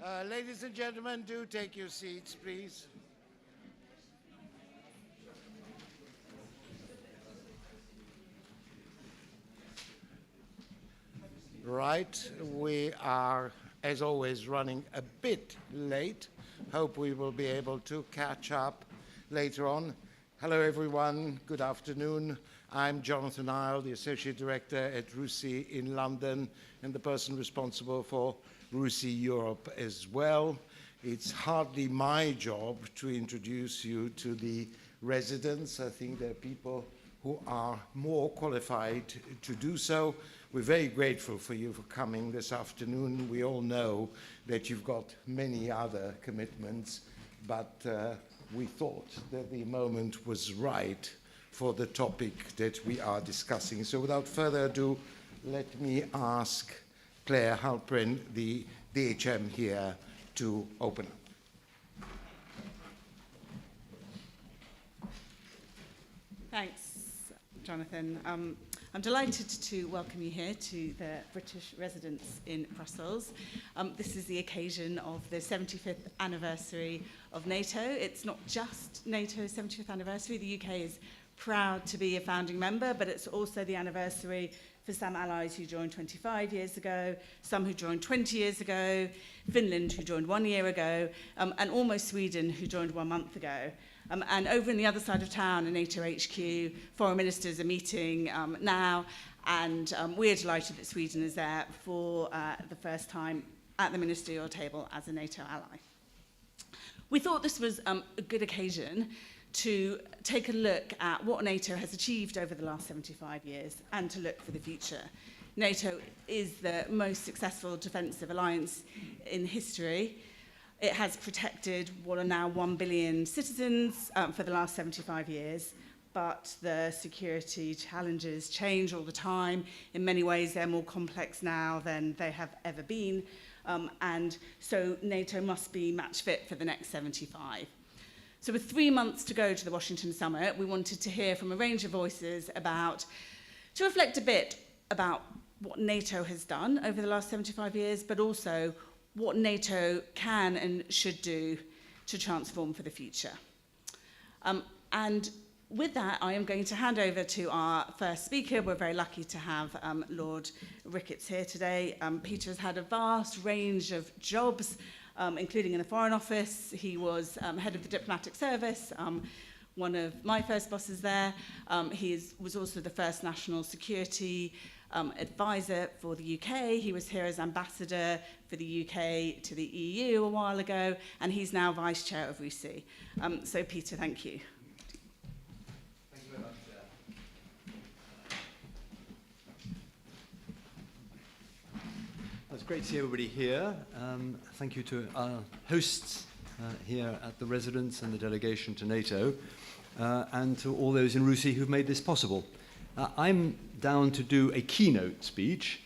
Ladies and gentlemen, do take your seats, please. Right, we are, as always, running a bit late. Hope we will be able to catch up later on. Hello, everyone. Good afternoon. I'm Jonathan Isle, the Associate Director at RUSI in London, and the person responsible for RUSI Europe as well. It's hardly my job to introduce you to the residents. I think there are people who are more qualified to do so. We're very grateful for you for coming this afternoon. We all know that you've got many other commitments, but we thought that the moment was right for the topic that we are discussing. So without further ado, let me ask Claire Halprin, the DHM here, to open up. Thanks, Jonathan. I'm delighted to welcome you here to the British residents in Brussels. This is the occasion of the 75th anniversary of NATO. It's not just NATO's 75th anniversary. The UK is proud to be a founding member, but it's also the anniversary for some allies who joined 25 years ago, some who joined 20 years ago, Finland who joined 1 year ago, and almost Sweden who joined 1 month ago. And over on the other side of town in NATO HQ, foreign ministers are meeting now, and we're delighted that Sweden is there for the first time at the ministerial table as a NATO ally. We thought this was a good occasion to take a look at what NATO has achieved over the last 75 years and to look for the future. NATO is the most successful defensive alliance in history. It has protected what are now 1 billion citizens for the last 75 years, but the security challenges change all the time. In many ways, they're more complex now than they have ever been, and so NATO must be match fit for the next 75. So with 3 months to go to the Washington summit, we wanted to hear from a range of voices to reflect a bit about what NATO has done over the last 75 years, but also what NATO can and should do to transform for the future. And with that, I am going to hand over to our first speaker. We're very lucky to have Lord Ricketts here today. Peter has had a vast range of jobs, including in the Foreign Office. He was head of the diplomatic service, one of my first bosses there. He was also the first national security advisor for the UK. He was here as ambassador for the UK to the EU a while ago, and he's now vice chair of RUSI. So Peter, thank you. Thank you very much. It's great to see everybody here. Thank you to our hosts here at the residence and the delegation to NATO, and to all those in RUSI who've made this possible. I'm down to do a keynote speech,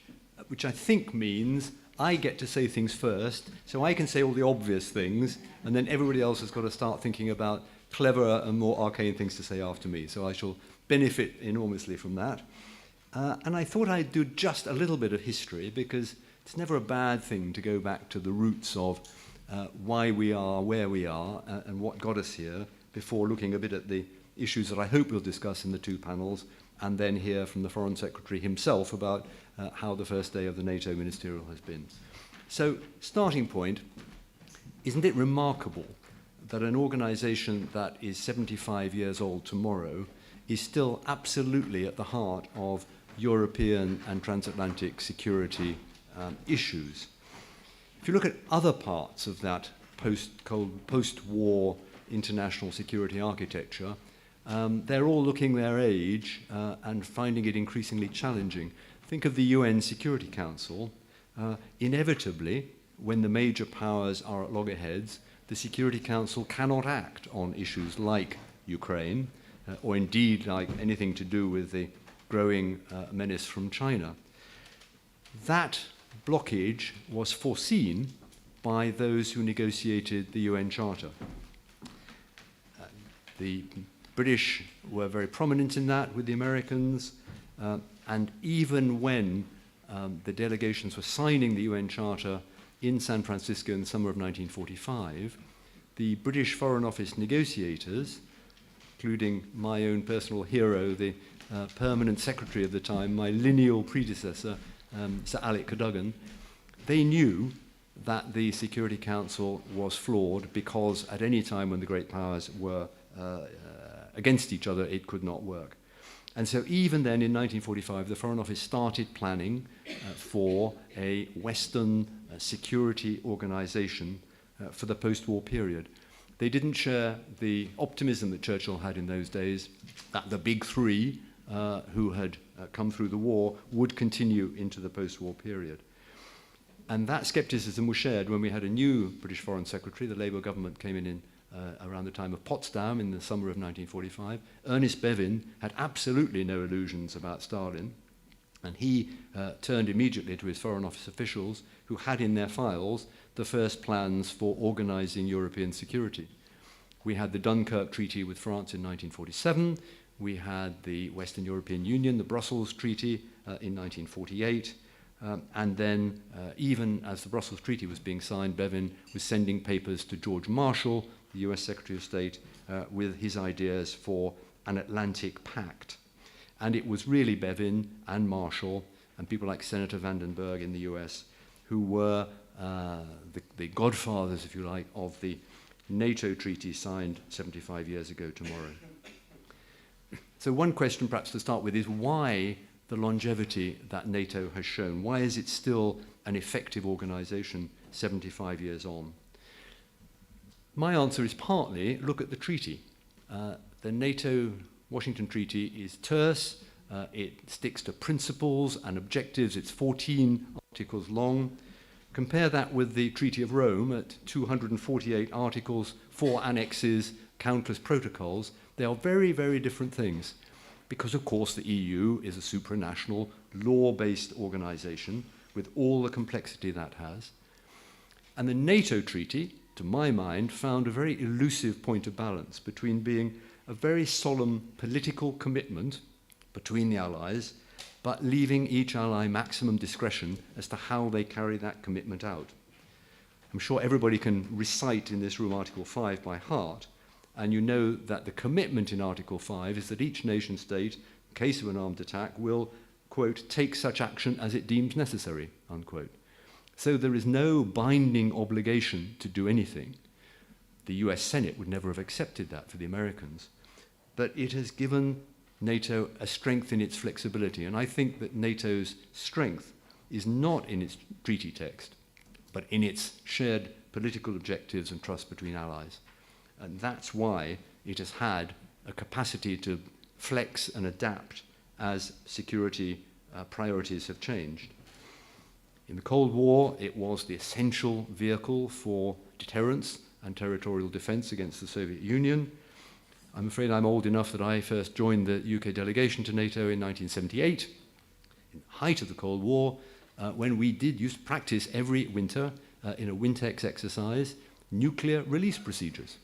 which I think means I get to say things first, so I can say all the obvious things, and then everybody else has got to start thinking about cleverer and more arcane things to say after me. So I shall benefit enormously from that. And I thought I'd do just a little bit of history, because it's never a bad thing to go back to the roots of why we are where we are and what got us here, before looking a bit at the issues that I hope we'll discuss in the two panels, and then hear from the Foreign Secretary himself about how the first day of the NATO ministerial has been. So, starting point, isn't it remarkable that an organisation that is 75 years old tomorrow is still absolutely at the heart of European and transatlantic security issues? If you look at other parts of that post-war international security architecture, they're all looking their age and finding it increasingly challenging. Think of the UN Security Council. Inevitably, when the major powers are at loggerheads, the Security Council cannot act on issues like Ukraine, or indeed like anything to do with the growing menace from China. That blockage was foreseen by those who negotiated the UN Charter. The British were very prominent in that with the Americans, and even when the delegations were signing the UN Charter in San Francisco in the summer of 1945, the British Foreign Office negotiators, including my own personal hero, the permanent secretary of the time, my lineal predecessor, Sir Alec Cadogan, they knew that the Security Council was flawed because at any time when the great powers were against each other, it could not work. And so even then, in 1945, the Foreign Office started planning for a Western security organization for the post-war period. They didn't share the optimism that Churchill had in those days that the big three who had come through the war would continue into the post-war period. And that skepticism was shared when we had a new British Foreign Secretary. The Labour government came in around the time of Potsdam in the summer of 1945. Ernest Bevin had absolutely no illusions about Stalin, and he turned immediately to his Foreign Office officials who had in their files the first plans for organizing European security. We had the Dunkirk Treaty with France in 1947. We had the Western European Union, the Brussels Treaty in 1948. And then, even as the Brussels Treaty was being signed, Bevin was sending papers to George Marshall, the US Secretary of State, with his ideas for an Atlantic Pact. And it was really Bevin and Marshall and people like Senator Vandenberg in the US who were the godfathers, if you like, of the NATO treaty signed 75 years ago tomorrow. So one question perhaps to start with is why the longevity that NATO has shown? Why is it still an effective organization 75 years on? My answer is partly look at the treaty. The NATO Washington Treaty is terse. It sticks to principles and objectives. It's 14 articles long. Compare that with the Treaty of Rome at 248 articles, 4 annexes, countless protocols. They are very, very different things because, of course, the EU is a supranational, law-based organization with all the complexity that has. And the NATO treaty, to my mind, found a very elusive point of balance between being a very solemn political commitment between the allies, but leaving each ally maximum discretion as to how they carry that commitment out. I'm sure everybody can recite in this room Article 5 by heart, and you know that the commitment in Article 5 is that each nation state, in case of an armed attack, will, quote, take such action as it deems necessary, unquote. So there is no binding obligation to do anything. The US Senate would never have accepted that for the Americans. But it has given NATO a strength in its flexibility. And I think that NATO's strength is not in its treaty text, but in its shared political objectives and trust between allies. And that's why it has had a capacity to flex and adapt as security priorities have changed. In the Cold War, it was the essential vehicle for deterrence and territorial defense against the Soviet Union. I'm afraid I'm old enough that I first joined the UK delegation to NATO in 1978, in the height of the Cold War, when we used to practice every winter in a Wintex exercise, nuclear release procedures.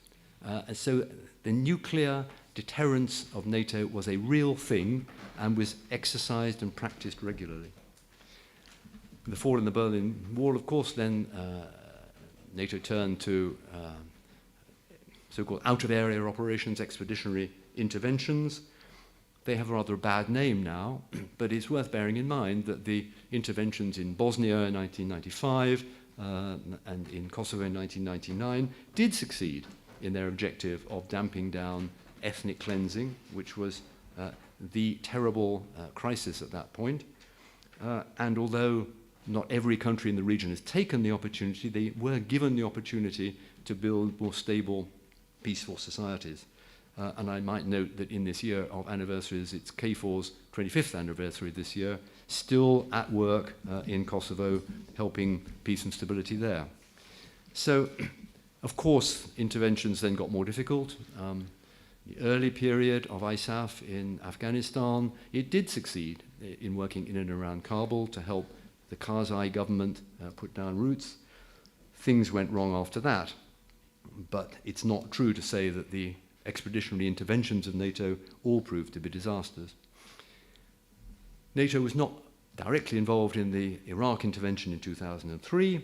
And so the nuclear deterrence of NATO was a real thing and was exercised and practiced regularly. With the fall in the Berlin Wall, of course, then NATO turned to so-called out-of-area operations, expeditionary interventions. They have a rather bad name now, but it's worth bearing in mind that the interventions in Bosnia in 1995 and in Kosovo in 1999 did succeed in their objective of damping down ethnic cleansing, which was the terrible crisis at that point. And although not every country in the region has taken the opportunity, they were given the opportunity to build more stable, peaceful societies. And I might note that in this year of anniversaries, it's KFOR's 25th anniversary this year, still at work in Kosovo, helping peace and stability there. So, of course, interventions then got more difficult. The early period of ISAF in Afghanistan, it did succeed in working in and around Kabul to help the Karzai government put down roots. Things went wrong after that. But it's not true to say that the expeditionary interventions of NATO all proved to be disasters. NATO was not directly involved in the Iraq intervention in 2003,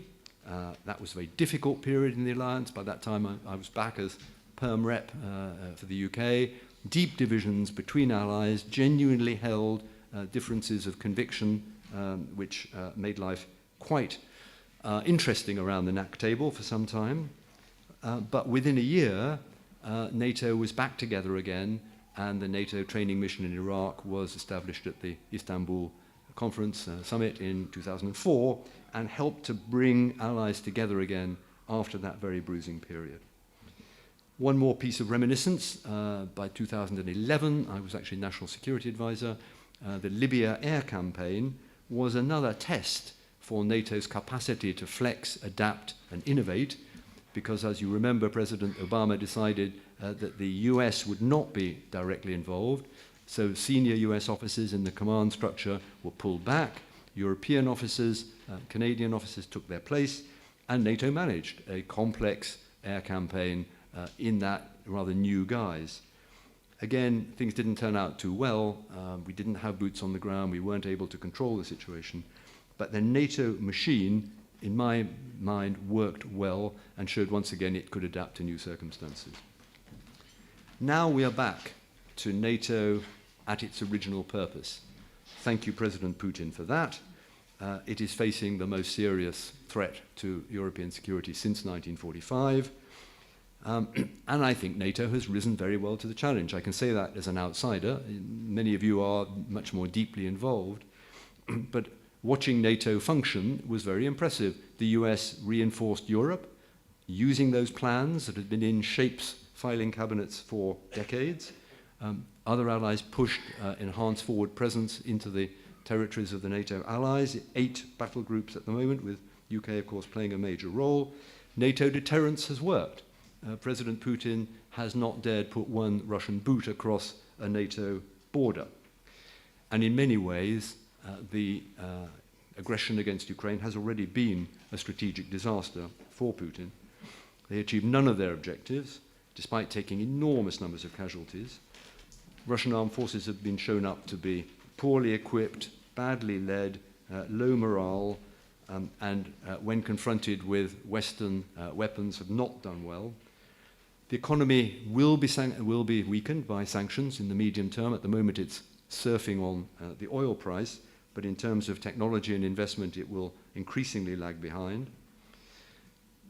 That was a very difficult period in the alliance. By that time, I was back as Perm Rep for the UK. Deep divisions between allies, genuinely held differences of conviction, which made life quite interesting around the NAC table for some time. But within a year, NATO was back together again, and the NATO training mission in Iraq was established at the Istanbul Conference Summit in 2004 and helped to bring allies together again after that very bruising period. One more piece of reminiscence. By 2011, I was actually National Security Advisor. The Libya air campaign was another test for NATO's capacity to flex, adapt, and innovate, because, as you remember, President Obama decided that the US would not be directly involved. So senior US officers in the command structure were pulled back. European officers, Canadian officers took their place, and NATO managed a complex air campaign in that rather new guise. Again, things didn't turn out too well. We didn't have boots on the ground. We weren't able to control the situation. But the NATO machine, in my mind, worked well and showed once again it could adapt to new circumstances. Now we are back to NATO at its original purpose. Thank you, President Putin, for that. It is facing the most serious threat to European security since 1945. And I think NATO has risen very well to the challenge. I can say that as an outsider. Many of you are much more deeply involved. But watching NATO function was very impressive. The US reinforced Europe, using those plans that had been in Shape's filing cabinets for decades. Other allies pushed enhanced forward presence into the territories of the NATO allies, 8 battle groups at the moment, with UK, of course, playing a major role. NATO deterrence has worked. President Putin has not dared put one Russian boot across a NATO border. And in many ways, the aggression against Ukraine has already been a strategic disaster for Putin. They achieved none of their objectives, despite taking enormous numbers of casualties. Russian armed forces have been shown up to be poorly equipped, badly led, low morale, and when confronted with Western weapons have not done well. The economy will be weakened by sanctions in the medium term. At the moment it's surfing on the oil price, but in terms of technology and investment it will increasingly lag behind.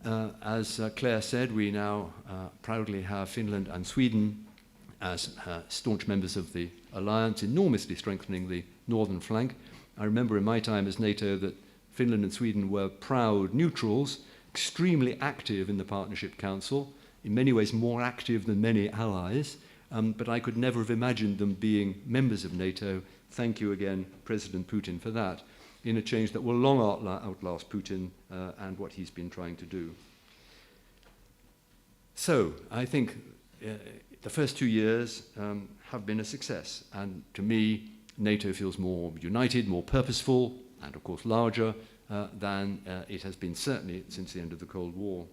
As Claire said, we now proudly have Finland and Sweden as staunch members of the alliance, enormously strengthening the northern flank. I remember in my time as NATO that Finland and Sweden were proud neutrals, extremely active in the Partnership Council, in many ways more active than many allies, but I could never have imagined them being members of NATO. Thank you again, President Putin, for that, in a change that will long outlast Putin and what he's been trying to do. So, I think the first 2 years have been a success, and to me, NATO feels more united, more purposeful, and of course larger than it has been certainly since the end of the Cold War.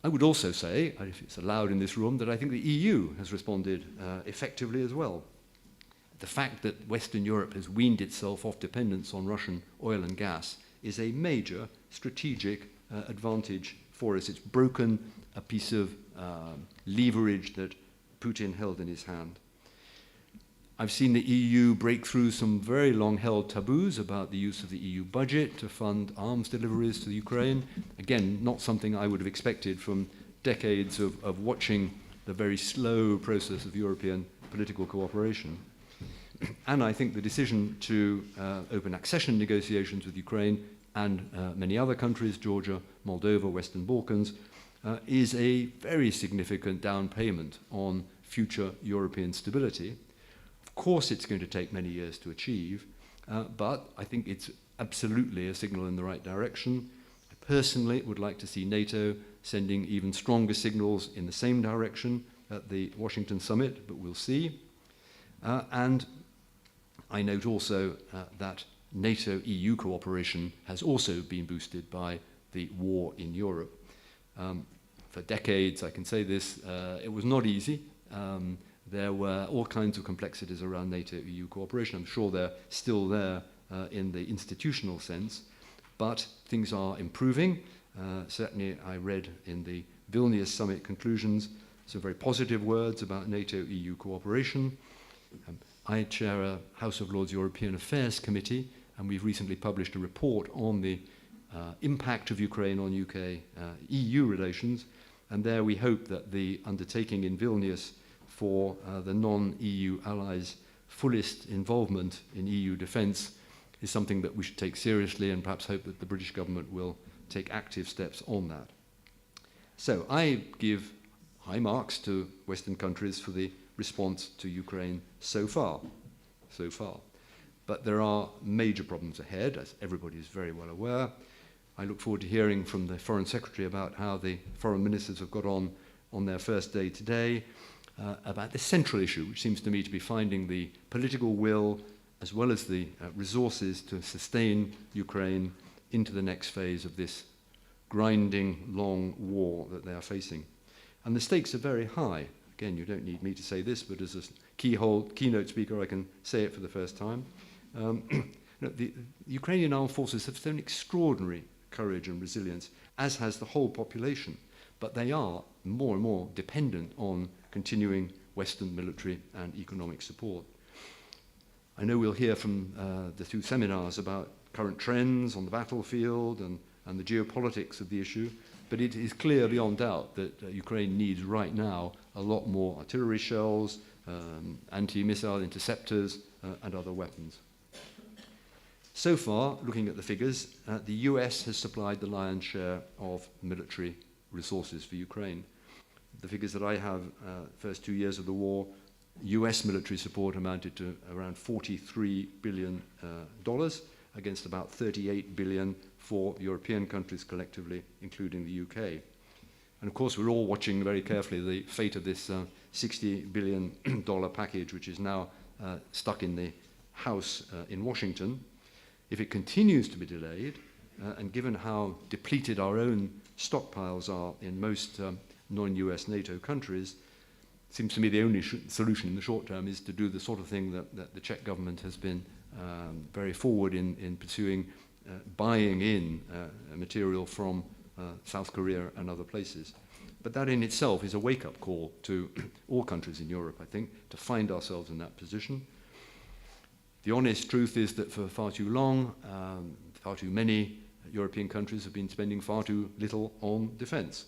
I would also say, if it's allowed in this room, that I think the EU has responded effectively as well. The fact that Western Europe has weaned itself off dependence on Russian oil and gas is a major strategic advantage for us. It's broken a piece of leverage that Putin held in his hand. I've seen the EU break through some very long-held taboos about the use of the EU budget to fund arms deliveries to the Ukraine. Again, not something I would have expected from decades of watching the very slow process of European political cooperation. And I think the decision to open accession negotiations with Ukraine and many other countries, Georgia, Moldova, Western Balkans, is a very significant down payment on future European stability. Of course, it's going to take many years to achieve, but I think it's absolutely a signal in the right direction. I personally would like to see NATO sending even stronger signals in the same direction at the Washington summit, but we'll see. And I note also that NATO-EU cooperation has also been boosted by the war in Europe. For decades, I can say this, it was not easy. There were all kinds of complexities around NATO-EU cooperation. I'm sure they're still there in the institutional sense. but things are improving. Certainly, I read in the Vilnius summit conclusions some very positive words about NATO-EU cooperation. I chair a House of Lords European Affairs Committee, and we've recently published a report on the impact of Ukraine on UK-EU relations, and there we hope that the undertaking in Vilnius for the non-EU allies' fullest involvement in EU defence is something that we should take seriously, and perhaps hope that the British government will take active steps on that. So I give high marks to Western countries for the response to Ukraine so far. But there are major problems ahead, as everybody is very well aware. I look forward to hearing from the Foreign Secretary about how the foreign ministers have got on their first day today, about the central issue, which seems to me to be finding the political will as well as the resources to sustain Ukraine into the next phase of this grinding, long war that they are facing. And the stakes are very high. Again, you don't need me to say this, but as a keynote speaker, I can say it for the first time. The Ukrainian armed forces have shown extraordinary courage and resilience, as has the whole population. But they are more and more dependent on continuing Western military and economic support. I know we'll hear from the two seminars about current trends on the battlefield and the geopolitics of the issue, but it is clear beyond doubt that Ukraine needs right now a lot more artillery shells, anti-missile interceptors, and other weapons. So far, looking at the figures, the US has supplied the lion's share of military resources for Ukraine. The figures that I have, first 2 years of the war, US military support amounted to around $43 billion against about $38 billion for European countries collectively, including the UK. And of course, we're all watching very carefully the fate of this $60 billion package, which is now stuck in the House in Washington. If it continues to be delayed, and given how depleted our own stockpiles are in most non-US NATO countries, it seems to me the only solution in the short term is to do the sort of thing that the Czech government has been very forward in pursuing, buying in material from South Korea and other places. But that in itself is a wake-up call to all countries in Europe, I think, to find ourselves in that position. The honest truth is that for far too long, far too many European countries have been spending far too little on defence.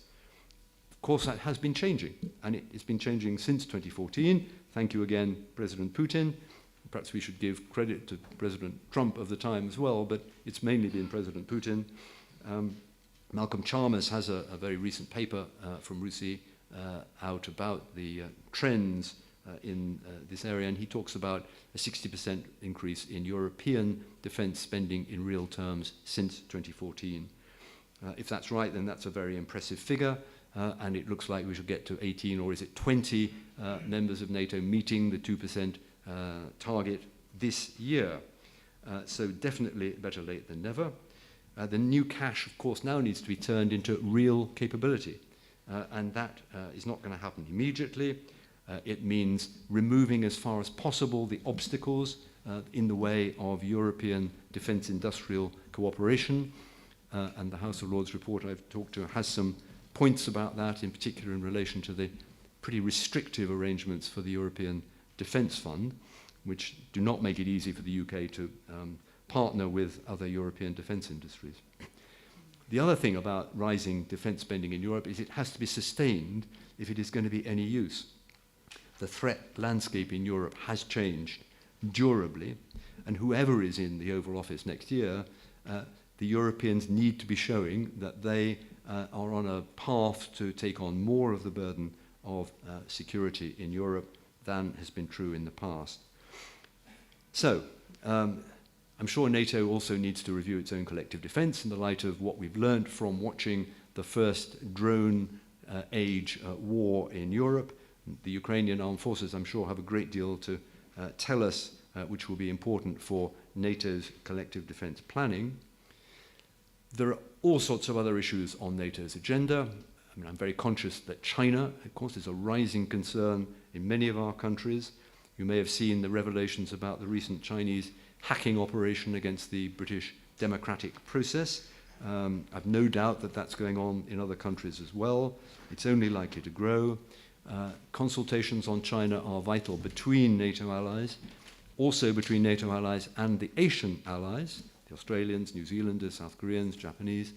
Of course, that has been changing, and it's been changing since 2014. Thank you again, President Putin. Perhaps we should give credit to President Trump of the time as well, but it's mainly been President Putin. Malcolm Chalmers has a very recent paper from RUSI out about the trends in this area, and he talks about a 60% increase in European defence spending in real terms since 2014. If that's right, then that's a very impressive figure, and it looks like we should get to 18, or is it 20 members of NATO meeting the 2% target this year. So definitely better late than never. The new cash, of course, now needs to be turned into real capability, and that is not going to happen immediately. It means removing as far as possible the obstacles in the way of European defence industrial cooperation, and the House of Lords report I've talked to has some points about that, in particular in relation to the pretty restrictive arrangements for the European Defence Fund, which do not make it easy for the UK to partner with other European defence industries. The other thing about rising defence spending in Europe is it has to be sustained if it is going to be any use. The threat landscape in Europe has changed durably, and whoever is in the Oval Office next year, the Europeans need to be showing that they are on a path to take on more of the burden of security in Europe than has been true in the past. So, I'm sure NATO also needs to review its own collective defence in the light of what we've learned from watching the first drone age war in Europe. The Ukrainian armed forces, I'm sure, have a great deal to tell us, which will be important for NATO's collective defence planning. There are all sorts of other issues on NATO's agenda. I mean, I'm very conscious that China, of course, is a rising concern in many of our countries. You may have seen the revelations about the recent Chinese hacking operation against the British democratic process. I've no doubt that that's going on in other countries as well. It's only likely to grow. Consultations on China are vital between NATO allies, also between NATO allies and the Asian allies, the Australians, New Zealanders, South Koreans, Japanese.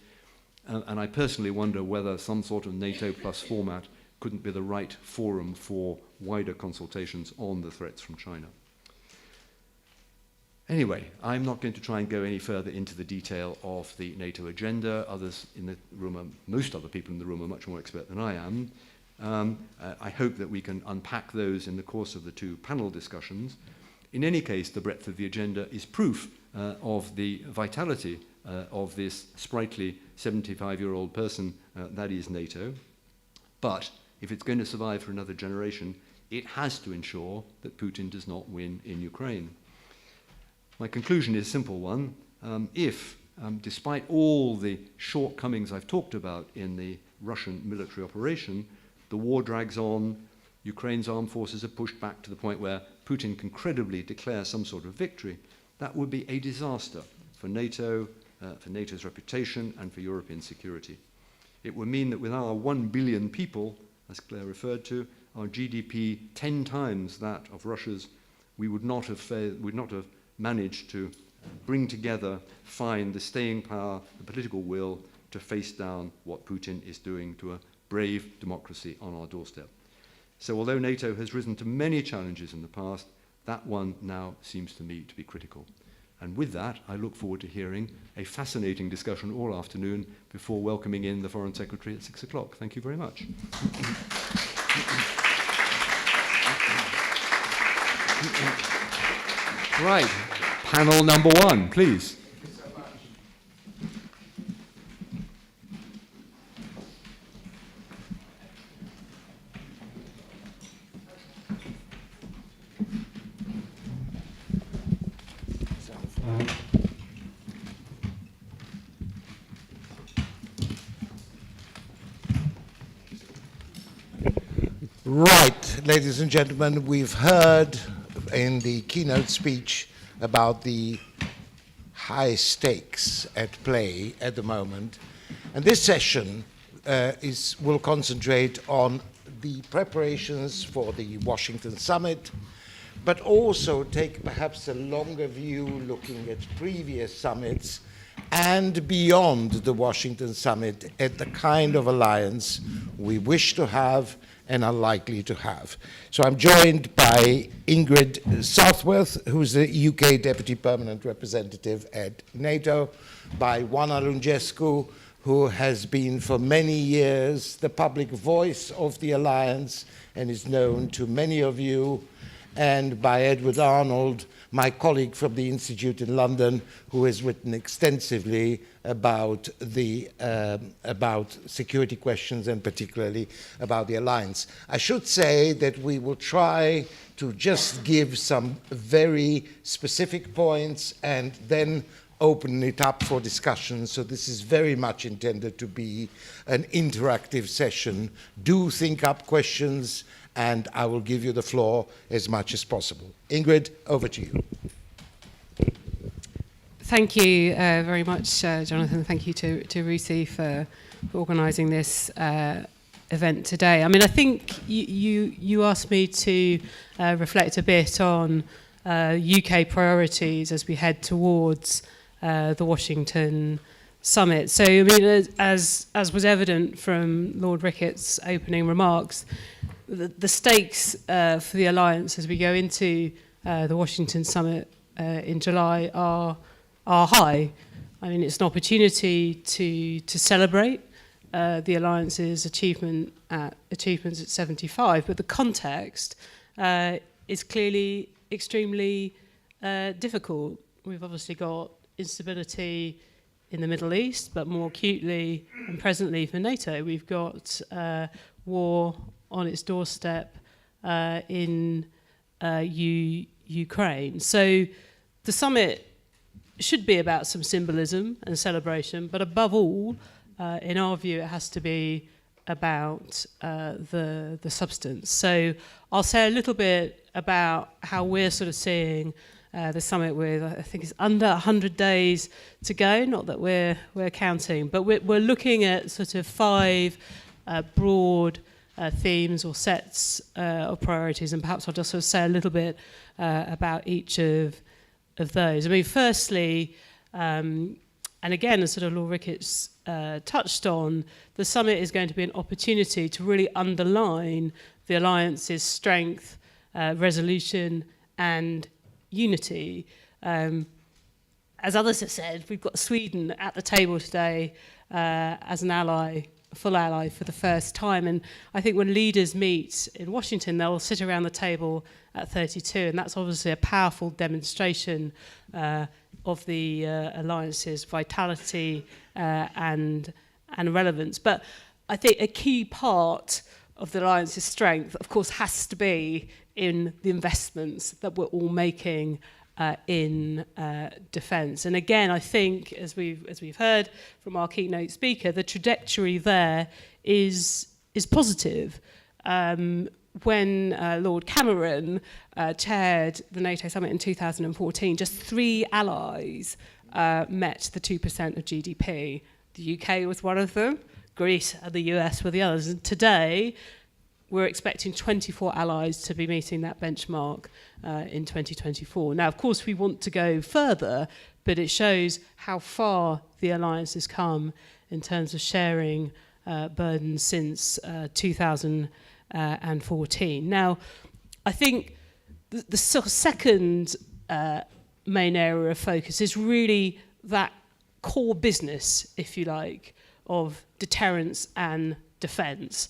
And I personally wonder whether some sort of NATO plus format couldn't be the right forum for wider consultations on the threats from China. Anyway, I'm not going to try and go any further into the detail of the NATO agenda. Others in the room, most other people in the room are much more expert than I am. I hope that we can unpack those in the course of the two panel discussions. In any case, the breadth of the agenda is proof of the vitality of this sprightly 75-year-old person that is NATO. But if it's going to survive for another generation, it has to ensure that Putin does not win in Ukraine. My conclusion is a simple one. If, despite all the shortcomings I've talked about in the Russian military operation, the war drags on, Ukraine's armed forces are pushed back to the point where Putin can credibly declare some sort of victory, that would be a disaster for NATO, for NATO's reputation, and for European security. It would mean that with our 1 billion people, as Claire referred to, our GDP 10 times that of Russia's, we would not have managed to bring together, find the staying power, the political will to face down what Putin is doing to a brave democracy on our doorstep. So although NATO has risen to many challenges in the past, that one now seems to me to be critical. And with that, I look forward to hearing a fascinating discussion all afternoon before welcoming in the Foreign Secretary at 6 o'clock. Thank you very much. Right, panel number one, please. Right, ladies and gentlemen, we've heard in the keynote speech about the high stakes at play at the moment. And this session will concentrate on the preparations for the Washington summit, but also take perhaps a longer view looking at previous summits and beyond the Washington summit at the kind of alliance we wish to have and are likely to have. So I'm joined by Ingrid Southworth, who's the UK Deputy Permanent Representative at NATO, by Oana Lungescu, who has been for many years the public voice of the alliance and is known to many of you, and by Edward Arnold, my colleague from the Institute in London, who has written extensively about security questions and particularly about the alliance. I should say that we will try to just give some very specific points and then open it up for discussion. So this is very much intended to be an interactive session. Do think up questions, and I will give you the floor as much as possible. Ingrid, over to you. Thank you very much, Jonathan. Thank you to RUSI for organising this event today. I mean, I think you asked me to reflect a bit on UK priorities as we head towards the Washington summit. So, I mean, as was evident from Lord Ricketts' opening remarks, the stakes for the alliance as we go into the Washington summit in July are high. I mean, it's an opportunity to celebrate the alliance's achievements at 75, but the context is clearly extremely difficult. We've obviously got instability in the Middle East, but more acutely and presently for NATO, we've got war on its doorstep in Ukraine. So the summit should be about some symbolism and celebration, but above all, in our view, it has to be about the substance. So I'll say a little bit about how we're sort of seeing the summit with, I think it's under 100 days to go, not that we're counting, but we're looking at sort of 5 broad themes or sets of priorities, and perhaps I'll just sort of say a little bit about each of those. I mean, firstly, and again, as sort of Lord Ricketts touched on, the summit is going to be an opportunity to really underline the alliance's strength, resolution and unity. As others have said, we've got Sweden at the table today as an ally, a full ally for the first time. And I think when leaders meet in Washington, they'll sit around the table at 32. And that's obviously a powerful demonstration of the alliance's vitality and relevance. But I think a key part of the alliance's strength, of course, has to be in the investments that we're all making in defence. And again, I think, as we've heard from our keynote speaker, the trajectory there is positive. When Lord Cameron chaired the NATO summit in 2014, just 3 allies met the 2% of GDP. The UK was one of them, Greece and the US were the others. And today, we're expecting 24 allies to be meeting that benchmark in 2024. Now, of course, we want to go further, but it shows how far the alliance has come in terms of sharing burdens since 2014. Now, I think the sort of second main area of focus is really that core business, if you like, of deterrence and defence.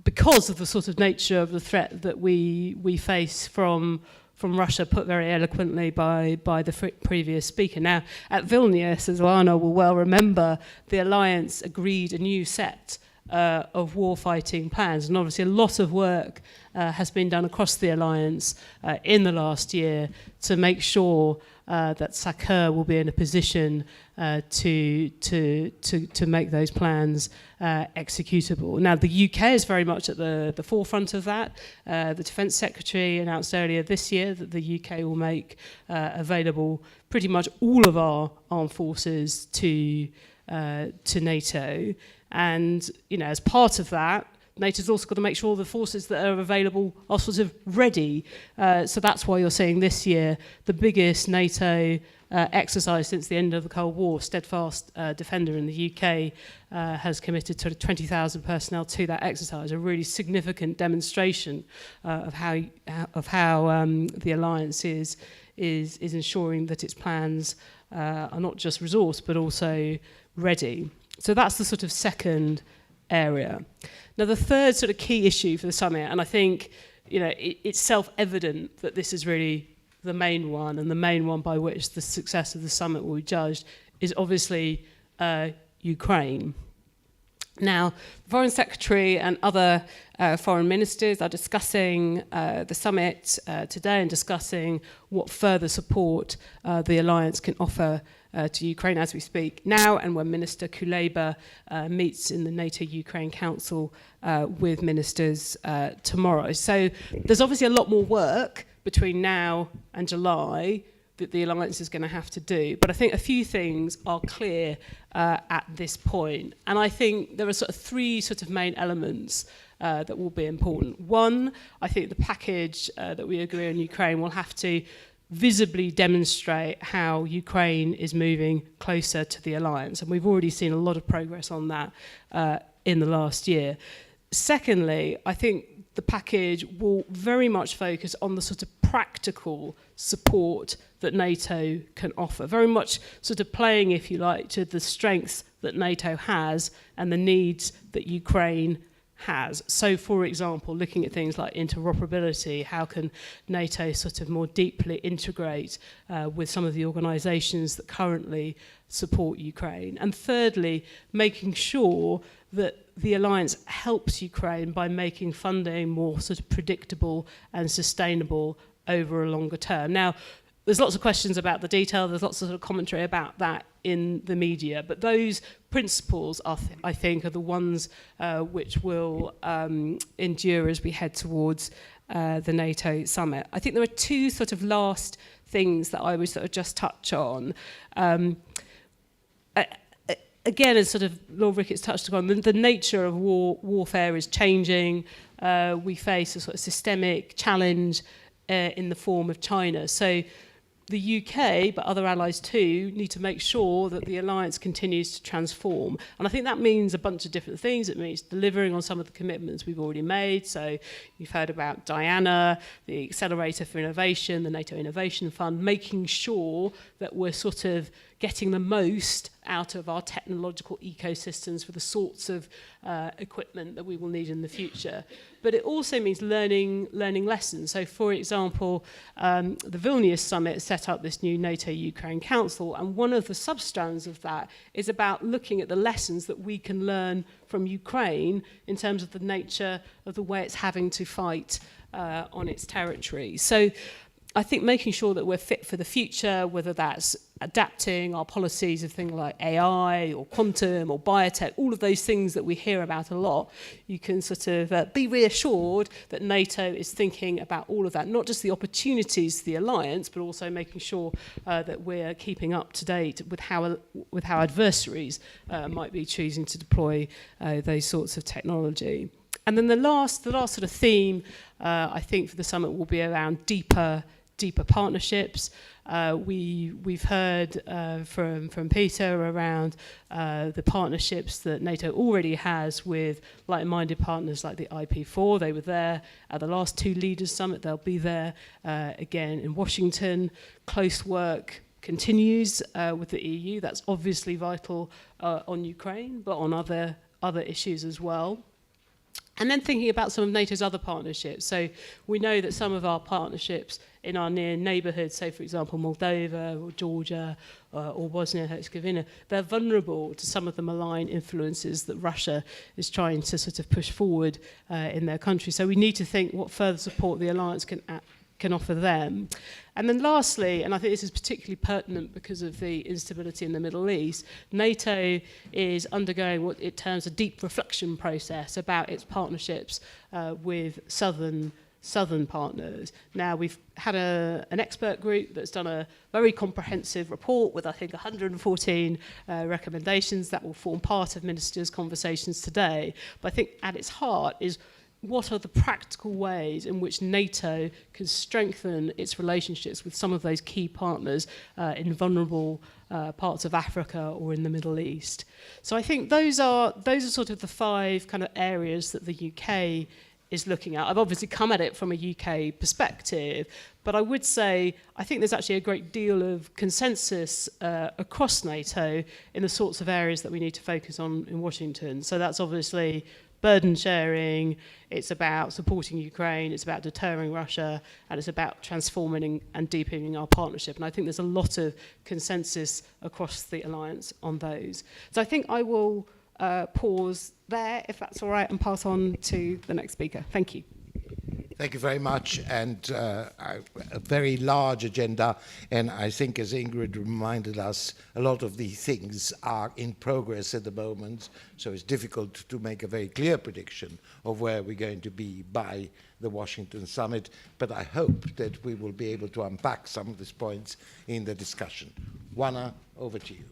Because of the sort of nature of the threat that we face from Russia, put very eloquently by the previous speaker. Now, at Vilnius, as Lana will well remember, the alliance agreed a new set of warfighting plans, and obviously a lot of work has been done across the alliance in the last year to make sure that SACEUR will be in a position to make those plans executable. Now, the UK is very much at the forefront of that. The Defence Secretary announced earlier this year that the UK will make available pretty much all of our armed forces to NATO. And, you know, as part of that, NATO's also got to make sure the forces that are available are sort of ready. So that's why you're seeing this year the biggest NATO exercise since the end of the Cold War. Steadfast Defender in the UK has committed to 20,000 personnel to that exercise, a really significant demonstration of how the alliance is ensuring that its plans are not just resourced but also ready. So that's the sort of second area. Now, the third sort of key issue for the summit, and I think, you know, it's self-evident that this is really the main one, and the main one by which the success of the summit will be judged, is obviously Ukraine. Now, the Foreign Secretary and other foreign ministers are discussing the summit today and discussing what further support the alliance can offer to Ukraine as we speak now, and when Minister Kuleba meets in the NATO-Ukraine Council with ministers tomorrow. So there's obviously a lot more work between now and July that the alliance is going to have to do. But I think a few things are clear at this point. And I think there are sort of 3 sort of main elements that will be important. One, I think the package that we agree on Ukraine will have to visibly demonstrate how Ukraine is moving closer to the alliance. And we've already seen a lot of progress on that in the last year. Secondly, I think the package will very much focus on the sort of practical support that NATO can offer, very much sort of playing, if you like, to the strengths that NATO has and the needs that Ukraine has. So, for example, looking at things like interoperability, how can NATO sort of more deeply integrate with some of the organisations that currently support Ukraine? And thirdly, making sure that the alliance helps Ukraine by making funding more sort of predictable and sustainable over a longer term. Now, there's lots of questions about the detail, there's lots of sort of commentary about that in the media, but those principles, I think, are the ones which will endure as we head towards the NATO summit. I think there are two sort of last things that I would sort of just touch on. Again, as sort of Lord Ricketts touched upon, the nature of warfare is changing. We face a sort of systemic challenge in the form of China. So the UK, but other allies too, need to make sure that the alliance continues to transform. And I think that means a bunch of different things. It means delivering on some of the commitments we've already made. So you've heard about Diana, the Accelerator for Innovation, the NATO Innovation Fund, making sure that we're sort of getting the most out of our technological ecosystems for the sorts of equipment that we will need in the future. But it also means learning lessons. So, for example, the Vilnius Summit set up this new NATO-Ukraine Council, and one of the substrands of that is about looking at the lessons that we can learn from Ukraine in terms of the nature of the way it's having to fight on its territory. So I think making sure that we're fit for the future, whether that's adapting our policies of things like AI or quantum or biotech, all of those things that we hear about a lot, you can sort of be reassured that NATO is thinking about all of that, not just the opportunities to the alliance, but also making sure that we're keeping up to date with how adversaries might be choosing to deploy those sorts of technology. And then the last sort of theme, I think, for the summit will be around deeper partnerships. We've heard from Peter around the partnerships that NATO already has with like-minded partners like the IP4. They were there at the last two Leaders Summit. They'll be there again in Washington. Close work continues with the EU. That's obviously vital on Ukraine, but on other issues as well. And then thinking about some of NATO's other partnerships. So we know that some of our partnerships in our near neighbourhood, so for example Moldova or Georgia or Bosnia and Herzegovina, they're vulnerable to some of the malign influences that Russia is trying to sort of push forward in their country. So we need to think what further support the alliance can offer them. And then lastly, and I think this is particularly pertinent because of the instability in the Middle East, NATO is undergoing what it terms a deep reflection process about its partnerships with southern partners. Now, we've had an expert group that's done a very comprehensive report with, I think, 114 recommendations that will form part of ministers' conversations today. But I think at its heart is what are the practical ways in which NATO can strengthen its relationships with some of those key partners in vulnerable parts of Africa or in the Middle East. So I think those are sort of the five kind of areas that the UK is looking at. I've obviously come at it from a UK perspective, but I would say I think there's actually a great deal of consensus across NATO in the sorts of areas that we need to focus on in Washington. So that's obviously burden sharing, it's about supporting Ukraine, it's about deterring Russia, and it's about transforming and deepening our partnership. And I think there's a lot of consensus across the alliance on those. So I think I will pause there, if that's all right, and pass on to the next speaker. Thank you. Thank you very much, and a very large agenda, and I think, as Ingrid reminded us, a lot of these things are in progress at the moment, so it's difficult to make a very clear prediction of where we're going to be by the Washington summit, but I hope that we will be able to unpack some of these points in the discussion. Juana, over to you.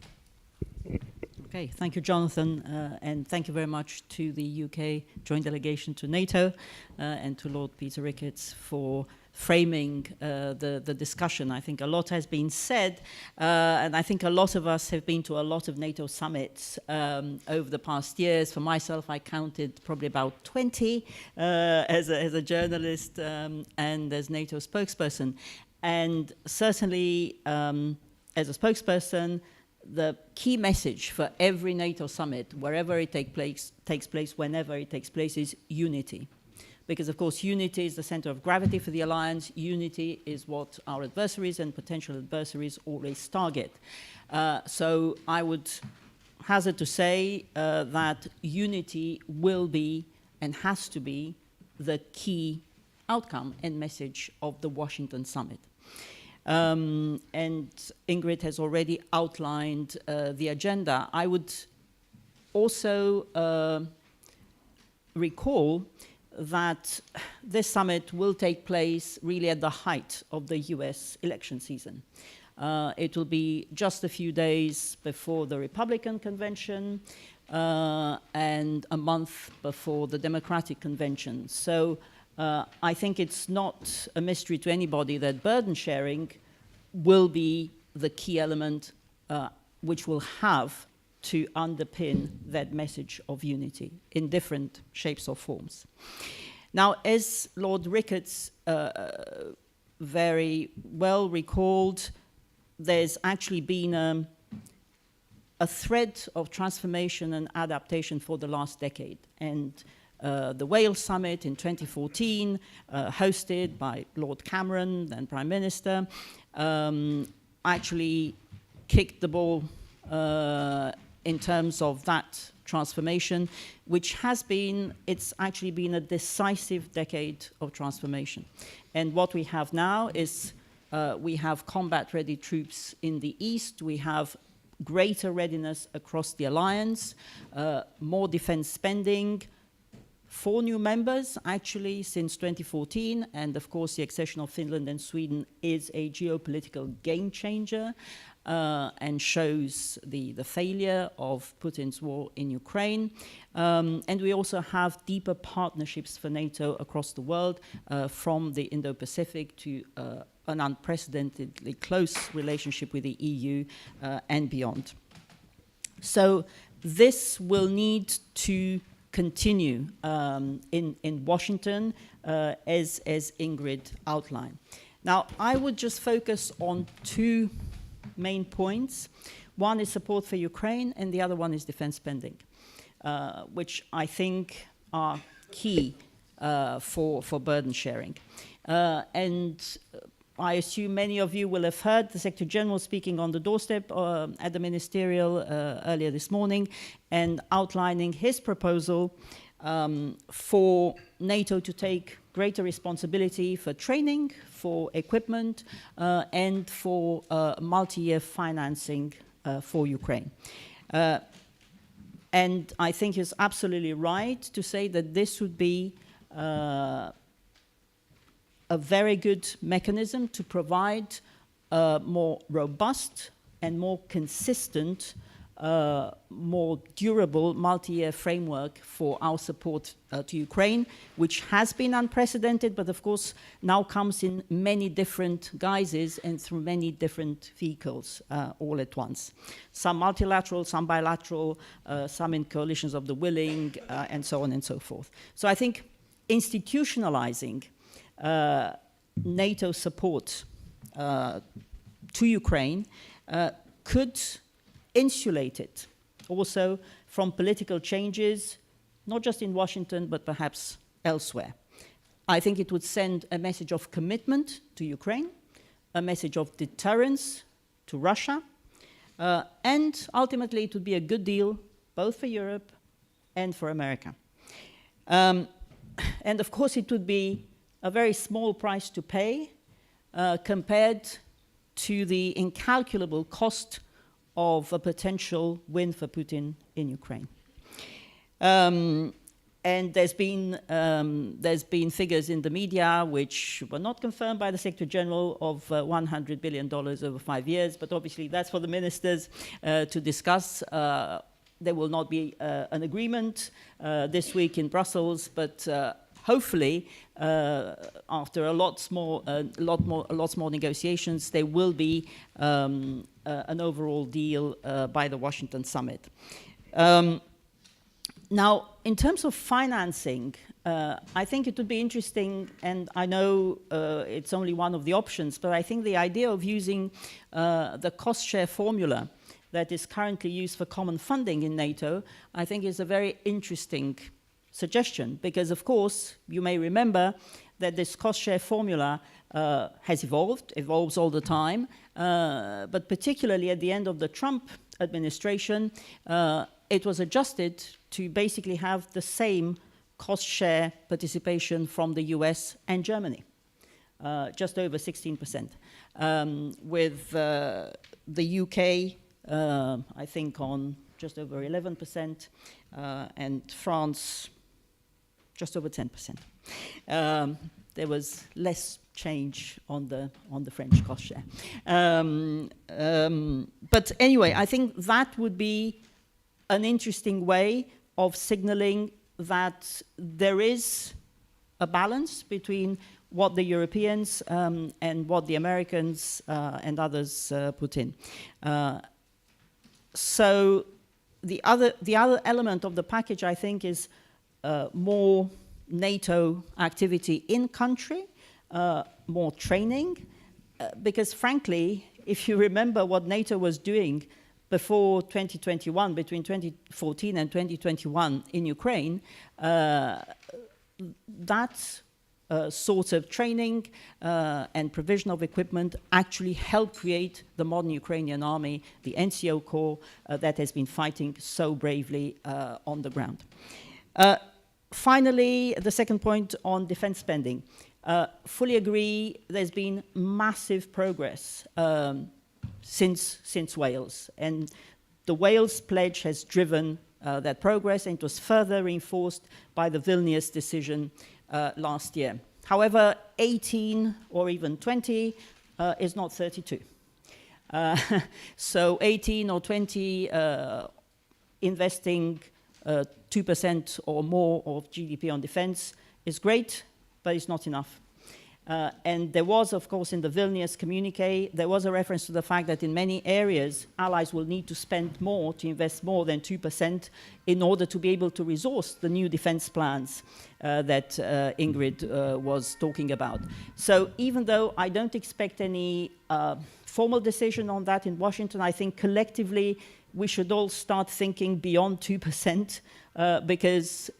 Okay, thank you, Jonathan, and thank you very much to the UK joint delegation to NATO and to Lord Peter Ricketts for framing the discussion. I think a lot has been said, and I think a lot of us have been to a lot of NATO summits over the past years. For myself, I counted probably about 20 as a journalist and as NATO spokesperson. And certainly, as a spokesperson, the key message for every NATO summit, wherever it takes place, whenever it takes place, is unity. Because, of course, unity is the center of gravity for the alliance. Unity is what our adversaries and potential adversaries always target. So I would hazard to say that unity will be and has to be the key outcome and message of the Washington summit. And Ingrid has already outlined the agenda. I would also recall that this summit will take place really at the height of the US election season. It will be just a few days before the Republican convention and a month before the Democratic convention. So I think it's not a mystery to anybody that burden sharing will be the key element which will have to underpin that message of unity in different shapes or forms. Now, as Lord Ricketts very well recalled, there's actually been a thread of transformation and adaptation for the last decade. And the Wales Summit in 2014, hosted by Lord Cameron, then Prime Minister, actually kicked the ball in terms of that transformation, which has been, it's actually been a decisive decade of transformation. And what we have now is we have combat-ready troops in the east, we have greater readiness across the alliance, more defense spending, 4 new members actually since 2014, and of course the accession of Finland and Sweden is a geopolitical game changer and shows the failure of Putin's war in Ukraine. And we also have deeper partnerships for NATO across the world, from the Indo-Pacific to an unprecedentedly close relationship with the EU and beyond. So this will need to continue in Washington, as Ingrid outlined. Now, I would just focus on 2 main points. One is support for Ukraine, and the other one is defense spending, which I think are key for burden sharing. And I assume many of you will have heard the Secretary General speaking on the doorstep at the ministerial earlier this morning and outlining his proposal for NATO to take greater responsibility for training, for equipment, and for multi-year financing for Ukraine. And I think he's absolutely right to say that this would be a very good mechanism to provide a more robust and more consistent, more durable multi-year framework for our support to Ukraine, which has been unprecedented, but of course now comes in many different guises and through many different vehicles all at once. Some multilateral, some bilateral, some in coalitions of the willing, and so on and so forth. So I think institutionalizing NATO support to Ukraine could insulate it also from political changes, not just in Washington, but perhaps elsewhere. I think it would send a message of commitment to Ukraine, a message of deterrence to Russia, and ultimately it would be a good deal both for Europe and for America. And of course it would be a very small price to pay compared to the incalculable cost of a potential win for Putin in Ukraine. And there's been figures in the media which were not confirmed by the Secretary General of $100 billion over 5 years, but obviously that's for the ministers to discuss. There will not be an agreement this week in Brussels, but hopefully, after lots more negotiations, there will be an overall deal by the Washington summit. Now, in terms of financing, I think it would be interesting, and I know it's only one of the options, but I think the idea of using the cost share formula that is currently used for common funding in NATO, I think is a very interesting suggestion, because of course you may remember that this cost share formula has evolves all the time, but particularly at the end of the Trump administration, it was adjusted to basically have the same cost share participation from the US and Germany, just over 16%, with the UK I think on just over 11%, and France just over 10%. There was less change on the French cost share. But anyway, I think that would be an interesting way of signaling that there is a balance between what the Europeans and what the Americans and others put in. So the other element of the package, I think, is more NATO activity in country, more training, because frankly, if you remember what NATO was doing before 2021, between 2014 and 2021 in Ukraine, that sort of training and provision of equipment actually helped create the modern Ukrainian army, the NCO Corps, that has been fighting so bravely on the ground. Finally, the second point on defense spending. Fully agree, there's been massive progress since Wales, and the Wales pledge has driven that progress, and it was further reinforced by the Vilnius decision last year. However, 18 or even 20 is not 32. So 18 or 20 investing 2% or more of GDP on defense is great, but it's not enough. And there was, of course, in the Vilnius communique, there was a reference to the fact that in many areas, allies will need to spend more, to invest more than 2% in order to be able to resource the new defense plans that Ingrid was talking about. So even though I don't expect any formal decision on that in Washington, I think collectively we should all start thinking beyond 2% because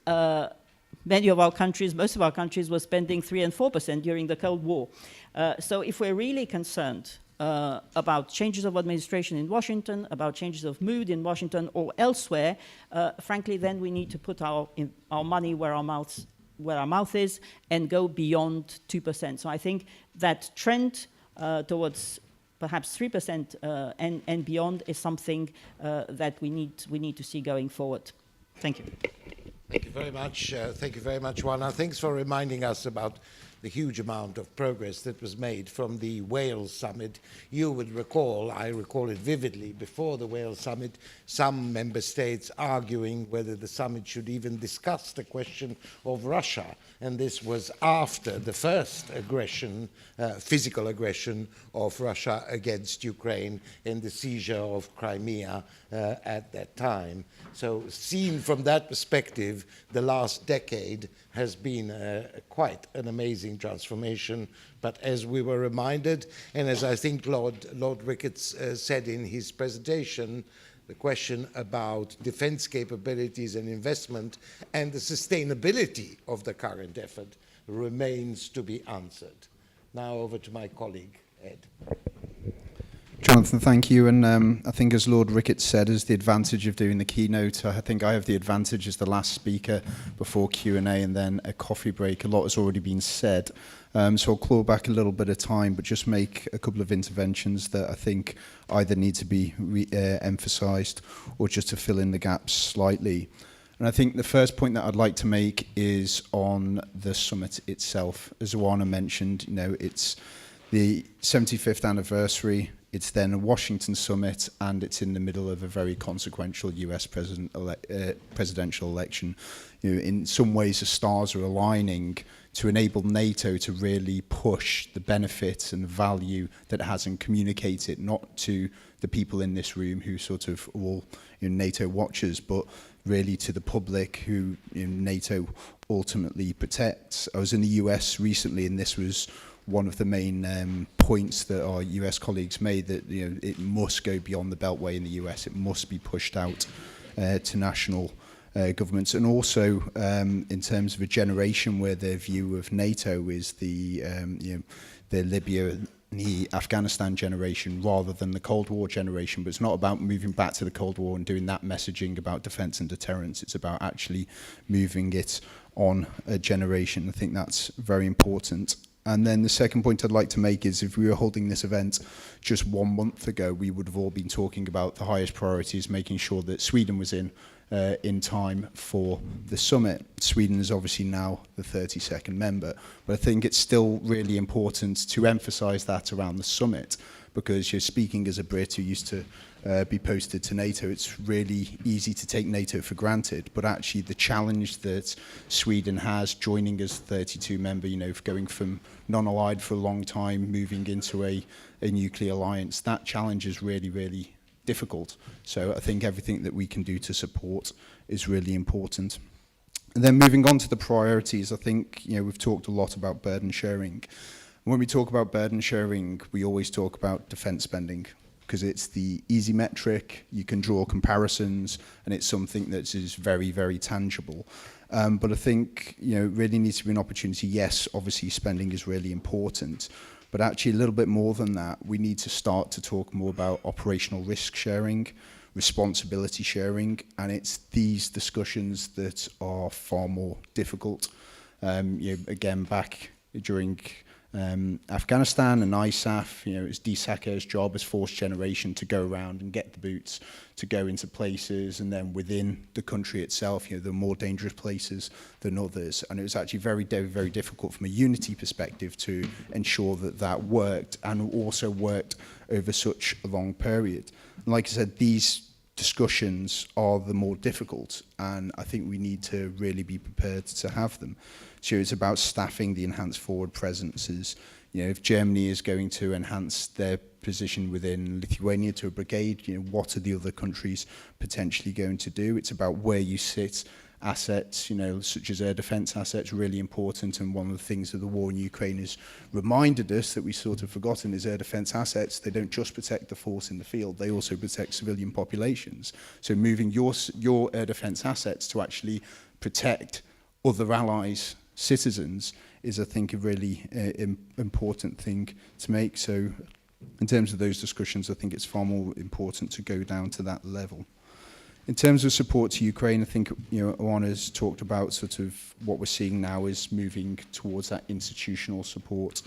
many of our countries, most of our countries were spending 3 and 4% during the Cold War. So if we're really concerned about changes of administration in Washington, about changes of mood in Washington or elsewhere, frankly, then we need to put our money where our mouth is and go beyond 2%. So I think that trend towards perhaps 3% and beyond is something that we need to see going forward. Thank you. Thank you very much. Thank you very much, Juana. Thanks for reminding us about the huge amount of progress that was made from the Wales summit. You would recall, I recall it vividly, before the Wales summit, some member states arguing whether the summit should even discuss the question of Russia. And this was after the first aggression, physical aggression of Russia against Ukraine and the seizure of Crimea at that time. So seen from that perspective, the last decade has been quite an amazing transformation. But as we were reminded, and as I think Lord Ricketts said in his presentation, the question about defense capabilities and investment and the sustainability of the current effort remains to be answered. Now over to my colleague, Ed. Jonathan, thank you. And I think as Lord Ricketts said, as the advantage of doing the keynote, I think I have the advantage as the last speaker before Q&A and then a coffee break. A lot has already been said. So I'll claw back a little bit of time, but just make a couple of interventions that I think either need to be emphasised or just to fill in the gaps slightly. And I think the first point that I'd like to make is on the summit itself. As Juana mentioned, it's the 75th anniversary. It's then a Washington summit, and it's in the middle of a very consequential US presidential election. In some ways, the stars are aligning to enable NATO to really push the benefits and value that it has and communicate it, not to the people in this room who sort of all NATO watchers, but really to the public who NATO ultimately protects. I was in the US recently, and this was one of the main points that our US colleagues made, that it must go beyond the Beltway in the US. It must be pushed out to national governments, and also in terms of a generation where their view of NATO is the Libya and the Afghanistan generation rather than the Cold War generation. But it's not about moving back to the Cold War and doing that messaging about defence and deterrence. It's about actually moving it on a generation. I think that's very important. And then the second point I'd like to make is, if we were holding this event just 1 month ago, we would have all been talking about the highest priorities, making sure that Sweden was in in time for the summit. Sweden is obviously now the 32nd member, but I think it's still really important to emphasize that around the summit, because you're speaking as a Brit who used to be posted to NATO. It's really easy to take NATO for granted, but actually the challenge that Sweden has joining as 32 member, you know, going from non-allied for a long time, moving into a nuclear alliance, that challenge is really, really difficult. So I think everything that we can do to support is really important. And then moving on to the priorities, I think, you know, we've talked a lot about burden sharing. When we talk about burden sharing, we always talk about defence spending, because it's the easy metric, you can draw comparisons, and it's something that is very, very tangible. But I think, you know, it really needs to be an opportunity. Yes, obviously spending is really important, but actually a little bit more than that, we need to start to talk more about operational risk sharing, responsibility sharing, and it's these discussions that are far more difficult. You know, again, back during Afghanistan and ISAF, you know, it's DSAC's job as force generation to go around and get the boots to go into places, and then within the country itself, you know, there are more dangerous places than others, and it was actually very, very difficult from a unity perspective to ensure that that worked, and also worked over such a long period. And like I said, these discussions are the more difficult, and I think we need to really be prepared to have them. So it's about staffing the enhanced forward presences. You know, if Germany is going to enhance their position within Lithuania to a brigade, you know, what are the other countries potentially going to do? It's about where you sit. Assets, you know, such as air defence assets, really important. And one of the things that the war in Ukraine has reminded us that we sort of forgotten is air defence assets. They don't just protect the force in the field, they also protect civilian populations. So moving your air defence assets to actually protect other allies' citizens is, I think, a really important thing to make. So in terms of those discussions, I think it's far more important to go down to that level. In terms of support to Ukraine, I think, you know, Oana's talked about sort of what we're seeing now is moving towards that institutional support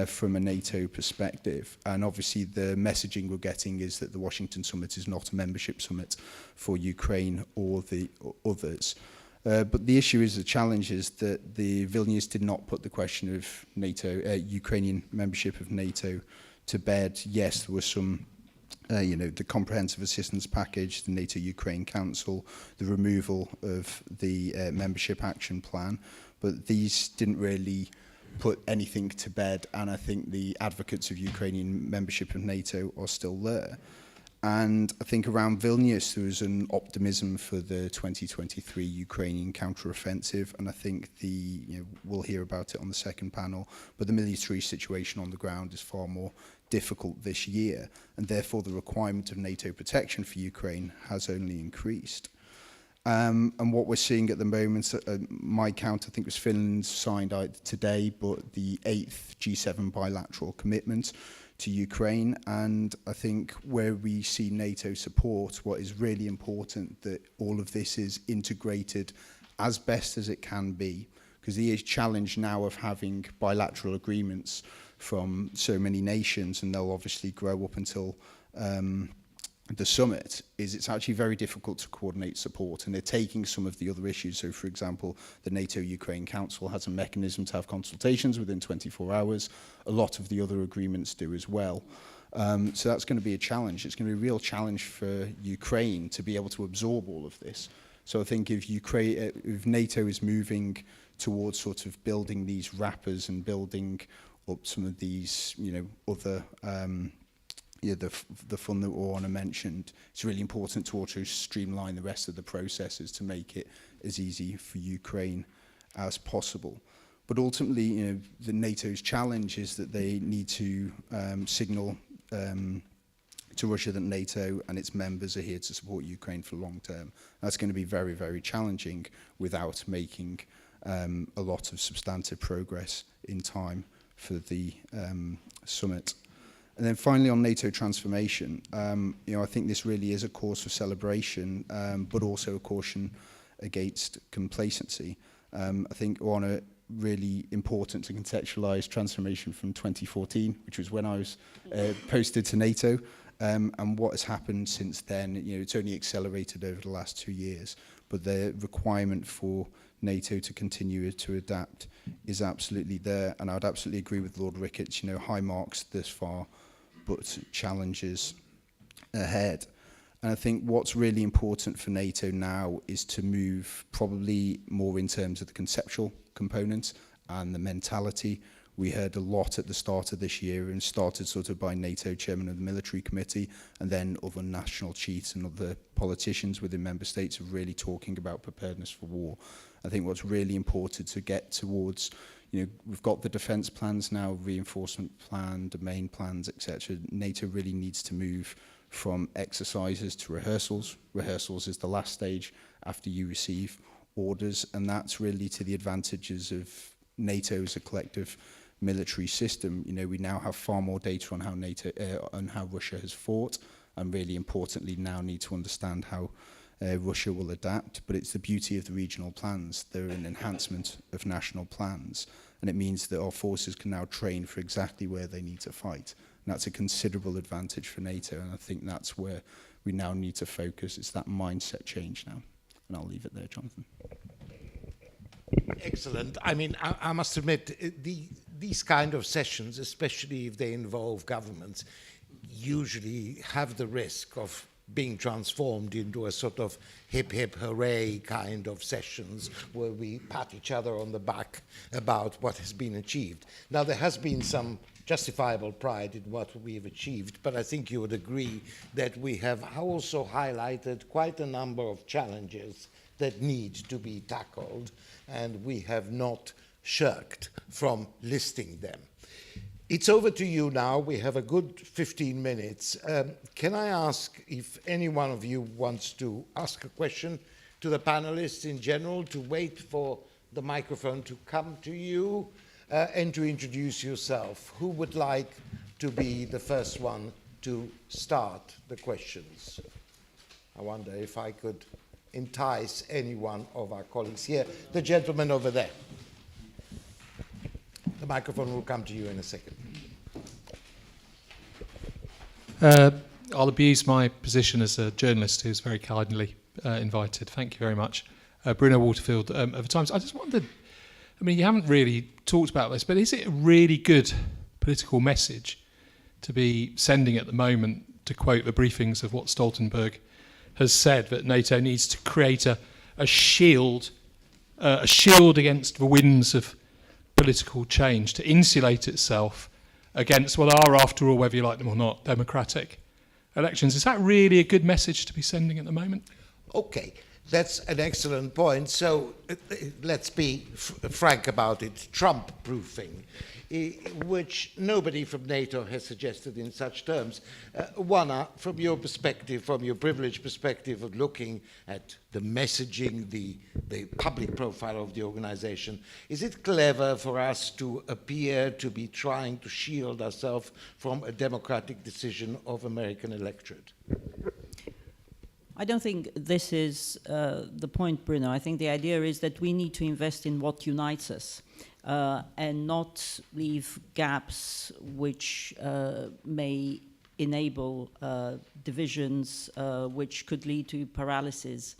from a NATO perspective. And obviously the messaging we're getting is that the Washington summit is not a membership summit for Ukraine or the others. But the issue is, the challenge is that the Vilnius did not put the question of NATO, Ukrainian membership of NATO to bed. Yes, there was some you know, the comprehensive assistance package, the NATO Ukraine Council, the removal of the membership action plan, but these didn't really put anything to bed, and I think the advocates of Ukrainian membership of NATO are still there. And I think around Vilnius there was an optimism for the 2023 Ukrainian counter-offensive, and I think we'll hear about it on the second panel, but the military situation on the ground is far more difficult this year, and therefore the requirement of NATO protection for Ukraine has only increased. And what we're seeing at the moment, my count, I think, was Finland signed out today, but the 8th G7 bilateral commitment to Ukraine. And I think where we see NATO support, what is really important, that all of this is integrated as best as it can be, because the challenge now of having bilateral agreements from so many nations, and they'll obviously grow up until the summit, is it's actually very difficult to coordinate support, and they're taking some of the other issues. So, for example, the NATO Ukraine Council has a mechanism to have consultations within 24 hours. A lot of the other agreements do as well. So that's going to be a challenge. It's going to be a real challenge for Ukraine to be able to absorb all of this. So I think if NATO is moving towards sort of building these wrappers and building up some of these, you know, other the fund that Oana mentioned, it's really important to also streamline the rest of the processes to make it as easy for Ukraine as possible. But ultimately, you know, the NATO's challenge is that they need to signal to Russia that NATO and its members are here to support Ukraine for the long term. That's going to be very, very challenging without making a lot of substantive progress in time for the summit. And then finally on NATO transformation, you know, I think this really is a cause for celebration, but also a caution against complacency. I think Oana, really important to contextualize transformation from 2014, which was when I was posted to NATO. And what has happened since then, it's only accelerated over the last 2 years, but the requirement for NATO to continue to adapt is absolutely there. And I'd absolutely agree with Lord Ricketts, high marks this far, but challenges ahead. And I think what's really important for NATO now is to move probably more in terms of the conceptual components and the mentality. We heard a lot at the start of this year, and started sort of by NATO chairman of the military committee, and then other national chiefs and other politicians within member states are really talking about preparedness for war. I think what's really important to get towards, we've got the defence plans now, reinforcement plan, domain plans, etc. NATO really needs to move from exercises to rehearsals. Rehearsals is the last stage after you receive orders, and that's really to the advantages of NATO as a collective military system. We now have far more data on how on how Russia has fought, and really importantly now need to understand how Russia will adapt. But it's the beauty of the regional plans. They're an enhancement of national plans, and it means that our forces can now train for exactly where they need to fight. And that's a considerable advantage for NATO, and I think that's where we now need to focus. It's that mindset change now. And I'll leave it there, Jonathan. Excellent. I mean, I must admit, these kind of sessions, especially if they involve governments, usually have the risk of being transformed into a sort of hip, hip, hooray kind of sessions where we pat each other on the back about what has been achieved. Now, there has been some justifiable pride in what we have achieved, but I think you would agree that we have also highlighted quite a number of challenges that need to be tackled, and we have not shirked from listing them. It's over to you now. We have a good 15 minutes. Can I ask if any one of you wants to ask a question to the panelists in general, to wait for the microphone to come to you, and to introduce yourself? Who would like to be the first one to start the questions? I wonder if I could entice any one of our colleagues here. The gentleman over there. The microphone will come to you in a second. I'll abuse my position as a journalist who's very kindly invited. Thank you very much. Bruno Waterfield of the Times. I just wondered, I mean, you haven't really talked about this, but is it a really good political message to be sending at the moment, to quote the briefings of what Stoltenberg has said, that NATO needs to create a shield against the winds of political change, to insulate itself against what are, after all, whether you like them or not, democratic elections? Is that really a good message to be sending at the moment? Okay, that's an excellent point. So let's be frank about it. Trump-proofing, which nobody from NATO has suggested in such terms. Juana, from your perspective, from your privileged perspective of looking at the messaging, the public profile of the organization, is it clever for us to appear to be trying to shield ourselves from a democratic decision of American electorate? I don't think this is the point, Bruno. I think the idea is that we need to invest in what unites us. And not leave gaps which may enable divisions which could lead to paralysis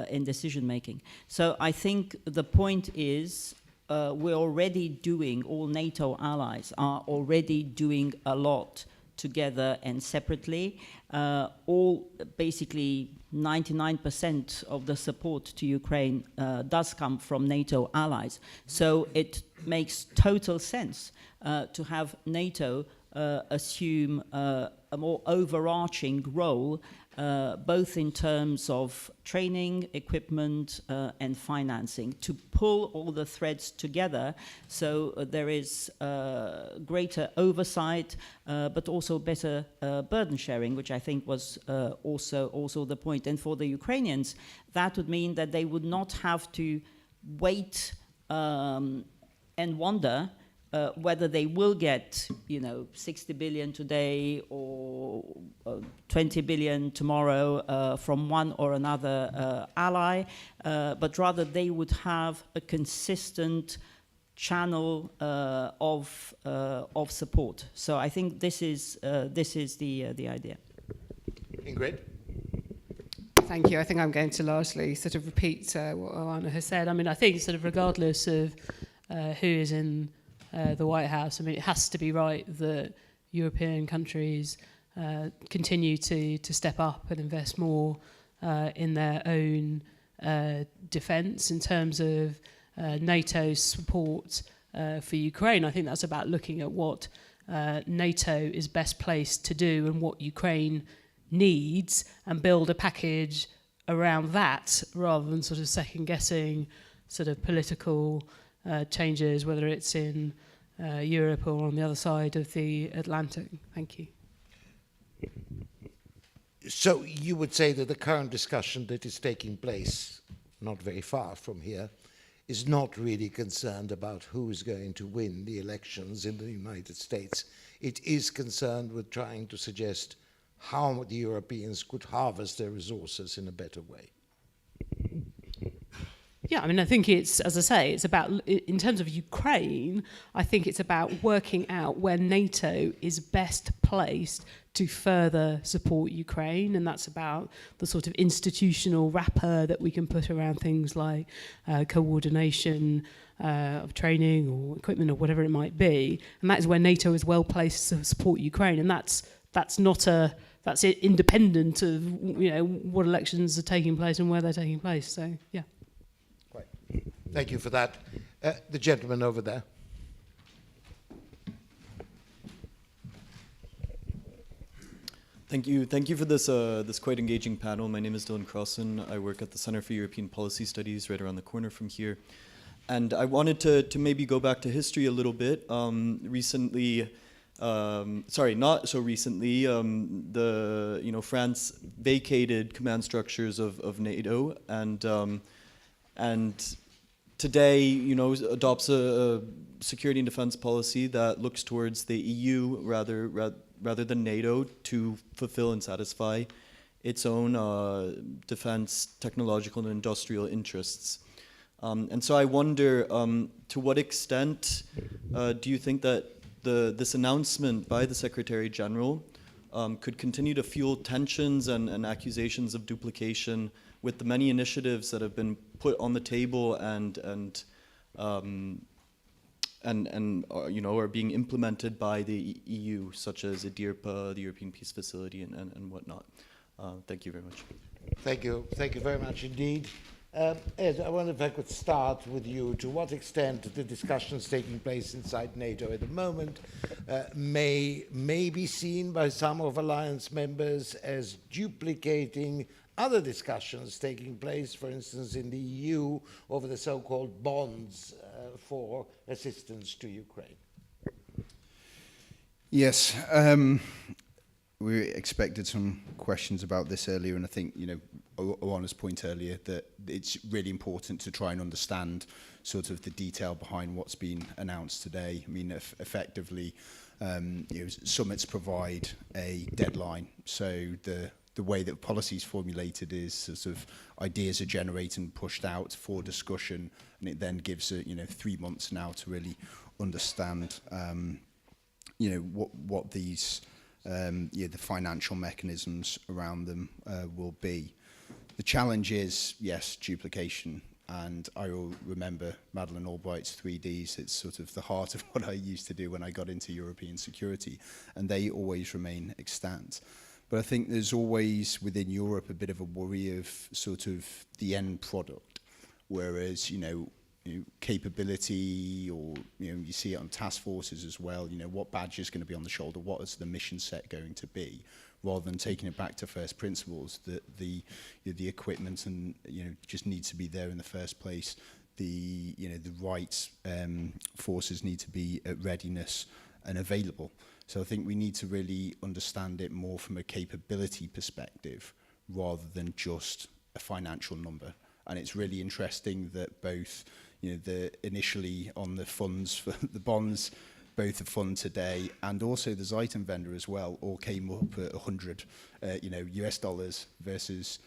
in decision making. So I think the point is we're already doing, all NATO allies are already doing a lot together and separately. All basically 99% of the support to Ukraine does come from NATO allies. So it makes total sense to have NATO assume a more overarching role, both in terms of training, equipment, and financing, to pull all the threads together so there is greater oversight, but also better burden sharing, which I think was also the point. And for the Ukrainians, that would mean that they would not have to wait and wonder whether they will get, 60 billion today or 20 billion tomorrow from one or another ally, but rather they would have a consistent channel of support. So I think this is the idea. Ingrid? Thank you. I think I'm going to largely sort of repeat what Oana has said. I mean, I think sort of regardless of who is in the White House, I mean, it has to be right that European countries continue to step up and invest more in their own defence in terms of NATO's support for Ukraine. I think that's about looking at what NATO is best placed to do and what Ukraine needs and build a package around that rather than sort of second guessing sort of political changes, whether it's in Europe or on the other side of the Atlantic. Thank you. So you would say that the current discussion that is taking place not very far from here is not really concerned about who is going to win the elections in the United States. It is concerned with trying to suggest how the Europeans could harvest their resources in a better way. Yeah, I mean, I think it's, as I say, it's about, in terms of Ukraine, I think it's about working out where NATO is best placed to further support Ukraine, and that's about the sort of institutional wrapper that we can put around things like coordination of training or equipment or whatever it might be, and that is where NATO is well placed to support Ukraine, and that's not a, that's independent of, you know, what elections are taking place and where they're taking place. So yeah. Thank you for that. The gentleman over there. Thank you for this this quite engaging panel. My name is Dylan Crossan. I work at the Center for European Policy Studies right around the corner from here. And I wanted to maybe go back to history a little bit. Recently, sorry, not so recently, France vacated command structures of NATO and today, adopts a security and defense policy that looks towards the EU rather than NATO to fulfill and satisfy its own defense, technological, and industrial interests. And so I wonder, to what extent do you think that this announcement by the Secretary General could continue to fuel tensions and accusations of duplication with the many initiatives that have been put on the table and are being implemented by the EU, such as EDIRPA, the European Peace Facility, and whatnot. Thank you very much. Thank you very much indeed. Ed, I wonder if I could start with you. To what extent the discussions taking place inside NATO at the moment may be seen by some of alliance members as duplicating other discussions taking place, for instance, in the EU over the so-called bonds for assistance to Ukraine? Yes, we expected some questions about this earlier, and I think, Oana's point earlier that it's really important to try and understand sort of the detail behind what's been announced today. I mean, effectively, summits provide a deadline, so the way that policy is formulated is sort of ideas are generated and pushed out for discussion, and it then gives 3 months now to really understand what these the financial mechanisms around them will be. The challenge is, yes, duplication, and I will remember Madeleine Albright's 3Ds. It's sort of the heart of what I used to do when I got into European security, and they always remain extant. But I think there's always within Europe a bit of a worry of sort of the end product, whereas capability, or you see it on task forces as well. What badge is going to be on the shoulder? What is the mission set going to be? Rather than taking it back to first principles, that the equipment and just needs to be there in the first place. The right forces need to be at readiness and available. So I think we need to really understand it more from a capability perspective rather than just a financial number. And it's really interesting that both, the initially on the funds for the bonds, both the fund today and also the Zeitem vendor as well, all came up at 100, US dollars versus,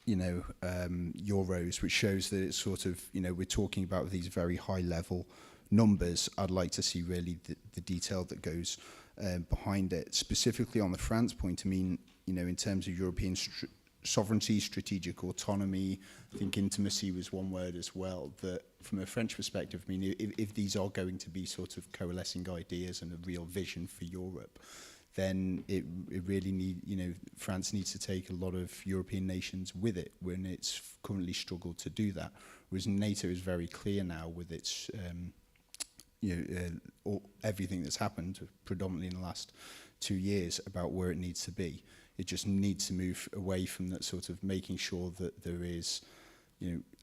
euros, which shows that it's sort of, we're talking about these very high level numbers. I'd like to see really the detail that goes behind it. Specifically on the France point, I mean, in terms of European sovereignty, strategic autonomy, I think intimacy was one word as well, that from a French perspective, I mean, if these are going to be sort of coalescing ideas and a real vision for Europe, then it really France needs to take a lot of European nations with it when it's currently struggled to do that. Whereas NATO is very clear now with its, everything that's happened predominantly in the last 2 years about where it needs to be. It just needs to move away from that sort of making sure that there is,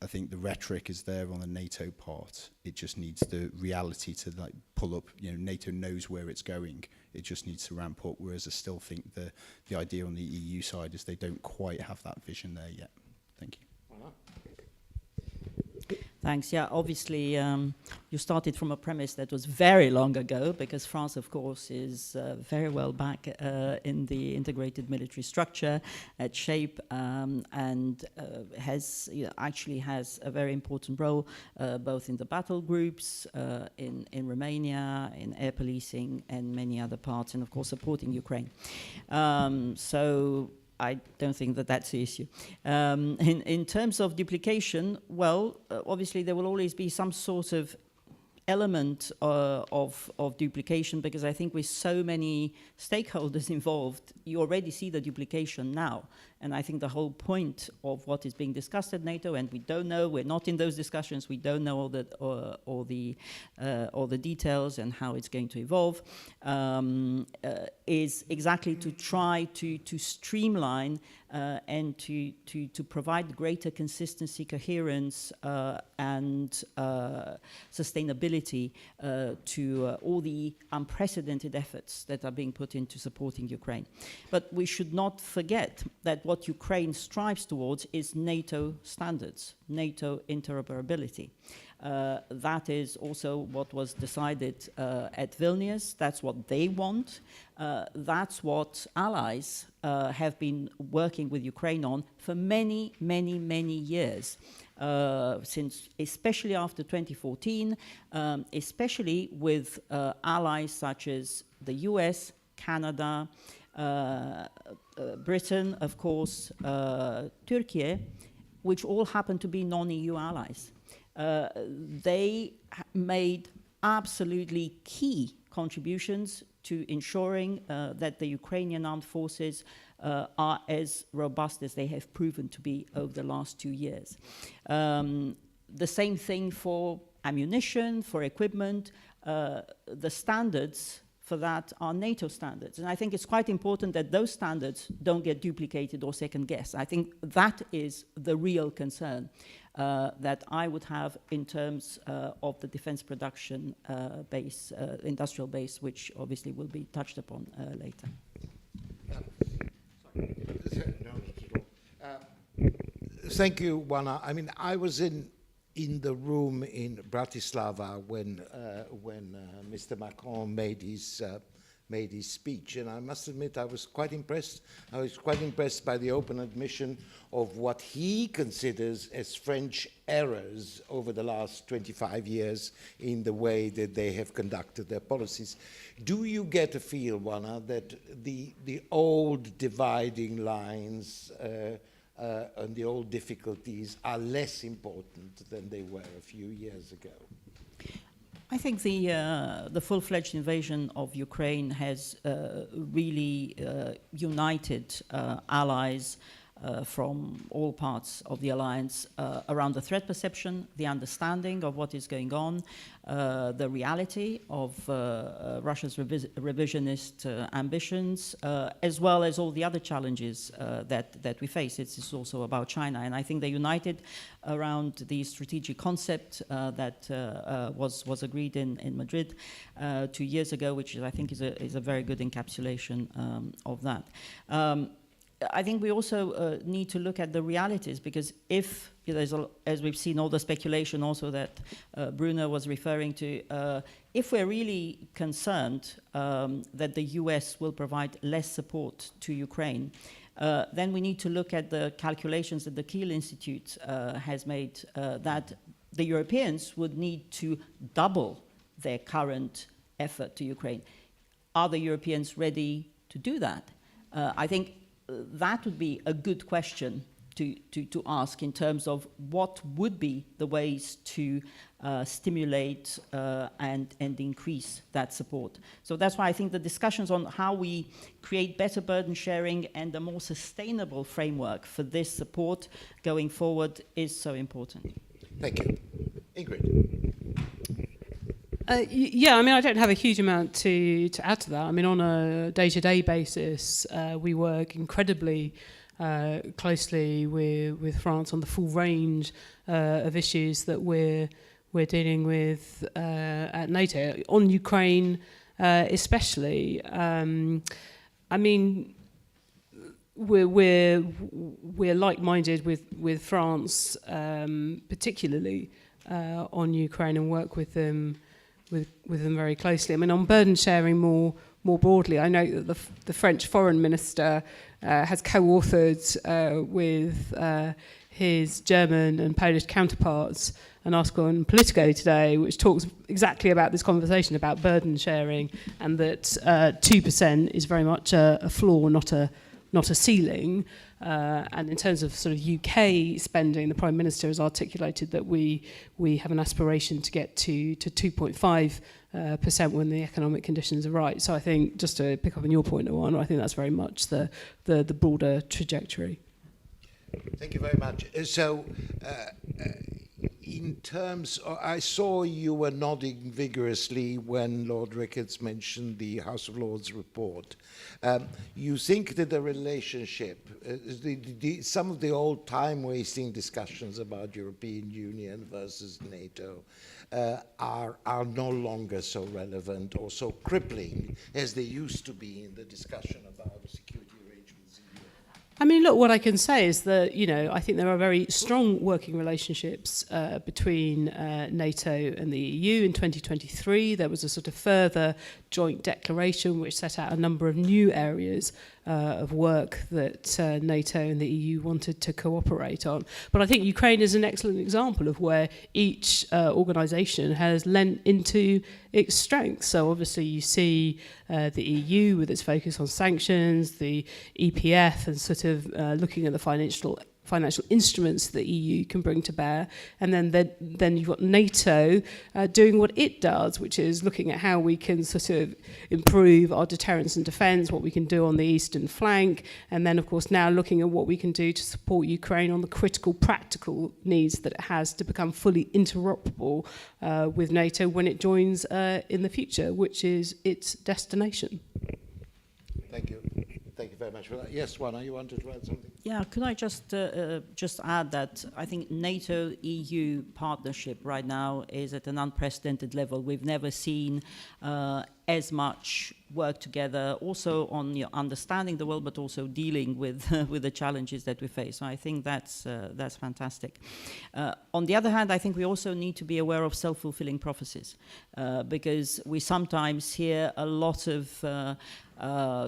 I think the rhetoric is there on the NATO part. It just needs the reality to like pull up. NATO knows where it's going. It just needs to ramp up. Whereas I still think the idea on the EU side is they don't quite have that vision there yet. Thank you. Thanks. Yeah, obviously, you started from a premise that was very long ago, because France, of course, is very well back in the integrated military structure at SHAPE, and actually has a very important role both in the battle groups, in Romania, in air policing, and many other parts, and of course supporting Ukraine. So I don't think that that's the issue. In terms of duplication, well, obviously there will always be some sort of element of duplication, because I think with so many stakeholders involved, you already see the duplication now. And I think the whole point of what is being discussed at NATO, and we don't know, we're not in those discussions, we don't know all the details and how it's going to evolve, is exactly to try to streamline and to provide greater consistency, coherence, and sustainability to all the unprecedented efforts that are being put into supporting Ukraine. But we should not forget that what Ukraine strives towards is NATO standards, NATO interoperability. That is also what was decided at Vilnius. That's what they want. That's what allies have been working with Ukraine on for many, many, many years. Since, especially after 2014, especially with allies such as the US, Canada, Britain, of course, Turkey, which all happen to be non-EU allies. They made absolutely key contributions to ensuring that the Ukrainian armed forces are as robust as they have proven to be over the last 2 years. The same thing for ammunition, for equipment. The standards for that are NATO standards. And I think it's quite important that those standards don't get duplicated or second guessed. I think that is the real concern that I would have in terms of the defense production base, industrial base, which obviously will be touched upon later. Thank you, Juana. I mean, I was in the room in Bratislava when Mr. Macron made his speech, and I must admit I was quite impressed. I was quite impressed by the open admission of what he considers as French errors over the last 25 years in the way that they have conducted their policies. Do you get a feel, Juana, that the old dividing lines and the old difficulties are less important than they were a few years ago? I think the full-fledged invasion of Ukraine has really united allies from all parts of the alliance around the threat perception, the understanding of what is going on, the reality of Russia's revisionist ambitions, as well as all the other challenges that we face. It's also about China. And I think they united around the strategic concept that was agreed in Madrid 2 years ago, which I think is a very good encapsulation of that. I think we also need to look at the realities, because if there's, as we've seen all the speculation also that Bruno was referring to, if we're really concerned that the US will provide less support to Ukraine, then we need to look at the calculations that the Kiel Institute has made that the Europeans would need to double their current effort to Ukraine. Are the Europeans ready to do that? I think that would be a good question to ask in terms of what would be the ways to stimulate and increase that support. So that's why I think the discussions on how we create better burden sharing and a more sustainable framework for this support going forward is so important. Thank you. Ingrid. Yeah, I mean, I don't have a huge amount to add to that. I mean, on a day-to-day basis, we work incredibly closely with France on the full range of issues that we're dealing with at NATO. On Ukraine especially, I mean, we're like-minded with France, particularly on Ukraine, and work with them very closely. I mean, on burden sharing more broadly, I know that the French foreign minister has co-authored with his German and Polish counterparts an article in Politico today which talks exactly about this conversation about burden sharing, and that 2% is very much a floor, not a ceiling. And in terms of sort of UK spending, the Prime Minister has articulated that we have an aspiration to get to 2.5% when the economic conditions are right. So I think, just to pick up on your point, Owen, I think that's very much the broader trajectory. Thank you very much. So, in terms, I saw you were nodding vigorously when Lord Ricketts mentioned the House of Lords report. You think that the relationship, some of the old time-wasting discussions about European Union versus NATO are no longer so relevant or so crippling as they used to be in the discussion about security arrangements in Europe? I mean, look, what I can say is that, you know, I think there are very strong working relationships between NATO and the EU. In 2023, there was a sort of further joint declaration which set out a number of new areas of work that NATO and the EU wanted to cooperate on. But I think Ukraine is an excellent example of where each organisation has lent into its strengths. So obviously you see the EU with its focus on sanctions, the EPF and sort of looking at the financial instruments the EU can bring to bear, and then you've got NATO doing what it does, which is looking at how we can sort of improve our deterrence and defence, what we can do on the eastern flank, and then of course now looking at what we can do to support Ukraine on the critical practical needs that it has to become fully interoperable with NATO when it joins in the future, which is its destination. Thank you. Thank you very much for that. Yes, Juana, you wanted to add something? Yeah, could I just add that I think NATO-EU partnership right now is at an unprecedented level. We've never seen as much work together, also on understanding the world, but also dealing with with the challenges that we face. So I think that's fantastic. On the other hand, I think we also need to be aware of self-fulfilling prophecies, because we sometimes hear a lot of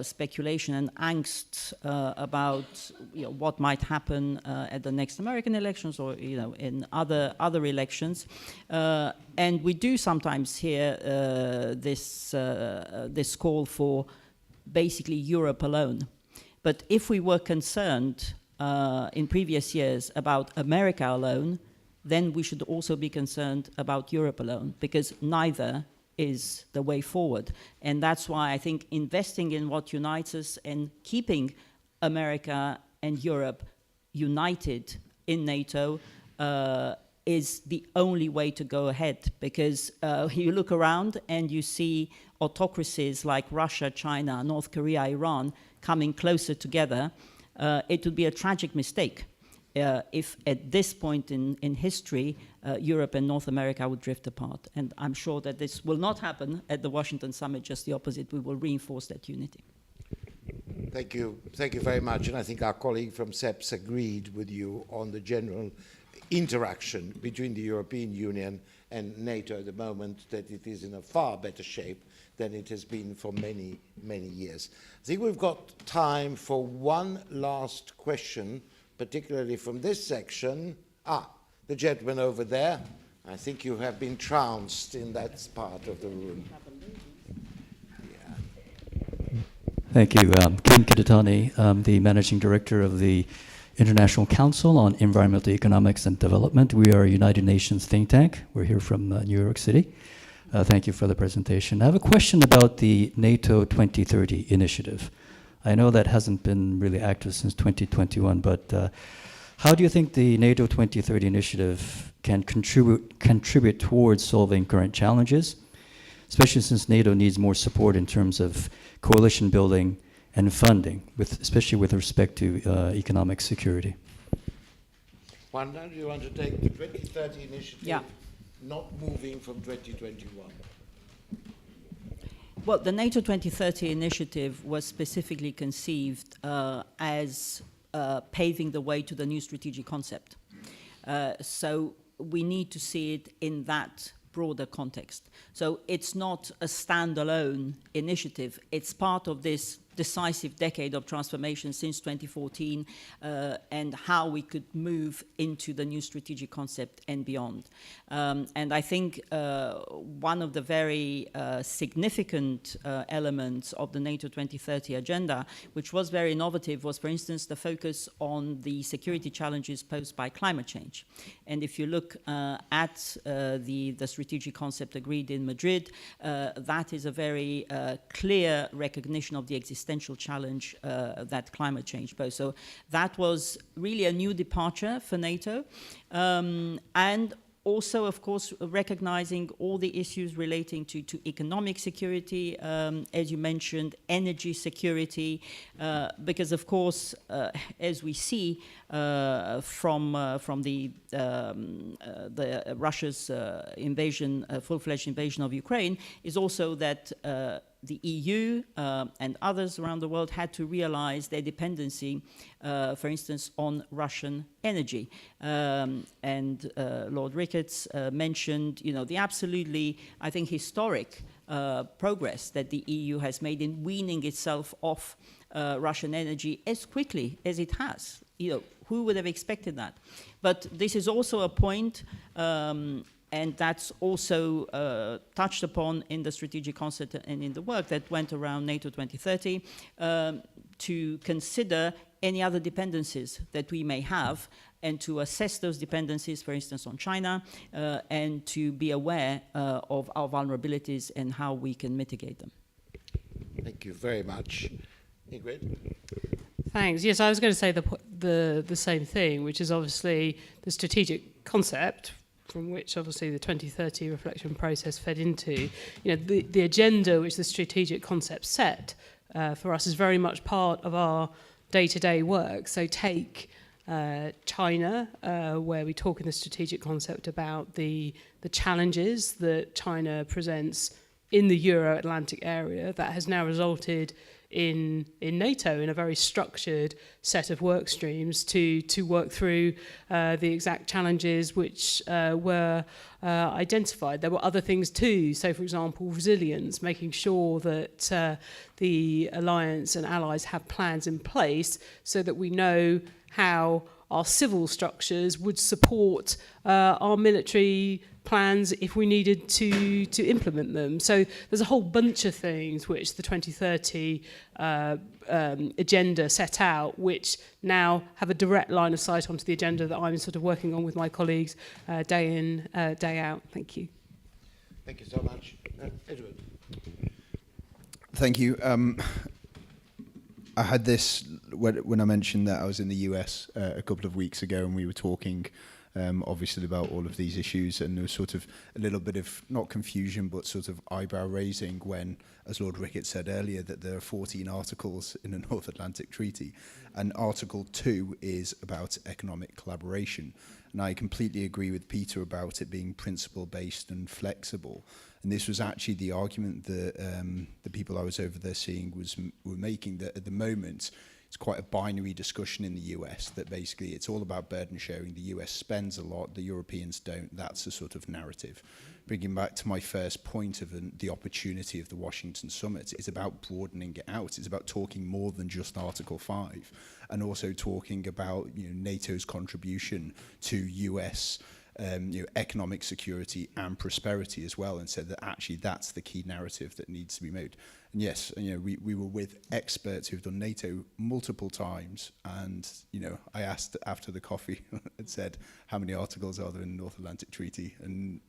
speculation and angst about what might happen at the next American elections, or in other elections, and we do sometimes hear this call for basically Europe alone. But if we were concerned in previous years about America alone, then we should also be concerned about Europe alone, because neither is the way forward. And that's why I think investing in what unites us and keeping America and Europe united in NATO is the only way to go ahead, because you look around and you see autocracies like Russia, China, North Korea, Iran coming closer together. It would be a tragic mistake if at this point in history, Europe and North America would drift apart. And I'm sure that this will not happen at the Washington summit, just the opposite. We will reinforce that unity. Thank you. Thank you very much. And I think our colleague from SEPS agreed with you on the general interaction between the European Union and NATO at the moment, that it is in a far better shape than it has been for many, many years. I think we've got time for one last question, particularly from this section. The gentleman over there. I think you have been trounced in that part of the room. Thank you. Kim Kitatani, I'm the Managing Director of the International Council on Environmental Economics and Development. We are a United Nations think tank. We're here from New York City. Thank you for the presentation. I have a question about the NATO 2030 initiative. I know that hasn't been really active since 2021, but how do you think the NATO 2030 initiative can contribute towards solving current challenges, especially since NATO needs more support in terms of coalition building and funding, especially with respect to economic security? Wanda, do you want to take the 2030 initiative? Yeah. Not moving from 2021. Well, the NATO 2030 initiative was specifically conceived as paving the way to the new strategic concept. So we need to see it in that broader context. So it's not a standalone initiative. It's part of this decisive decade of transformation since 2014 and how we could move into the new strategic concept and beyond. And I think one of the very significant elements of the NATO 2030 agenda, which was very innovative, was, for instance, the focus on the security challenges posed by climate change. And if you look at the strategic concept agreed in Madrid, that is a very clear recognition of the existential challenge that climate change poses. So that was really a new departure for NATO. And also, of course, recognizing all the issues relating to economic security, as you mentioned, energy security, because, of course, as we see from the Russia's invasion, full-fledged invasion of Ukraine, is also that the EU and others around the world had to realize their dependency, for instance, on Russian energy. And Lord Ricketts mentioned, the absolutely, I think, historic progress that the EU has made in weaning itself off Russian energy as quickly as it has. Who would have expected that? But this is also a point and that's also touched upon in the strategic concept and in the work that went around NATO 2030 to consider any other dependencies that we may have and to assess those dependencies, for instance, on China, and to be aware of our vulnerabilities and how we can mitigate them. Thank you very much. Ingrid? Thanks. Yes, I was going to say the same thing, which is obviously the strategic concept from which obviously the 2030 reflection process fed into. The agenda which the strategic concept set for us is very much part of our day-to-day work. So take China, where we talk in the strategic concept about the challenges that China presents in the Euro-Atlantic area. That has now resulted in NATO in a very structured set of work streams to work through the exact challenges which were identified. There were other things too. So, for example, resilience, making sure that the alliance and allies have plans in place so that we know how our civil structures would support our military plans if we needed to implement them. So there's a whole bunch of things which the 2030 agenda set out, which now have a direct line of sight onto the agenda that I'm sort of working on with my colleagues day in, day out. Thank you. Thank you so much. Edward. Thank you. I had this when I mentioned that I was in the US a couple of weeks ago, and we were talking obviously about all of these issues, and there was sort of a little bit of, not confusion, but sort of eyebrow raising when, as Lord Ricketts said earlier, that there are 14 articles in the North Atlantic Treaty, and Article 2 is about economic collaboration. And I completely agree with Peter about it being principle-based and flexible. And this was actually the argument that the people I was over there seeing were making, that at the moment it's quite a binary discussion in the US, that basically it's all about burden sharing. The US spends a lot, the Europeans don't. That's a sort of narrative. Bringing back to my first point of the opportunity of the Washington summit, it's about broadening it out. It's about talking more than just Article 5, and also talking about NATO's contribution to US economic security and prosperity as well, and said that actually that's the key narrative that needs to be made. And yes, we were with experts who've done NATO multiple times, and I asked after the coffee and said, how many articles are there in the North Atlantic Treaty? And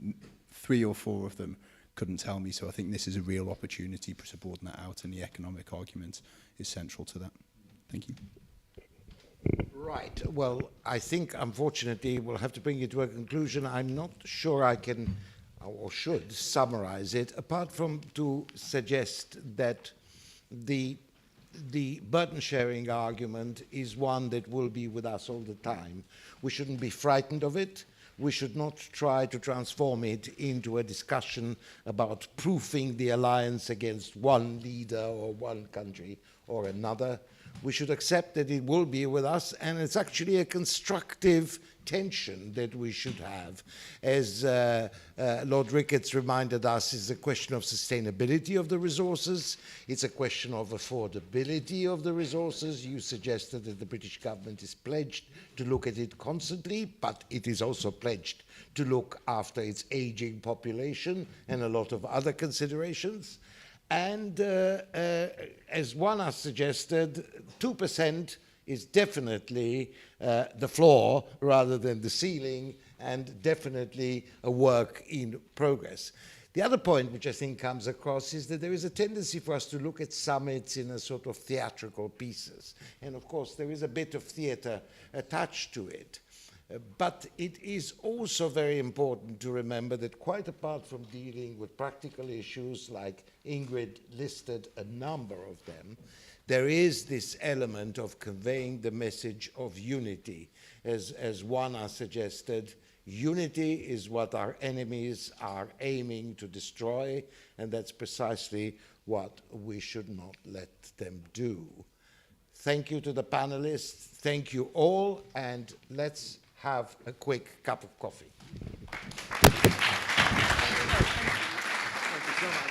3 or 4 of them couldn't tell me. So I think this is a real opportunity to broaden that out, and the economic argument is central to that. Thank you. Right. Well, I think, unfortunately, we'll have to bring it to a conclusion. I'm not sure I can or should summarize it, apart from to suggest that the burden-sharing argument is one that will be with us all the time. We shouldn't be frightened of it. We should not try to transform it into a discussion about proofing the alliance against one leader or one country or another. We should accept that it will be with us, and it's actually a constructive tension that we should have. As Lord Ricketts reminded us, it's a question of sustainability of the resources. It's a question of affordability of the resources. You suggested that the British government is pledged to look at it constantly, but it is also pledged to look after its aging population and a lot of other considerations. And as one has suggested, 2% is definitely the floor rather than the ceiling, and definitely a work in progress. The other point which I think comes across is that there is a tendency for us to look at summits in a sort of theatrical pieces. And of course, there is a bit of theatre attached to it. But it is also very important to remember that quite apart from dealing with practical issues, like Ingrid listed a number of them, there is this element of conveying the message of unity. As one has suggested, unity is what our enemies are aiming to destroy, and that's precisely what we should not let them do. Thank you to the panelists. Thank you all, and let's have a quick cup of coffee. Thank you so much.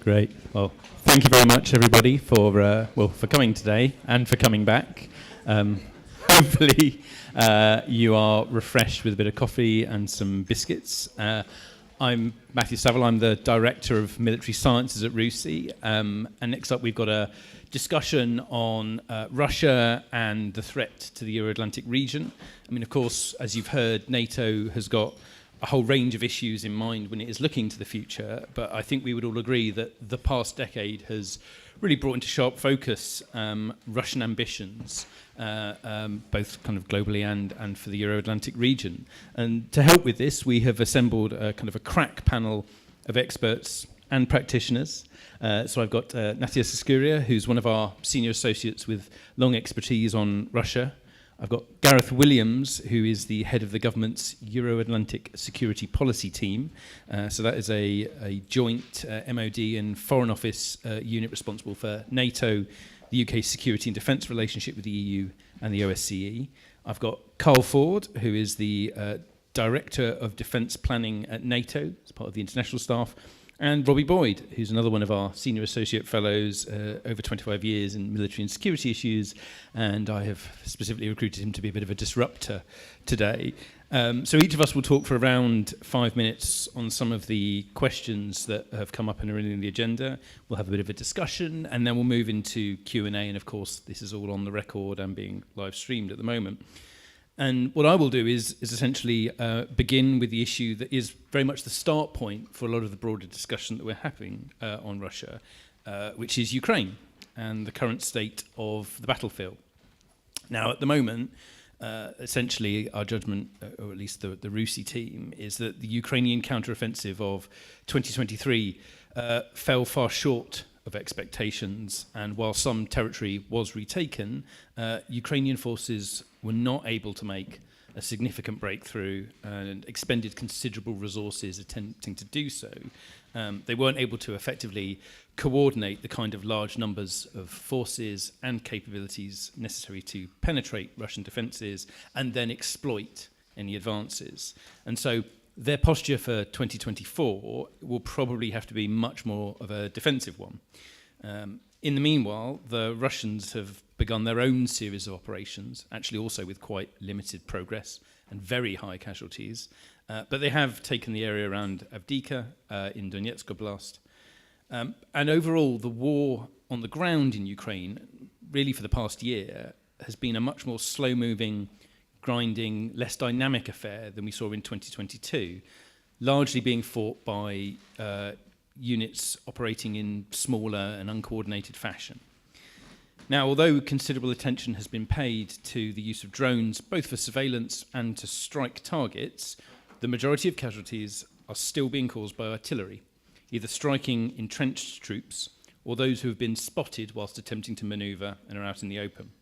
Great. Well, thank you very much, everybody, for coming today and for coming back. Hopefully, you are refreshed with a bit of coffee and some biscuits. I'm Matthew Saville. I'm the Director of Military Sciences at RUSI. And next up, we've got a discussion on Russia and the threat to the Euro-Atlantic region. I mean, of course, as you've heard, NATO has got a whole range of issues in mind when it is looking to the future, but I think we would all agree that the past decade has really brought into sharp focus Russian ambitions, both kind of globally and for the Euro-Atlantic region. And to help with this, we have assembled a kind of a crack panel of experts and practitioners. So I've got Natia Seskuria, who's one of our senior associates with long expertise on Russia. I've got Gareth Williams, who is the head of the government's Euro-Atlantic Security Policy Team. So that is a joint MOD and Foreign Office unit responsible for NATO, the UK's security and defence relationship with the EU and the OSCE. I've got Carl Ford, who is the Director of Defence Planning at NATO, as part of the international staff. And Robbie Boyd, who's another one of our senior associate fellows, over 25 years in military and security issues, and I have specifically recruited him to be a bit of a disruptor today. So each of us will talk for around 5 minutes on some of the questions that have come up and are in the agenda. We'll have a bit of a discussion, and then we'll move into Q&A, and of course this is all on the record and being live streamed at the moment. And what I will do is essentially begin with the issue that is very much the start point for a lot of the broader discussion that we're having on Russia, which is Ukraine and the current state of the battlefield. Now, at the moment, essentially our judgment, or at least the RUSI team, is that the Ukrainian counteroffensive of 2023 fell far short of expectations, and while some territory was retaken, Ukrainian forces were not able to make a significant breakthrough and expended considerable resources attempting to do so. They weren't able to effectively coordinate the kind of large numbers of forces and capabilities necessary to penetrate Russian defences and then exploit any advances. And so their posture for 2024 will probably have to be much more of a defensive one. In the meanwhile, the Russians have begun their own series of operations, actually also with quite limited progress and very high casualties. But they have taken the area around Avdiivka in Donetsk Oblast. And overall, the war on the ground in Ukraine, really for the past year, has been a much more slow-moving, grinding, less dynamic affair than we saw in 2022, largely being fought by units operating in smaller and uncoordinated fashion. Now, although considerable attention has been paid to the use of drones, both for surveillance and to strike targets, the majority of casualties are still being caused by artillery, either striking entrenched troops or those who have been spotted whilst attempting to manoeuvre and are out in the open.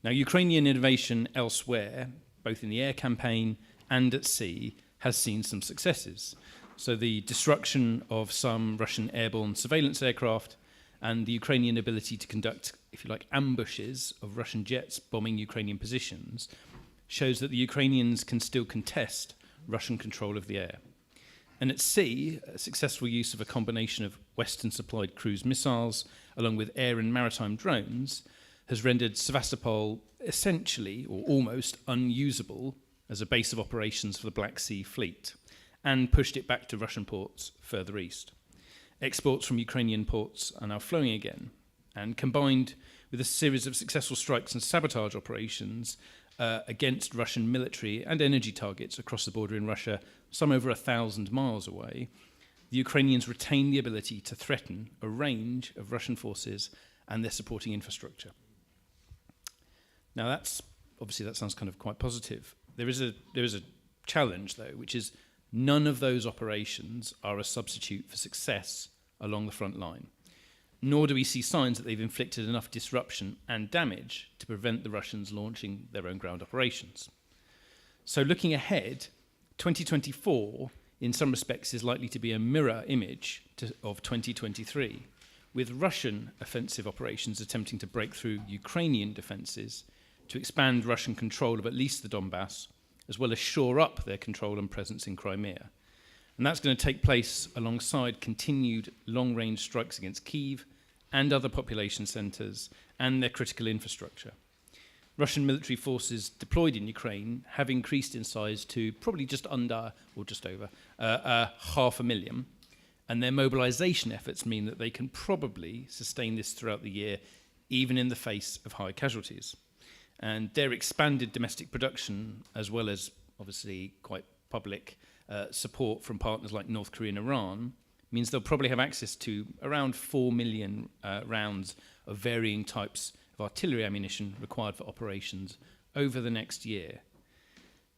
Now, Ukrainian innovation elsewhere, both in the air campaign and at sea, has seen some successes. So the destruction of some Russian airborne surveillance aircraft and the Ukrainian ability to conduct, if you like, ambushes of Russian jets bombing Ukrainian positions shows that the Ukrainians can still contest Russian control of the air. And at sea, a successful use of a combination of Western-supplied cruise missiles along with air and maritime drones has rendered Sevastopol essentially, or almost, unusable as a base of operations for the Black Sea Fleet, and pushed it back to Russian ports further east. Exports from Ukrainian ports are now flowing again, and combined with a series of successful strikes and sabotage operations against Russian military and energy targets across the border in Russia, some over 1,000 miles away, the Ukrainians retain the ability to threaten a range of Russian forces and their supporting infrastructure. Now, obviously that sounds kind of quite positive. There is a challenge, though, which is none of those operations are a substitute for success along the front line, nor do we see signs that they've inflicted enough disruption and damage to prevent the Russians launching their own ground operations. So looking ahead, 2024, in some respects, is likely to be a mirror image of 2023, with Russian offensive operations attempting to break through Ukrainian defences to expand Russian control of at least the Donbass, as well as shore up their control and presence in Crimea. And that's going to take place alongside continued long-range strikes against Kyiv and other population centres and their critical infrastructure. Russian military forces deployed in Ukraine have increased in size to probably just under, or just over, 500,000. And their mobilisation efforts mean that they can probably sustain this throughout the year, even in the face of high casualties. And their expanded domestic production, as well as obviously quite public support from partners like North Korea and Iran, means they'll probably have access to around 4 million rounds of varying types of artillery ammunition required for operations over the next year.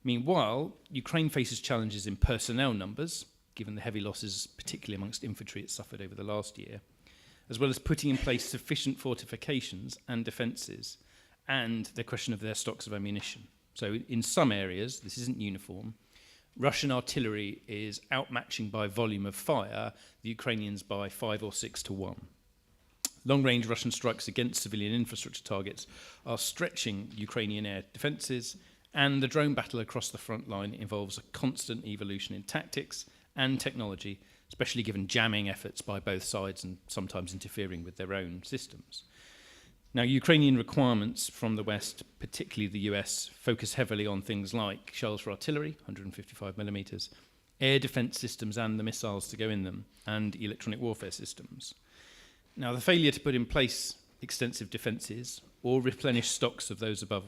Meanwhile, Ukraine faces challenges in personnel numbers, given the heavy losses, particularly amongst infantry, it suffered over the last year, as well as putting in place sufficient fortifications and defences, and the question of their stocks of ammunition. So in some areas, this isn't uniform, Russian artillery is outmatching by volume of fire the Ukrainians by 5 or 6 to 1. Long-range Russian strikes against civilian infrastructure targets are stretching Ukrainian air defences, and the drone battle across the front line involves a constant evolution in tactics and technology, especially given jamming efforts by both sides and sometimes interfering with their own systems. Now, Ukrainian requirements from the West, particularly the US, focus heavily on things like shells for artillery, 155 millimeters, air defense systems and the missiles to go in them, and electronic warfare systems. Now, the failure to put in place extensive defences or replenish stocks of those above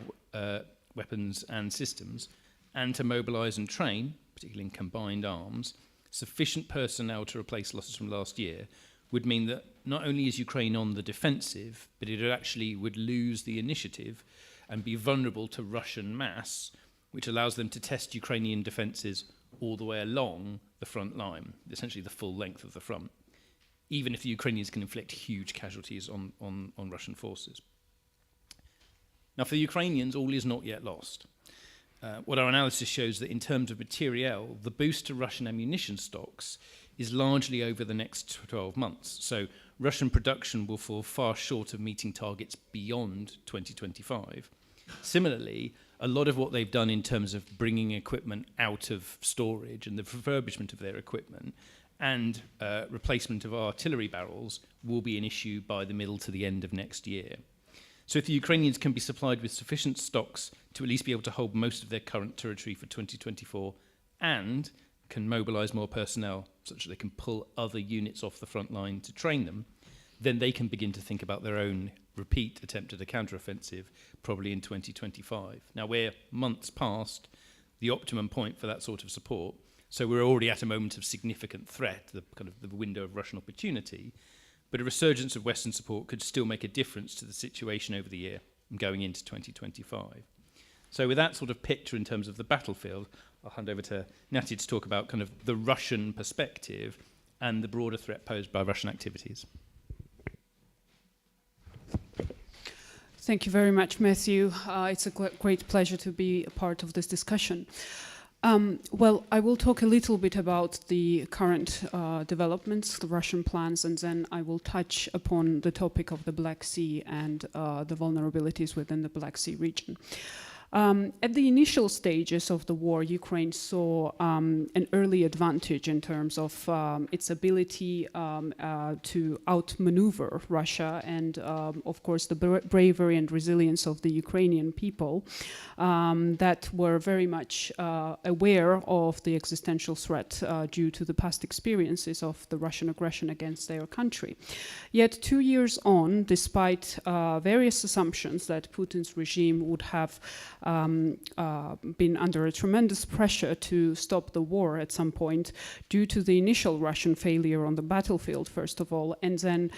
weapons and systems, and to mobilise and train, particularly in combined arms, sufficient personnel to replace losses from last year would mean that not only is Ukraine on the defensive, but it actually would lose the initiative and be vulnerable to Russian mass, which allows them to test Ukrainian defences all the way along the front line, essentially the full length of the front, even if the Ukrainians can inflict huge casualties on Russian forces. Now, for the Ukrainians, all is not yet lost. What our analysis shows that in terms of materiel, the boost to Russian ammunition stocks is largely over the next 12 months. So Russian production will fall far short of meeting targets beyond 2025. Similarly, a lot of what they've done in terms of bringing equipment out of storage and the refurbishment of their equipment and replacement of artillery barrels will be an issue by the middle to the end of next year. So if the Ukrainians can be supplied with sufficient stocks to at least be able to hold most of their current territory for 2024 and can mobilise more personnel such that they can pull other units off the front line to train them, then they can begin to think about their own repeat attempt at a counteroffensive, probably in 2025. Now, we're months past the optimum point for that sort of support, so we're already at a moment of significant threat, the kind of the window of Russian opportunity, but a resurgence of Western support could still make a difference to the situation over the year and going into 2025. So with that sort of picture in terms of the battlefield, I'll hand over to Nati to talk about kind of the Russian perspective and the broader threat posed by Russian activities. Thank you very much, Matthew. It's a great pleasure to be a part of this discussion. Well, I will talk a little bit about the current developments, the Russian plans, and then I will touch upon the topic of the Black Sea and the vulnerabilities within the Black Sea region. At the initial stages of the war, Ukraine saw an early advantage in terms of its ability to outmaneuver Russia and, of course, the bravery and resilience of the Ukrainian people that were very much aware of the existential threat due to the past experiences of the Russian aggression against their country. Yet 2 years on, despite various assumptions that Putin's regime would have been under a tremendous pressure to stop the war at some point due to the initial Russian failure on the battlefield, first of all, and then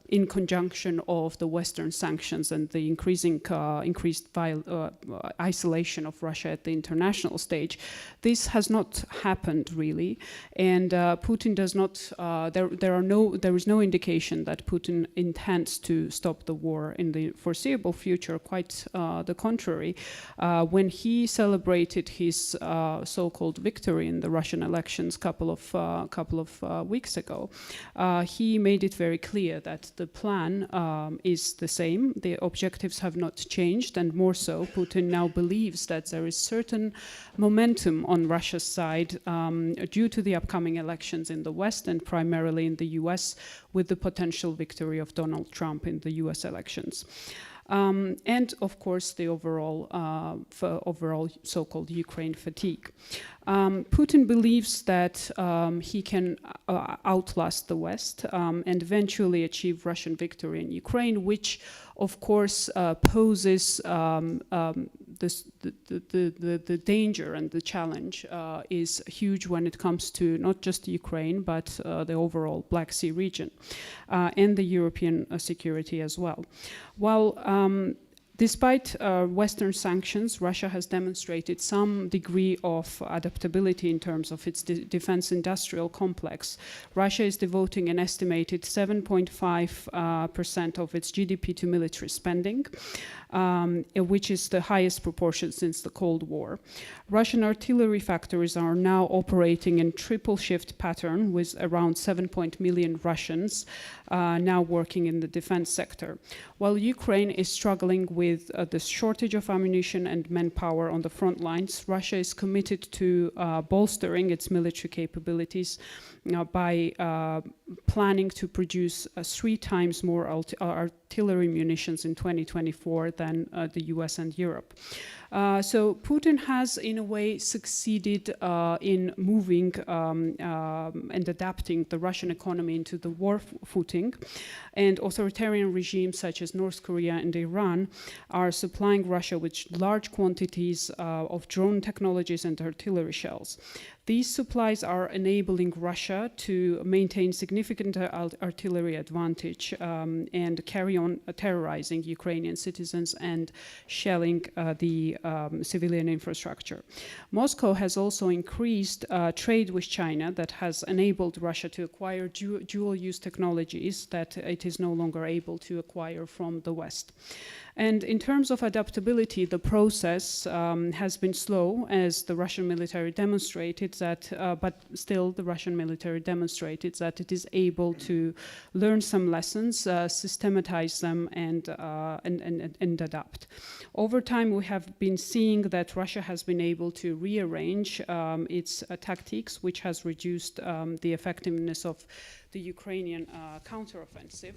in conjunction of the Western sanctions and the increased isolation of Russia at the international stage. This has not happened really, and Putin does not. There is no indication that Putin intends to stop the war in the foreseeable future. Quite the contrary. When he celebrated his so-called victory in the Russian elections couple of weeks ago, he made it very clear that the plan is the same. The objectives have not changed, and more so, Putin now believes that there is certain momentum on Russia's side due to the upcoming elections in the West and primarily in the US, with the potential victory of Donald Trump in the US elections. And of course the overall so-called Ukraine fatigue. Putin believes that he can outlast the West and eventually achieve Russian victory in Ukraine, which of course poses the danger, and the challenge is huge when it comes to not just Ukraine, but the overall Black Sea region and the European security as well. While despite Western sanctions, Russia has demonstrated some degree of adaptability in terms of its defense industrial complex. Russia is devoting an estimated 7.5% of its GDP to military spending, which is the highest proportion since the Cold War. Russian artillery factories are now operating in triple shift pattern with around 7 million Russians now working in the defense sector. While Ukraine is struggling with the shortage of ammunition and manpower on the front lines, Russia is committed to bolstering its military capabilities by planning to produce 3 times more artillery munitions in 2024 than the US and Europe. So Putin has, in a way, succeeded in moving and adapting the Russian economy into the war footing, and authoritarian regimes such as North Korea and Iran are supplying Russia with large quantities of drone technologies and artillery shells. These supplies are enabling Russia to maintain significant artillery advantage and carry on terrorizing Ukrainian citizens and shelling the civilian infrastructure. Moscow has also increased trade with China that has enabled Russia to acquire dual-use technologies that it is no longer able to acquire from the West. And in terms of adaptability, the process has been slow, as the Russian military demonstrated that, but still the Russian military demonstrated that it is able to learn some lessons, systematize them, and adapt. Over time, we have been seeing that Russia has been able to rearrange its tactics, which has reduced the effectiveness of the Ukrainian counteroffensive.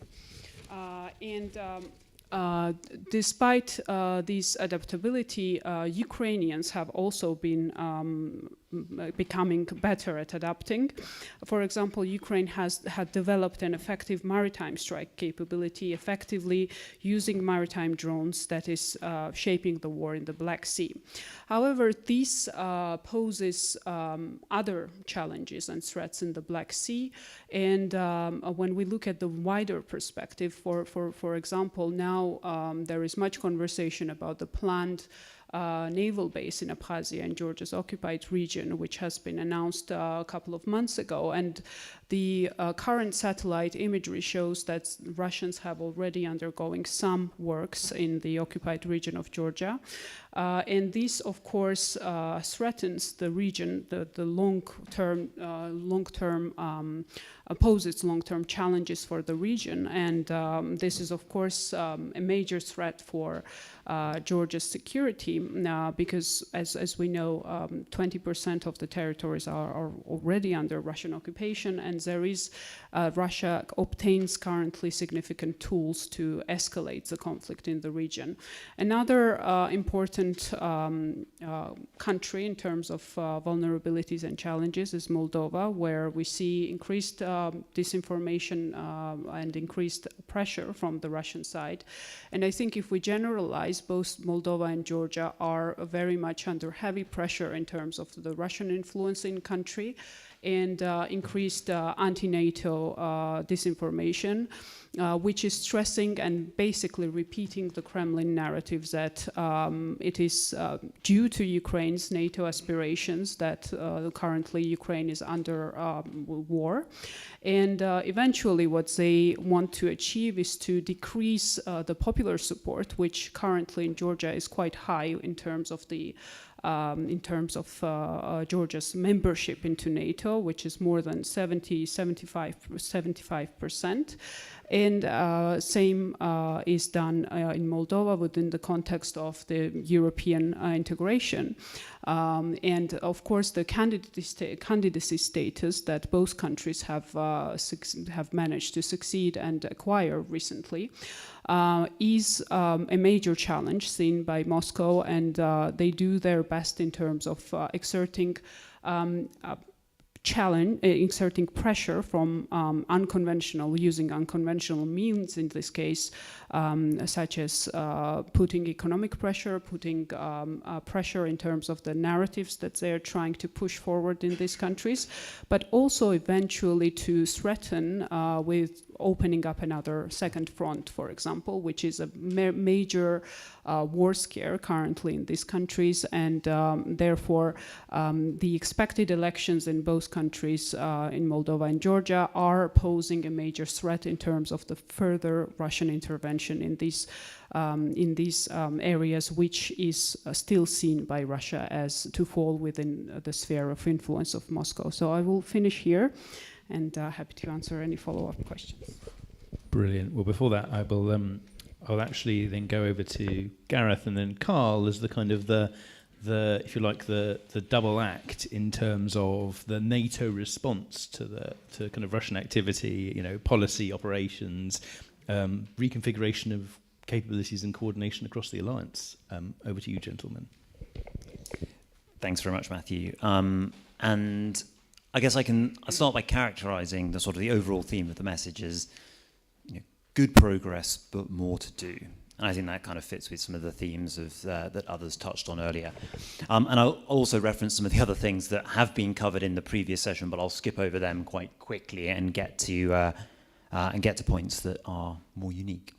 Despite this adaptability, Ukrainians have also been becoming better at adapting. For example, Ukraine had developed an effective maritime strike capability, effectively using maritime drones that is shaping the war in the Black Sea. However, this poses other challenges and threats in the Black Sea. And when we look at the wider perspective, for example, now there is much conversation about the planned naval base in Abkhazia and Georgia's occupied region, which has been announced a couple of months ago. And the current satellite imagery shows that Russians have already undergoing some works in the occupied region of Georgia. And this, of course, threatens the region, the long-term poses long-term challenges for the region. And this is, of course, a major threat for Georgia's security, because as we know, 20% of the territories are already under Russian occupation, and there is Russia obtains currently significant tools to escalate the conflict in the region. Another important country in terms of vulnerabilities and challenges is Moldova, where we see increased disinformation and increased pressure from the Russian side. And I think if we generalize, both Moldova and Georgia are very much under heavy pressure in terms of the Russian influence in country. and increased anti-NATO disinformation, which is stressing and basically repeating the Kremlin narratives that it is due to Ukraine's NATO aspirations that currently Ukraine is under war. And eventually what they want to achieve is to decrease the popular support, which currently in Georgia is quite high in terms of the Georgia's membership into NATO, which is more than 75%. And same is done in Moldova within the context of the European integration. And of course, the candidacy status that both countries have managed to succeed and acquire recently is a major challenge seen by Moscow, and they do their best in terms of exerting pressure from using unconventional means in this case, such as putting economic pressure, putting pressure in terms of the narratives that they're trying to push forward in these countries, but also eventually to threaten with opening up another second front, for example, which is a major war scare currently in these countries, and therefore the expected elections in both countries, in Moldova and Georgia, are posing a major threat in terms of the further Russian intervention in these areas, which is still seen by Russia as to fall within the sphere of influence of Moscow. So I will finish here, and happy to answer any follow-up questions. Brilliant. Well, before that, I'll actually then go over to Gareth and then Carl as the kind of the if you like the double act in terms of the NATO response to kind of Russian activity, policy, operations, reconfiguration of capabilities and coordination across the alliance. Over to you, gentlemen. Thanks very much, Matthew. And I guess I'll start by characterising the sort of the overall theme of the message as good progress, but more to do. And I think that kind of fits with some of the themes of that others touched on earlier. And I'll also reference some of the other things that have been covered in the previous session, but I'll skip over them quite quickly and get to points that are more unique.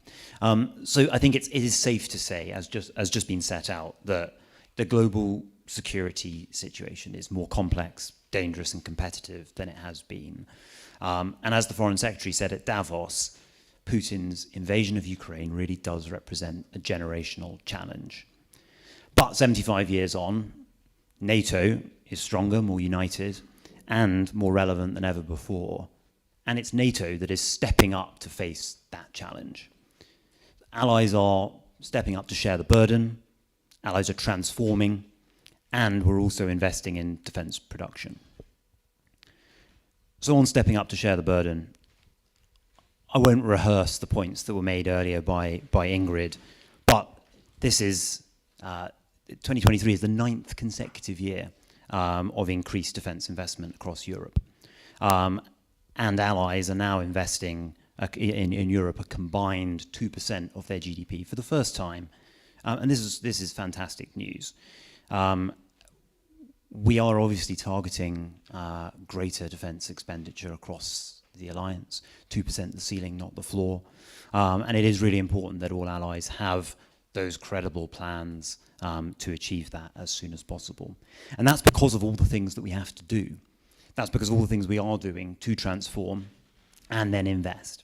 So I think it is safe to say, as just been set out, that the global security situation is more complex, dangerous and competitive than it has been. And as the Foreign Secretary said at Davos, Putin's invasion of Ukraine really does represent a generational challenge. But 75 years on, NATO is stronger, more united, and more relevant than ever before. And it's NATO that is stepping up to face that challenge. Allies are stepping up to share the burden, allies are transforming, and we're also investing in defence production. So on stepping up to share the burden, I won't rehearse the points that were made earlier by Ingrid, but this is 2023 is the 9th consecutive year of increased defence investment across Europe. And allies are now investing in Europe a combined 2% of their GDP for the first time. And this is fantastic news. We are obviously targeting greater defence expenditure across the alliance, 2% the ceiling, not the floor. And it is really important that all allies have those credible plans to achieve that as soon as possible. And that's because of all the things that we have to do. That's because of all the things we are doing to transform and then invest.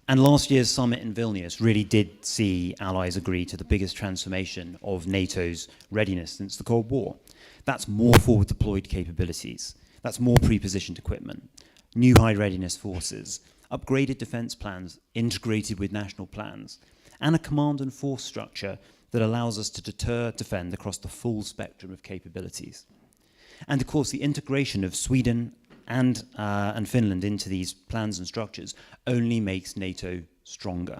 And last year's summit in Vilnius really did see allies agree to the biggest transformation of NATO's readiness since the Cold War. That's more forward deployed capabilities. That's more pre-positioned equipment, new high readiness forces, upgraded defense plans integrated with national plans, and a command and force structure that allows us to deter, defend across the full spectrum of capabilities. And of course, the integration of Sweden and Finland into these plans and structures only makes NATO stronger.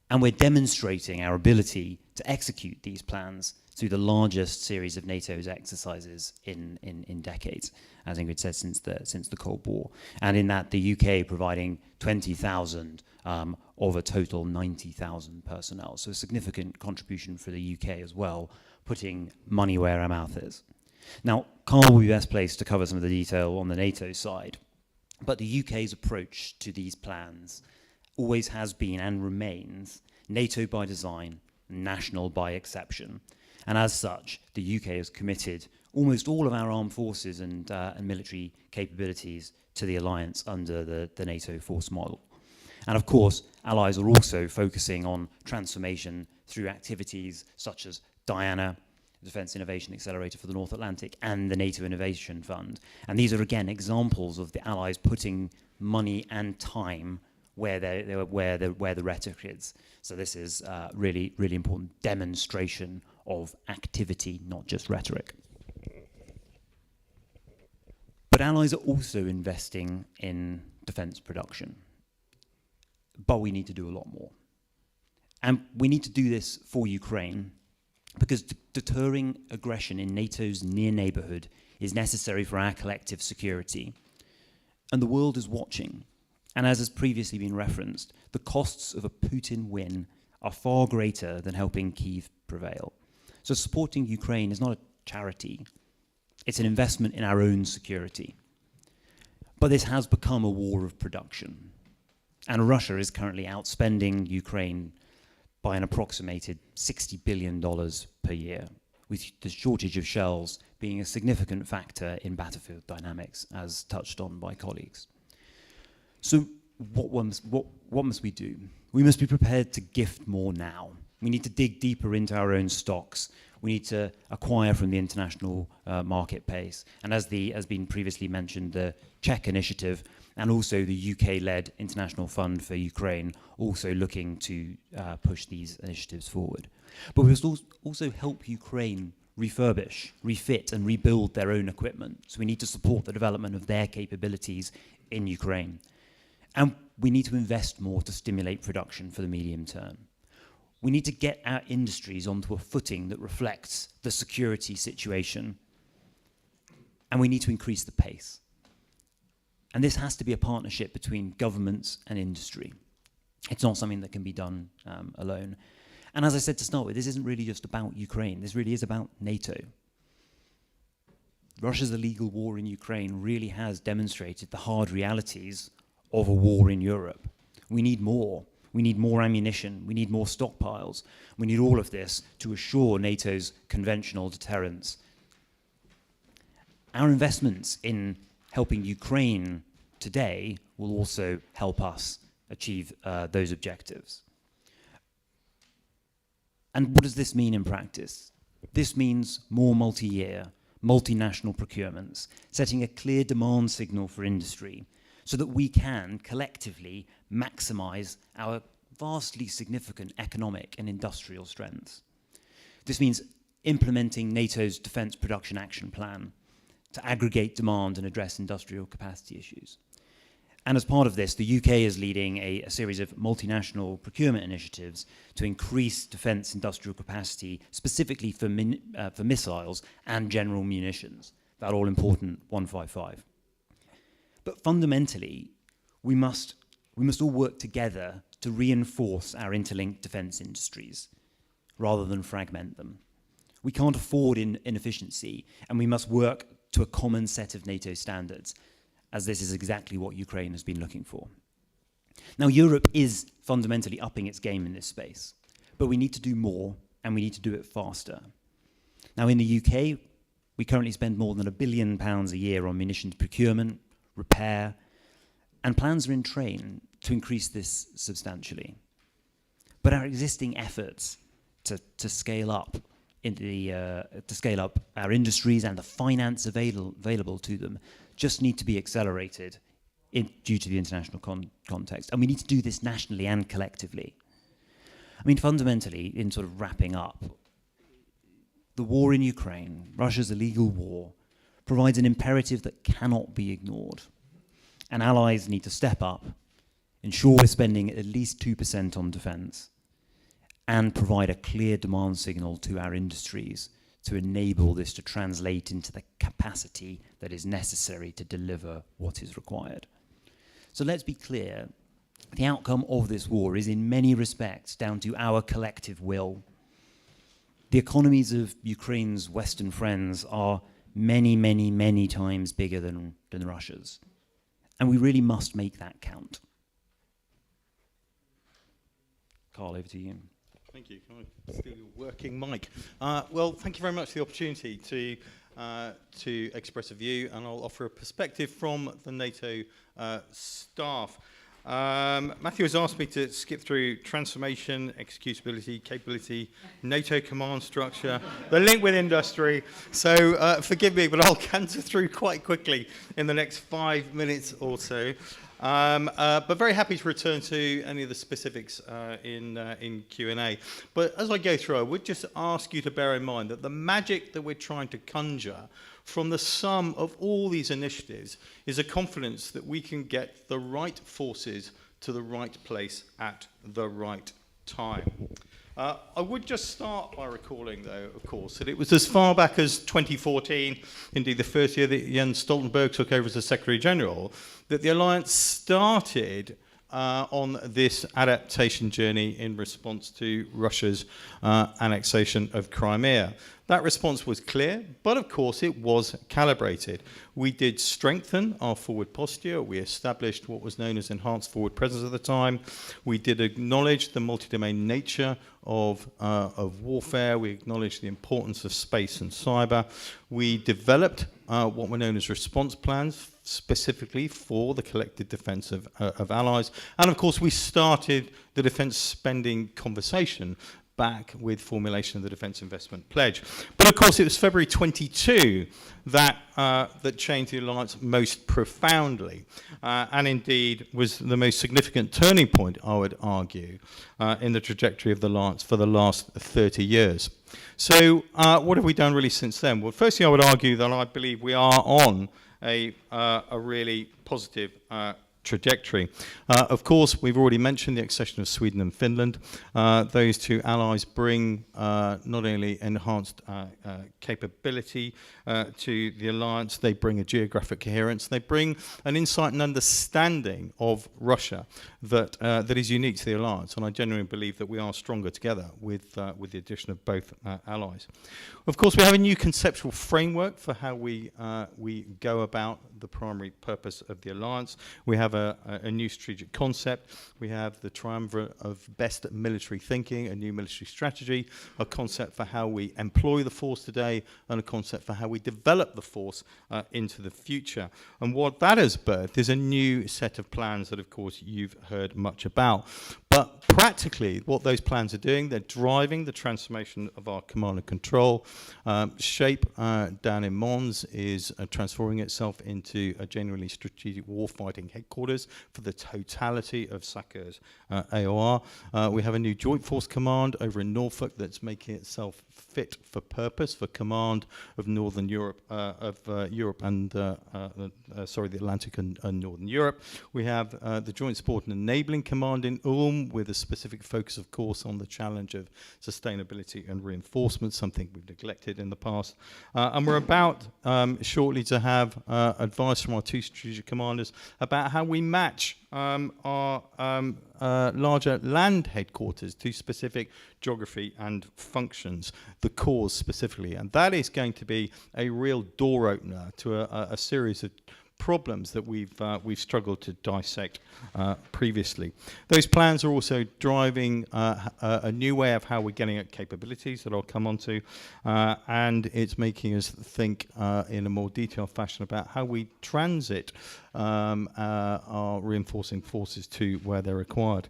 And we're demonstrating our ability to execute these plans through the largest series of NATO's exercises in decades, as Ingrid said, since the Cold War. And in that, the UK providing 20,000 of a total 90,000 personnel. So a significant contribution for the UK as well, putting money where our mouth is. Now, Carl will be best placed to cover some of the detail on the NATO side, but the UK's approach to these plans always has been and remains NATO by design, national by exception. And as such, the UK has committed almost all of our armed forces and military capabilities to the alliance under the NATO force model. And of course, allies are also focusing on transformation through activities such as Diana, the Defence Innovation Accelerator for the North Atlantic, and the NATO Innovation Fund. And these are, again, examples of the allies putting money and time where the rhetoric is. So this is really, really important demonstration of activity, not just rhetoric. But allies are also investing in defence production. But we need to do a lot more. And we need to do this for Ukraine, because deterring aggression in NATO's near neighbourhood is necessary for our collective security. And the world is watching. And as has previously been referenced, the costs of a Putin win are far greater than helping Kyiv prevail. So supporting Ukraine is not a charity. It's an investment in our own security. But this has become a war of production. And Russia is currently outspending Ukraine by an approximated $60 billion per year, with the shortage of shells being a significant factor in battlefield dynamics, as touched on by colleagues. So what must we do? We must be prepared to gift more now. We need to dig deeper into our own stocks. We need to acquire from the international marketplace. And as has been previously mentioned, the Czech initiative and also the UK-led International Fund for Ukraine also looking to push these initiatives forward. But we must also help Ukraine refurbish, refit and rebuild their own equipment. So we need to support the development of their capabilities in Ukraine. And we need to invest more to stimulate production for the medium term. We need to get our industries onto a footing that reflects the security situation. And we need to increase the pace. And this has to be a partnership between governments and industry. It's not something that can be done alone. And as I said to start with, this isn't really just about Ukraine. This really is about NATO. Russia's illegal war in Ukraine really has demonstrated the hard realities of a war in Europe. We need more. We need more ammunition. We need more stockpiles. We need all of this to assure NATO's conventional deterrence. Our investments in helping Ukraine today will also help us achieve those objectives. And what does this mean in practice? This means more multi-year, multinational procurements, setting a clear demand signal for industry so that we can collectively maximize our vastly significant economic and industrial strengths. This means implementing NATO's Defence Production Action Plan to aggregate demand and address industrial capacity issues. And as part of this, the UK is leading a series of multinational procurement initiatives to increase defence industrial capacity, specifically for missiles and general munitions, that all-important 155. But fundamentally, we must all work together to reinforce our interlinked defence industries, rather than fragment them. We can't afford inefficiency, and we must work to a common set of NATO standards, as this is exactly what Ukraine has been looking for. Now, Europe is fundamentally upping its game in this space, but we need to do more, and we need to do it faster. Now, in the UK, we currently spend more than £1 billion a year on munitions procurement, repair, and plans are in train to increase this substantially. But our existing efforts to scale up our industries and the finance available to them just need to be accelerated due to the international context. And we need to do this nationally and collectively. I mean, fundamentally, in sort of wrapping up, the war in Ukraine, Russia's illegal war, provides an imperative that cannot be ignored. And allies need to step up, ensure we're spending at least 2% on defence, and provide a clear demand signal to our industries to enable this to translate into the capacity that is necessary to deliver what is required. So let's be clear, the outcome of this war is in many respects down to our collective will. The economies of Ukraine's Western friends are many, many, many times bigger than Russia's. And we really must make that count. Carl, over to you. Thank you. Can I steal your working mic? Well, thank you very much for the opportunity to express a view, and I'll offer a perspective from the NATO staff. Matthew has asked me to skip through transformation, executability, capability, NATO command structure, the link with industry. So forgive me, but I'll canter through quite quickly in the next 5 minutes or so. But very happy to return to any of the specifics in Q&A. But as I go through, I would just ask you to bear in mind that the magic that we're trying to conjure from the sum of all these initiatives is a confidence that we can get the right forces to the right place at the right time. I would just start by recalling, though, of course, that it was as far back as 2014, indeed the first year that Jens Stoltenberg took over as the Secretary General, that the alliance started on this adaptation journey in response to Russia's annexation of Crimea. That response was clear, but of course it was calibrated. We did strengthen our forward posture. We established what was known as enhanced forward presence at the time. We did acknowledge the multi-domain nature of warfare. We acknowledged the importance of space and cyber. We developed what were known as response plans, specifically for the collective defence of allies. And of course, we started the defence spending conversation back with formulation of the Defence Investment Pledge. But of course, it was February 22 that changed the alliance most profoundly, and indeed was the most significant turning point, I would argue, in the trajectory of the alliance for the last 30 years. So what have we done really since then? Well, firstly, I would argue that I believe we are on a really positive trajectory. Of course, we've already mentioned the accession of Sweden and Finland. Those two allies bring not only enhanced capability to the alliance, they bring a geographic coherence, they bring an insight and understanding of Russia that is unique to the alliance, and I genuinely believe that we are stronger together with the addition of both allies. Of course, we have a new conceptual framework for how we go about the primary purpose of the alliance. We have a new strategic concept. We have the triumvirate of best military thinking, a new military strategy, a concept for how we employ the force today, and a concept for how we develop the force into the future. And what that has birthed is a new set of plans that, of course, you've heard much about. But practically, what those plans are doing, they're driving the transformation of our command and control. SHAPE down in Mons is transforming itself into a genuinely strategic warfighting headquarters for the totality of SACEUR's AOR. We have a new Joint Force Command over in Norfolk that's making itself fit for purpose for command of Northern Europe, Europe and the Atlantic and Northern Europe. We have the Joint Support and Enabling Command in Ulm, with a specific focus, of course, on the challenge of sustainability and reinforcement, something we've neglected in the past. And we're about shortly to have advice from our two strategic commanders about how we match our larger land headquarters to specific geography and functions, the cause specifically. And that is going to be a real door opener to a series of problems that we've struggled to dissect previously. Those plans are also driving a new way of how we're getting at capabilities that I'll come on to, and it's making us think in a more detailed fashion about how we transit our reinforcing forces to where they're required.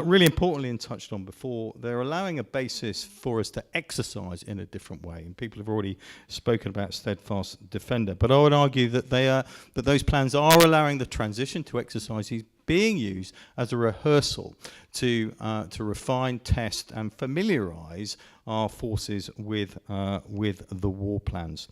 Really importantly, and touched on before, they're allowing a basis for us to exercise in a different way, and people have already spoken about steadfast defender, but I would argue that those plans are allowing the transition to exercises being used as a rehearsal to refine, test, and familiarise our forces with the war plans.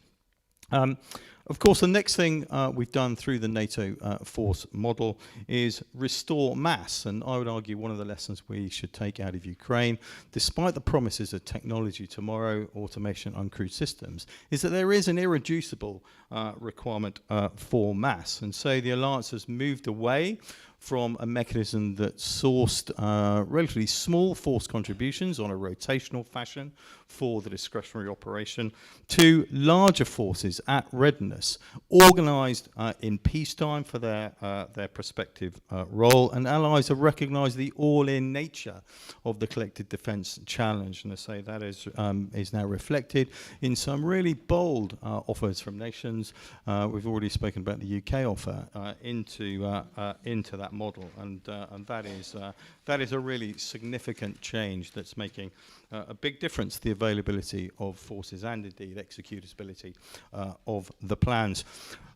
Of course, the next thing we've done through the NATO force model is restore mass. And I would argue one of the lessons we should take out of Ukraine, despite the promises of technology tomorrow, automation, uncrewed systems, is that there is an irreducible requirement for mass. And so the alliance has moved away from a mechanism that sourced relatively small force contributions on a rotational fashion for the discretionary operation to larger forces at readiness, organised in peacetime for their prospective role, and allies have recognised the all-in nature of the collective defence challenge, and I say that is now reflected in some really bold offers from nations. We've already spoken about the UK offer into that model, and that is a really significant change that's making a big difference to the availability of forces and indeed executability of the plans.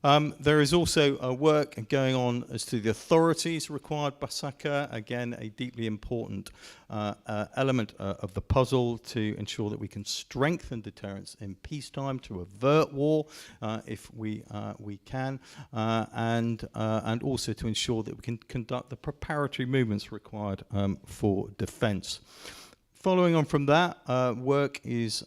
There is also work going on as to the authorities required by SACA, again a deeply important element of the puzzle to ensure that we can strengthen deterrence in peacetime, to avert war if we can, and also to ensure that we can conduct the preparatory movements required for defence. Following on from that, work has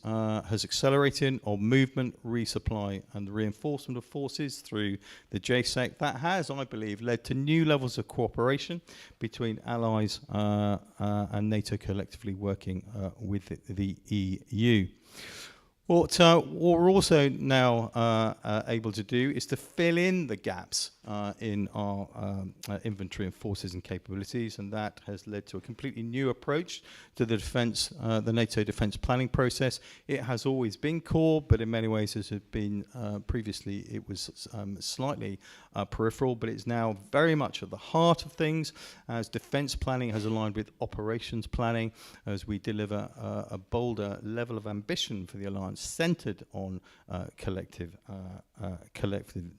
accelerated on movement, resupply and reinforcement of forces through the JSEC. That has, I believe, led to new levels of cooperation between allies and NATO collectively working with the EU. What we're also now able to do is to fill in the gaps in our inventory of forces and capabilities, and that has led to a completely new approach to the defence, the NATO defence planning process. It has always been core, but in many ways, as had been previously, it was slightly peripheral, but it's now very much at the heart of things, as defence planning has aligned with operations planning, as we deliver a bolder level of ambition for the alliance centred on collective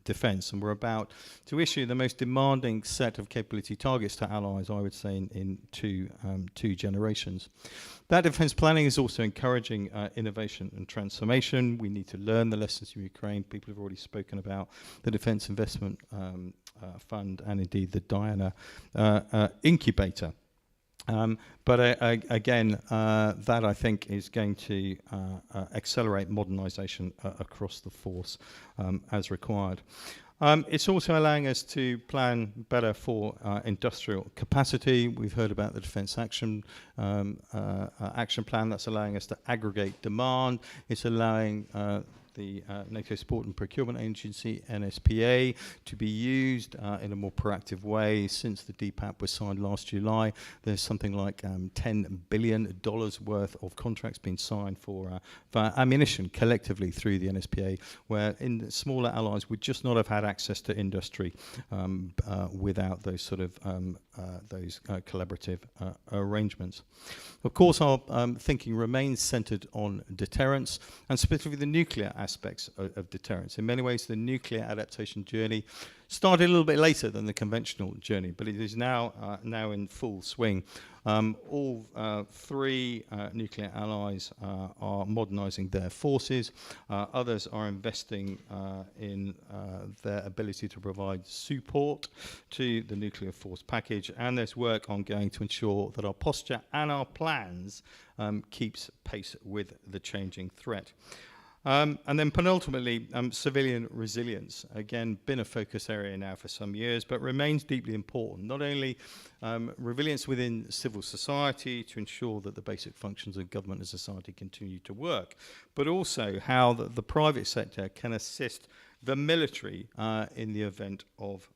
defence. And we're about to issue the most demanding set of capability targets to allies, I would say, in two generations. That defence planning is also encouraging innovation and transformation. We need to learn the lessons from Ukraine. People have already spoken about the Defence Investment Fund and indeed the Diana incubator. But again, that I think is going to accelerate modernisation across the force as required. It's also allowing us to plan better for industrial capacity. We've heard about the Defence Action Plan that's allowing us to aggregate demand. It's allowing the NATO Support and Procurement Agency, NSPA, to be used in a more proactive way. Since the DPAP was signed last July, there's something like $10 billion worth of contracts being signed for ammunition collectively through the NSPA, where in the smaller allies would just not have had access to industry without those sort of collaborative arrangements. Of course, our thinking remains centred on deterrence, and specifically the nuclear aspects of deterrence. In many ways, the nuclear adaptation journey started a little bit later than the conventional journey, but it is now in full swing. All three nuclear allies are modernising their forces. Others are investing in their ability to provide support to the nuclear force package, and there's work ongoing to ensure that our posture and our plans keeps pace with the changing threat. And then penultimately, civilian resilience, again, been a focus area now for some years, but remains deeply important. Not only resilience within civil society to ensure that the basic functions of government and society continue to work, but also how the private sector can assist the military in the event of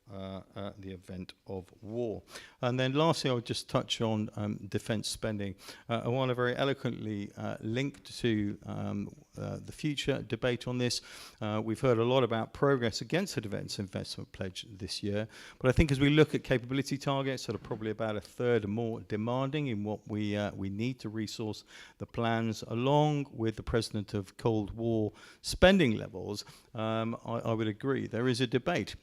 war. And then lastly, I would just touch on defence spending. I want to very eloquently link to the future debate on this. We've heard a lot about progress against the Defence Investment Pledge this year, but I think as we look at capability targets that are probably about a third more demanding in what we need to resource the plans, along with the precedent of Cold War spending levels, I would agree there is a debate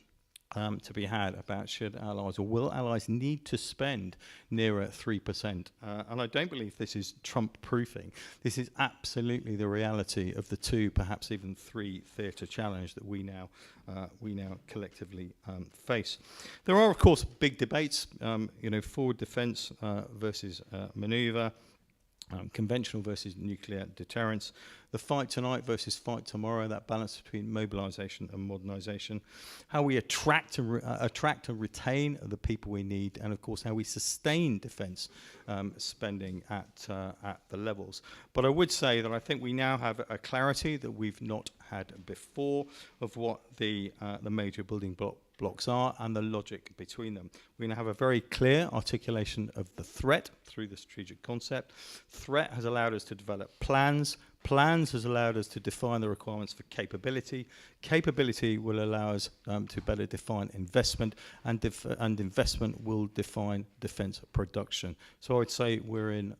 to be had about should allies, or will allies need to spend nearer 3%. And I don't believe this is Trump-proofing. This is absolutely the reality of the 2, perhaps even 3 theatre challenge that we now collectively face. There are, of course, big debates, forward defence versus manoeuvre, conventional versus nuclear deterrence, the fight tonight versus fight tomorrow, that balance between mobilisation and modernisation, how we attract and retain the people we need, and of course how we sustain defence spending at the levels. But I would say that I think we now have a clarity that we've not had before of what the major building blocks are and the logic between them. We now have a very clear articulation of the threat through the strategic concept. Threat has allowed us to develop plans. Plans has allowed us to define the requirements for capability. Capability will allow us to better define investment, and investment will define defence production. So I would say we're in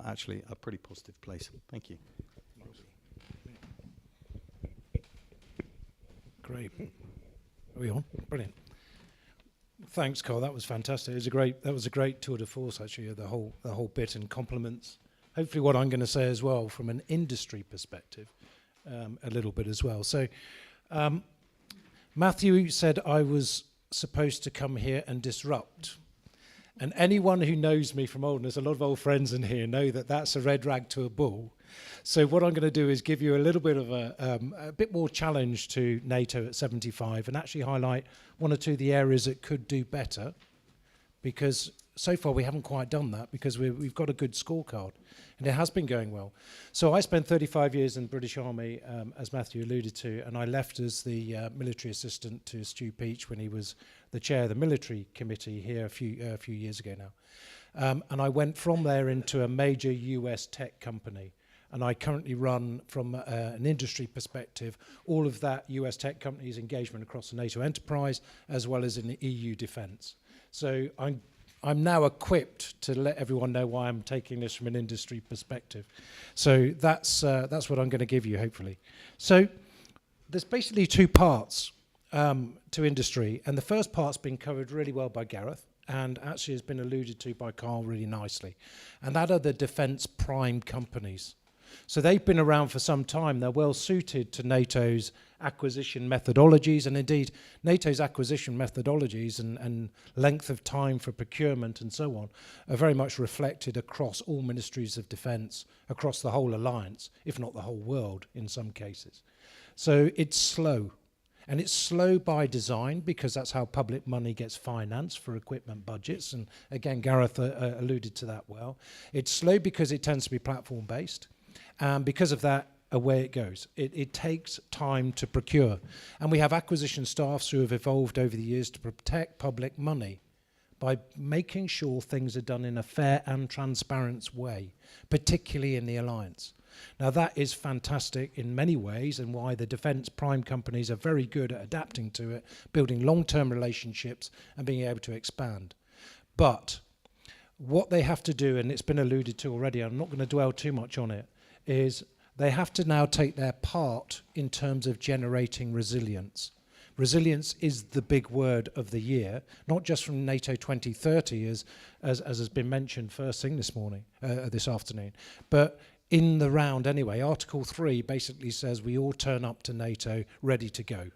actually a pretty positive place. Thank you. Great. Are we on? Brilliant. Thanks, Carl. That was fantastic. That was a great tour de force, actually, the whole bit, and compliments. Hopefully, what I'm going to say as well, from an industry perspective, a little bit as well. So, Matthew said I was supposed to come here and disrupt. And anyone who knows me from old, and there's a lot of old friends in here, know that that's a red rag to a bull. So what I'm going to do is give you a little bit of a bit more challenge to NATO at 75, and actually highlight 1 or 2 of the areas that could do better, because so far we haven't quite done that, because we've got a good scorecard, and it has been going well. So I spent 35 years in the British Army, as Matthew alluded to, and I left as the military assistant to Stu Peach when he was the chair of the military committee here a few years ago now. And I went from there into a major US tech company. And I currently run, from an industry perspective, all of that US tech company's engagement across the NATO enterprise, as well as in the EU defence. So I'm now equipped to let everyone know why I'm taking this from an industry perspective. So that's what I'm going to give you, hopefully. So there's basically 2 parts to industry, and the first part's been covered really well by Gareth, and actually has been alluded to by Carl really nicely, and that are the defence prime companies. So they've been around for some time. They're well suited to NATO's acquisition methodologies, and indeed NATO's acquisition methodologies and length of time for procurement and so on are very much reflected across all ministries of defence, across the whole alliance, if not the whole world in some cases. So it's slow. And it's slow by design, because that's how public money gets financed for equipment budgets. And again, Gareth alluded to that well. It's slow because it tends to be platform-based. And because of that, away it goes. It takes time to procure. And we have acquisition staffs who have evolved over the years to protect public money by making sure things are done in a fair and transparent way, particularly in the alliance. Now, that is fantastic in many ways, and why the defence prime companies are very good at adapting to it, building long-term relationships and being able to expand. But what they have to do, and it's been alluded to already, I'm not going to dwell too much on it, is they have to now take their part in terms of generating resilience. Resilience is the big word of the year, not just from NATO 2030, as has been mentioned first thing this afternoon, but in the round anyway. Article 3 basically says we all turn up to NATO ready to go.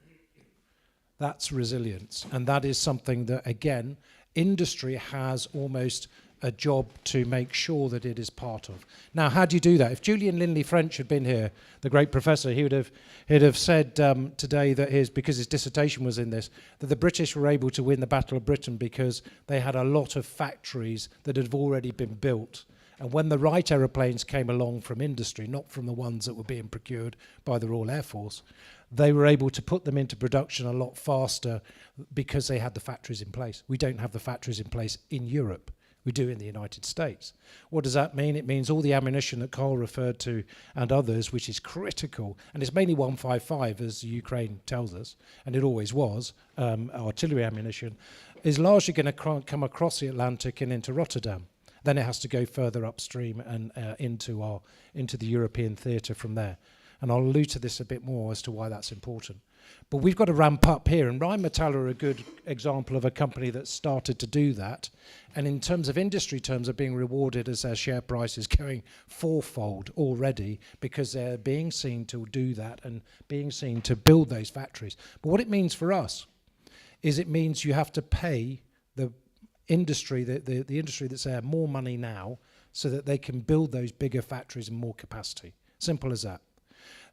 That's resilience, and that is something that, again, industry has almost a job to make sure that it is part of. Now, how do you do that? If Julian Linley French had been here, the great professor, he'd have said today that because his dissertation was in this, that the British were able to win the Battle of Britain because they had a lot of factories that had already been built. And when the right aeroplanes came along from industry, not from the ones that were being procured by the Royal Air Force, they were able to put them into production a lot faster because they had the factories in place. We don't have the factories in place in Europe. We do in the United States. What does that mean? It means all the ammunition that Carl referred to and others, which is critical, and it's mainly 155, as Ukraine tells us, and it always was, artillery ammunition, is largely going to come across the Atlantic and into Rotterdam. Then it has to go further upstream and into the European theatre from there. And I'll allude to this a bit more as to why that's important. But we've got to ramp up here, and Rheinmetall are a good example of a company that started to do that, and in terms of industry terms are being rewarded as their share price is going fourfold already because they're being seen to do that and being seen to build those factories. But what it means for us is it means you have to pay the industry, the industry that's there, more money now so that they can build those bigger factories and more capacity. Simple as that.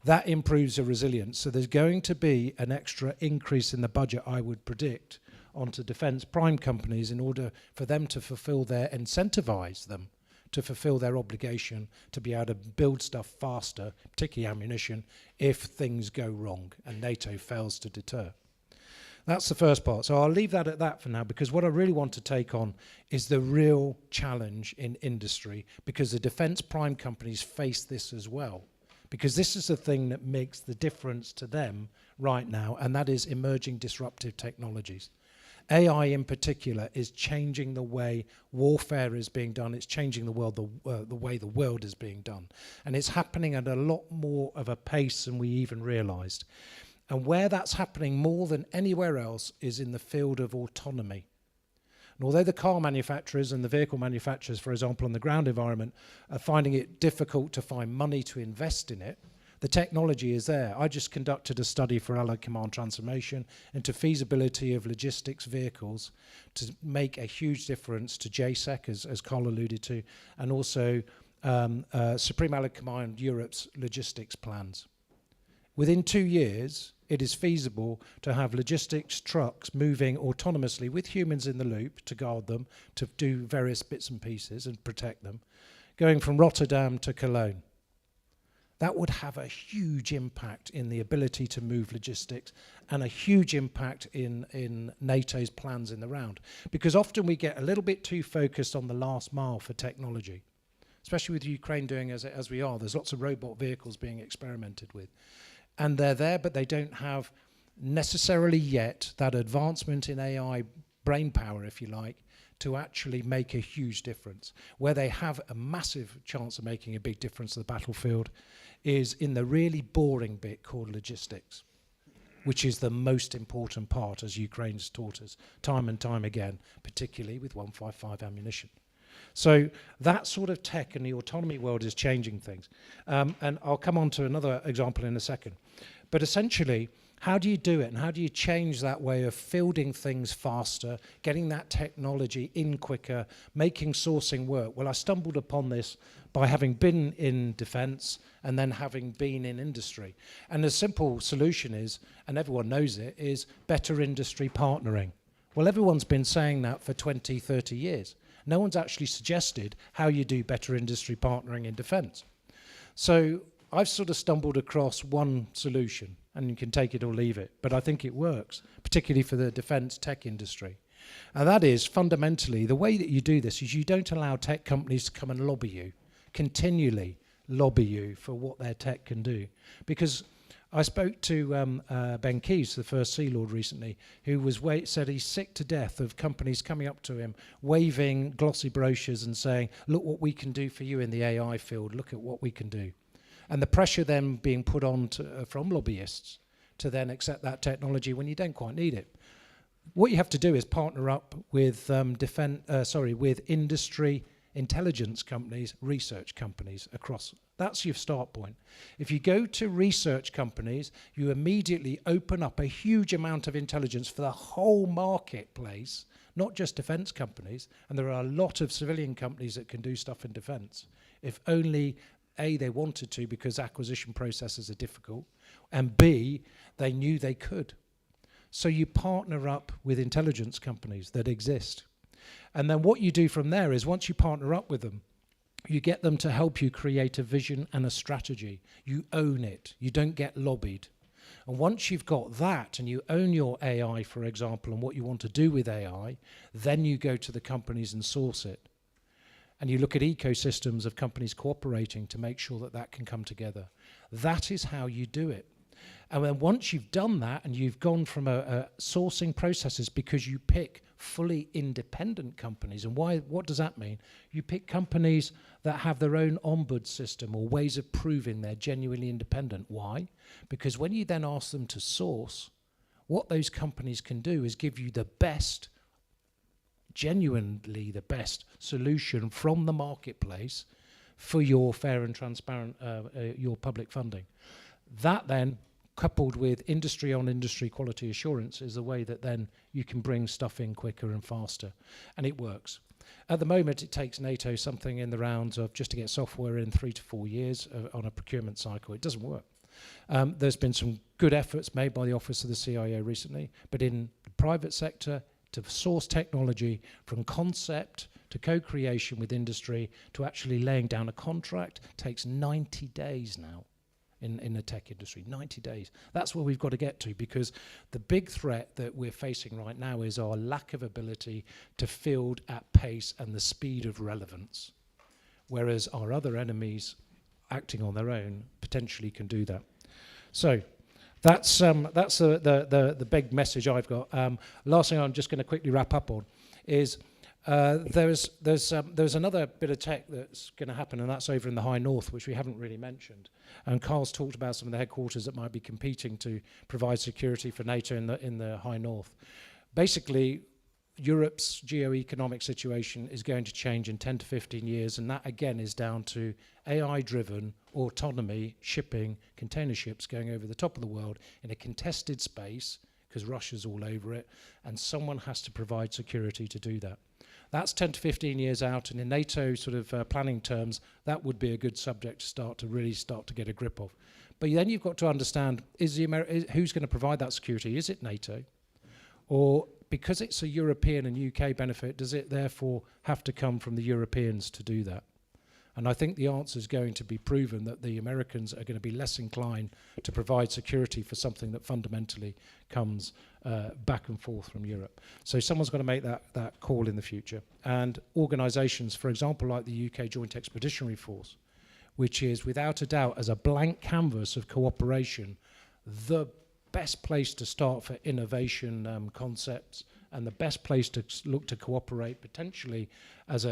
That improves the resilience. So there's going to be an extra increase in the budget, I would predict, onto defence prime companies in order for them to fulfil their, incentivise them to fulfil their obligation to be able to build stuff faster, particularly ammunition, if things go wrong and NATO fails to deter. That's the first part. So I'll leave that at that for now, because what I really want to take on is the real challenge in industry, because the defence prime companies face this as well. Because this is the thing that makes the difference to them right now, and that is emerging disruptive technologies. AI in particular is changing the way warfare is being done. It's changing the world, the way the world is being done. And it's happening at a lot more of a pace than we even realized. And where that's happening more than anywhere else is in the field of autonomy. And although the car manufacturers and the vehicle manufacturers, for example, in the ground environment, are finding it difficult to find money to invest in it, the technology is there. I just conducted a study for Allied Command Transformation into feasibility of logistics vehicles to make a huge difference to JSEC, as Carl alluded to, and also Supreme Allied Command Europe's logistics plans. Within 2 years, it is feasible to have logistics trucks moving autonomously with humans in the loop to guard them, to do various bits and pieces and protect them, going from Rotterdam to Cologne. That would have a huge impact in the ability to move logistics and a huge impact in NATO's plans in the round. Because often we get a little bit too focused on the last mile for technology, especially with Ukraine doing as we are. There's lots of robot vehicles being experimented with. And they're there, but they don't have necessarily yet that advancement in AI brain power, if you like, to actually make a huge difference. Where they have a massive chance of making a big difference to the battlefield is in the really boring bit called logistics, which is the most important part, as Ukraine's taught us time and time again, particularly with 155 ammunition. So that sort of tech in the autonomy world is changing things. And I'll come on to another example in a second. But essentially, how do you do it? And how do you change that way of fielding things faster, getting that technology in quicker, making sourcing work? Well, I stumbled upon this by having been in defense and then having been in industry. And the simple solution is, and everyone knows it, is better industry partnering. Well, everyone's been saying that for 20, 30 years. No one's actually suggested how you do better industry partnering in defense. So I've sort of stumbled across one solution, and you can take it or leave it, but I think it works, particularly for the defense tech industry. And that is fundamentally, the way that you do this is you don't allow tech companies to come and lobby you, continually lobby you for what their tech can do. Because I spoke to Ben Keyes, the first Sea Lord recently, who said he's sick to death of companies coming up to him, waving glossy brochures and saying, look what we can do for you in the AI field, look at what we can do. And the pressure then being put on from lobbyists to then accept that technology when you don't quite need it. What you have to do is partner up with with industry intelligence companies, research companies across. That's your start point. If you go to research companies, you immediately open up a huge amount of intelligence for the whole marketplace, not just defense companies. And there are a lot of civilian companies that can do stuff in defense. If only A, they wanted to because acquisition processes are difficult, and B, they knew they could. So you partner up with intelligence companies that exist. And then what you do from there is once you partner up with them, you get them to help you create a vision and a strategy. You own it. You don't get lobbied. And once you've got that and you own your AI, for example, and what you want to do with AI, then you go to the companies and source it. And you look at ecosystems of companies cooperating to make sure that that can come together. That is how you do it. And then once you've done that and you've gone from a sourcing processes, because you pick fully independent companies, and what does that mean? You pick companies that have their own ombud system or ways of proving they're genuinely independent. Why? Because when you then ask them to source, what those companies can do is give you the best, genuinely the best solution from the marketplace for your fair and transparent, your public funding. That then, coupled with industry on industry quality assurance, is the way that then you can bring stuff in quicker and faster. And it works. At the moment, it takes NATO something in the rounds of just to get software in 3 to 4 years on a procurement cycle. It doesn't work. There's been some good efforts made by the Office of the CIO recently, but in the private sector, to source technology from concept to co-creation with industry to actually laying down a contract takes 90 days now. In the tech industry, 90 days. That's where we've got to get to, because the big threat that we're facing right now is our lack of ability to field at pace and the speed of relevance, whereas our other enemies acting on their own potentially can do that. So that's the big message I've got. Last thing I'm just going to quickly wrap up on is there's another bit of tech that's going to happen, and that's over in the High North, which we haven't really mentioned. And Carl's talked about some of the headquarters that might be competing to provide security for NATO in the High North. Basically, Europe's geo-economic situation is going to change in 10 to 15 years, and that again is down to AI-driven autonomy, shipping, container ships going over the top of the world in a contested space, because Russia's all over it, and someone has to provide security to do that. That's 10 to 15 years out, and in NATO sort of planning terms, that would be a good subject to really start to get a grip of. But then you've got to understand, who's going to provide that security? Is it NATO? Or because it's a European and UK benefit, does it therefore have to come from the Europeans to do that? And I think the answer is going to be proven that the Americans are going to be less inclined to provide security for something that fundamentally comes back and forth from Europe. So someone's got to make that call in the future. And organisations, for example, like the UK Joint Expeditionary Force, which is without a doubt, as a blank canvas of cooperation, the best place to start for innovation concepts, and the best place to look to cooperate potentially as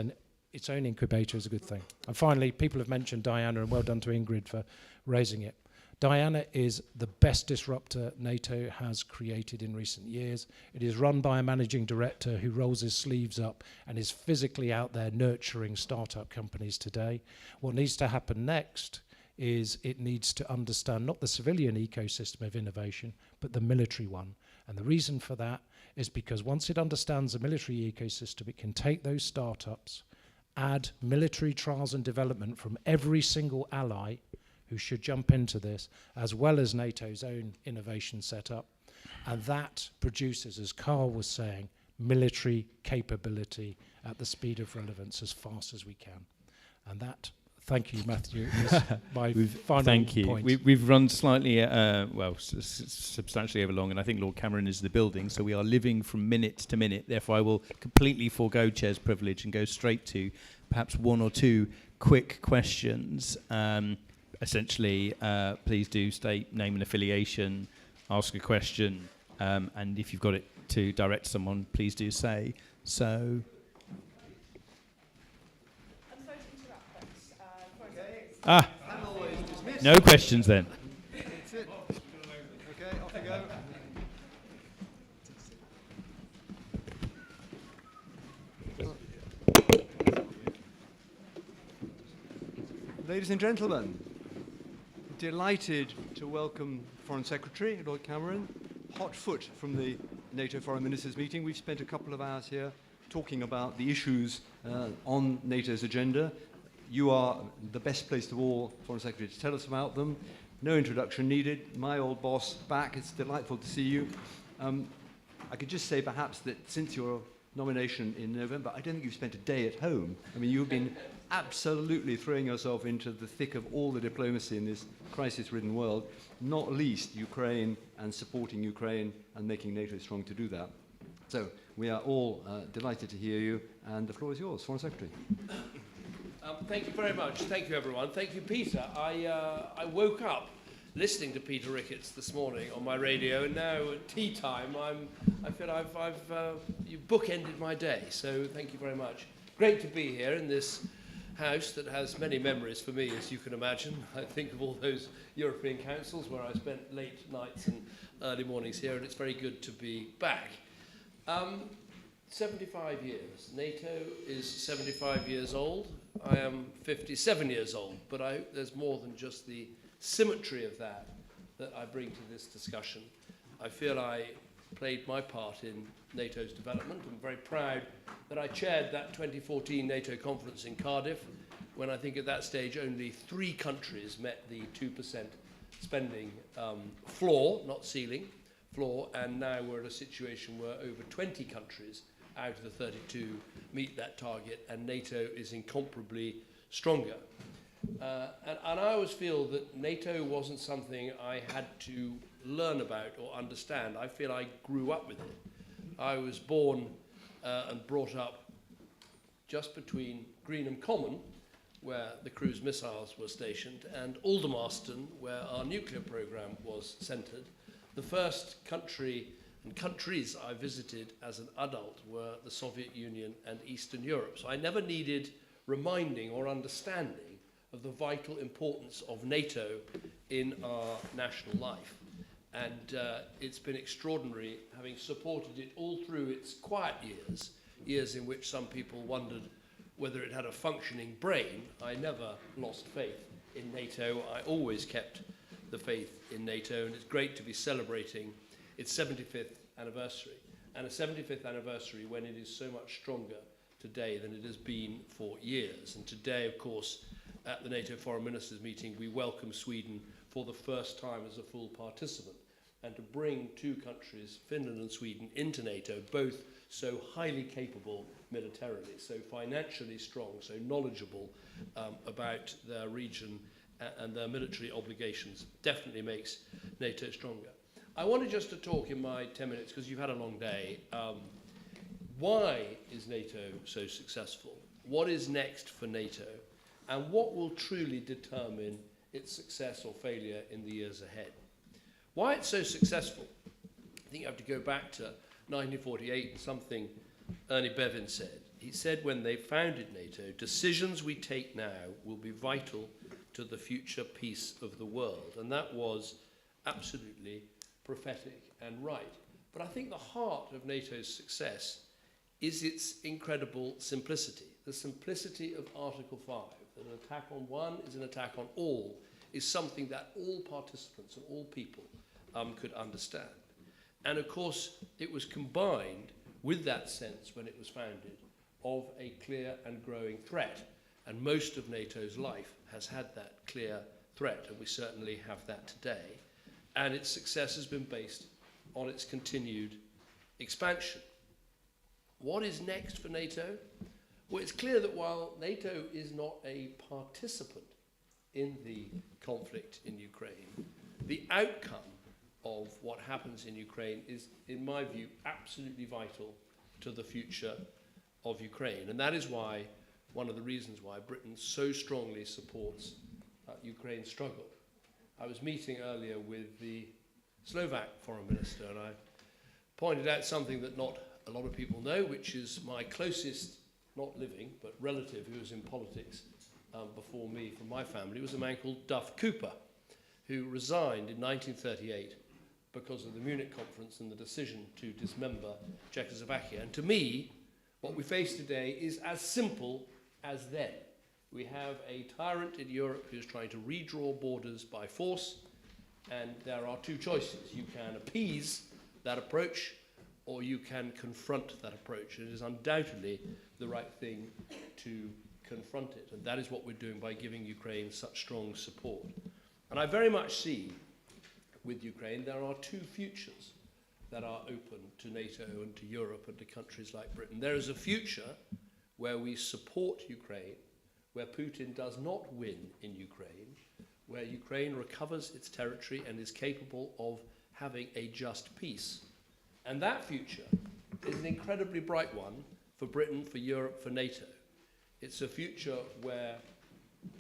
its own incubator is a good thing. And finally, people have mentioned Diana, and well done to Ingrid for raising it. Diana is the best disruptor NATO has created in recent years. It is run by a managing director who rolls his sleeves up and is physically out there nurturing startup companies today. What needs to happen next is it needs to understand not the civilian ecosystem of innovation, but the military one. And the reason for that is because once it understands the military ecosystem, it can take those startups, add military trials and development from every single ally who should jump into this, as well as NATO's own innovation setup. And that produces, as Carl was saying, military capability at the speed of relevance as fast as we can. And that, thank you, Matthew, is my final thank you. point. We've run slightly, substantially over long, and I think Lord Cameron is in the building, so we are living from minute to minute. Therefore, I will completely forego chair's privilege and go straight to perhaps one or two quick questions. Essentially, please do state name and affiliation, ask a question, and if you've got it to direct someone, please do say so. I'm sorry to interrupt, but No questions then. That's it. Okay, off you go. Ladies and gentlemen, delighted to welcome Foreign Secretary Lord Cameron, hot foot from the NATO Foreign Ministers meeting. We've spent a couple of hours here talking about the issues on NATO's agenda. You are the best placed of all, Foreign Secretary, to tell us about them. No introduction needed. My old boss back. It's delightful to see you. I could just say perhaps that since your nomination in November, I don't think you've spent a day at home. I mean, you've been absolutely throwing yourself into the thick of all the diplomacy in this crisis-ridden world, not least Ukraine and supporting Ukraine and making NATO strong to do that. So we are all delighted to hear you, and the floor is yours, Foreign Secretary. Thank you very much. Thank you, everyone. Thank you, Peter. I woke up listening to Peter Ricketts this morning on my radio, and now at tea time, I feel you've bookended my day. So thank you very much. Great to be here in this house that has many memories for me, as you can imagine. I think of all those European councils where I spent late nights and early mornings here, and it's very good to be back. 75 years. NATO is 75 years old. I am 57 years old, but I hope there's more than just the symmetry of that I bring to this discussion. I feel I played my part in NATO's development. I'm very proud that I chaired that 2014 NATO conference in Cardiff, when I think at that stage only 3 countries met the 2% spending floor, not ceiling, floor, and now we're at a situation where over 20 countries out of the 32 meet that target, and NATO is incomparably stronger. And I always feel that NATO wasn't something I had to learn about or understand. I feel I grew up with it. I was born and brought up just between Greenham Common, where the cruise missiles were stationed, and Aldermaston, where our nuclear program was centered. The first country and countries I visited as an adult were the Soviet Union and Eastern Europe. So I never needed reminding or understanding of the vital importance of NATO in our national life. And it's been extraordinary, having supported it all through its quiet years, years in which some people wondered whether it had a functioning brain. I never lost faith in NATO. I always kept the faith in NATO, and it's great to be celebrating its 75th anniversary, and a 75th anniversary when it is so much stronger today than it has been for years. And today, of course, at the NATO Foreign Ministers meeting, we welcome Sweden for the first time as a full participant. And to bring 2 countries, Finland and Sweden, into NATO, both so highly capable militarily, so financially strong, so knowledgeable about their region and their military obligations, definitely makes NATO stronger. I wanted just to talk in my 10 minutes, because you've had a long day. Why is NATO so successful? What is next for NATO? And what will truly determine its success or failure in the years ahead? Why it's so successful? I think you have to go back to 1948 and something Ernie Bevin said. He said when they founded NATO, decisions we take now will be vital to the future peace of the world. And that was absolutely prophetic and right. But I think the heart of NATO's success is its incredible simplicity. The simplicity of Article 5, that an attack on one is an attack on all, is something that all participants and all people could understand. And of course, it was combined with that sense when it was founded of a clear and growing threat. And most of NATO's life has had that clear threat, and we certainly have that today. And its success has been based on its continued expansion. What is next for NATO? Well, it's clear that while NATO is not a participant in the conflict in Ukraine, the outcome of what happens in Ukraine is, in my view, absolutely vital to the future of Ukraine. And that is why, one of the reasons why Britain so strongly supports Ukraine's struggle. I was meeting earlier with the Slovak foreign minister, and I pointed out something that not a lot of people know, which is my closest, not living, but relative who was in politics before me from my family was a man called Duff Cooper, who resigned in 1938 because of the Munich conference and the decision to dismember Czechoslovakia. And to me, what we face today is as simple as then. We have a tyrant in Europe who's trying to redraw borders by force, and there are 2 choices. You can appease that approach, or you can confront that approach. It is undoubtedly the right thing to confront it, and that is what we're doing by giving Ukraine such strong support. And I very much see with Ukraine there are 2 futures that are open to NATO and to Europe and to countries like Britain. There is a future where we support Ukraine, where Putin does not win in Ukraine, where Ukraine recovers its territory and is capable of having a just peace. And that future is an incredibly bright one for Britain, for Europe, for NATO. It's a future where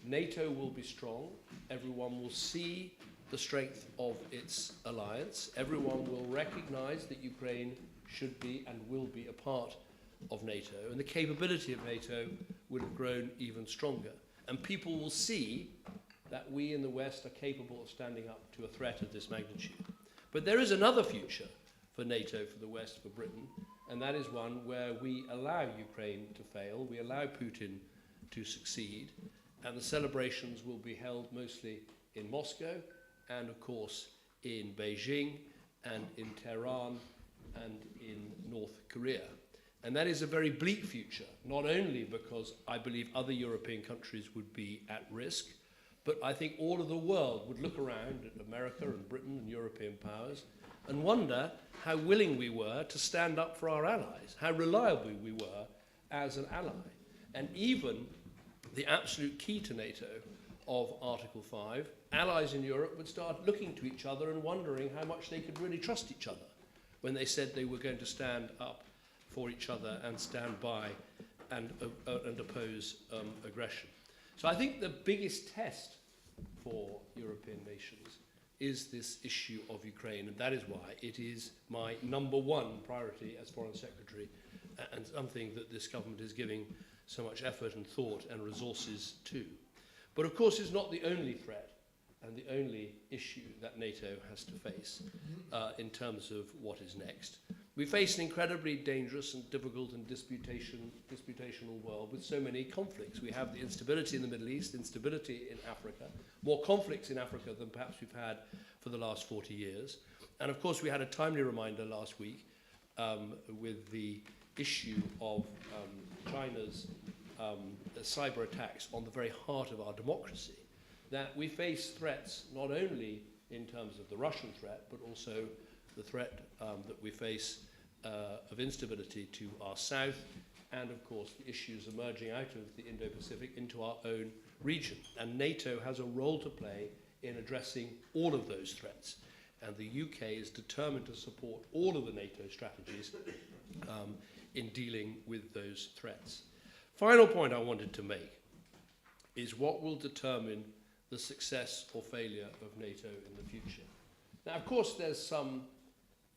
NATO will be strong, everyone will see the strength of its alliance. Everyone will recognize that Ukraine should be and will be a part of NATO, and the capability of NATO will have grown even stronger. And people will see that we in the West are capable of standing up to a threat of this magnitude. But there is another future for NATO, for the West, for Britain, and that is one where we allow Ukraine to fail, we allow Putin to succeed, and the celebrations will be held mostly in Moscow and, of course, in Beijing and in Tehran and in North Korea. And that is a very bleak future, not only because I believe other European countries would be at risk, but I think all of the world would look around at America and Britain and European powers and wonder how willing we were to stand up for our allies, how reliable we were as an ally. And even the absolute key to NATO of Article 5, allies in Europe would start looking to each other and wondering how much they could really trust each other when they said they were going to stand up for each other and stand by and oppose aggression. So I think the biggest test for European nations is this issue of Ukraine, and that is why it is my #1 priority as Foreign Secretary and something that this government is giving so much effort and thought and resources to. But of course it's not the only threat and the only issue that NATO has to face in terms of what is next. We face an incredibly dangerous and difficult and disputational world with so many conflicts. We have the instability in the Middle East, instability in Africa, more conflicts in Africa than perhaps we've had for the last 40 years. And of course we had a timely reminder last week with the issue of China's cyber attacks on the very heart of our democracy, that we face threats not only in terms of the Russian threat, but also the threat that we face of instability to our south, and of course the issues emerging out of the Indo-Pacific into our own region. And NATO has a role to play in addressing all of those threats. And the UK is determined to support all of the NATO strategies in dealing with those threats. Final point I wanted to make is what will determine the success or failure of NATO in the future. Now, of course, there's some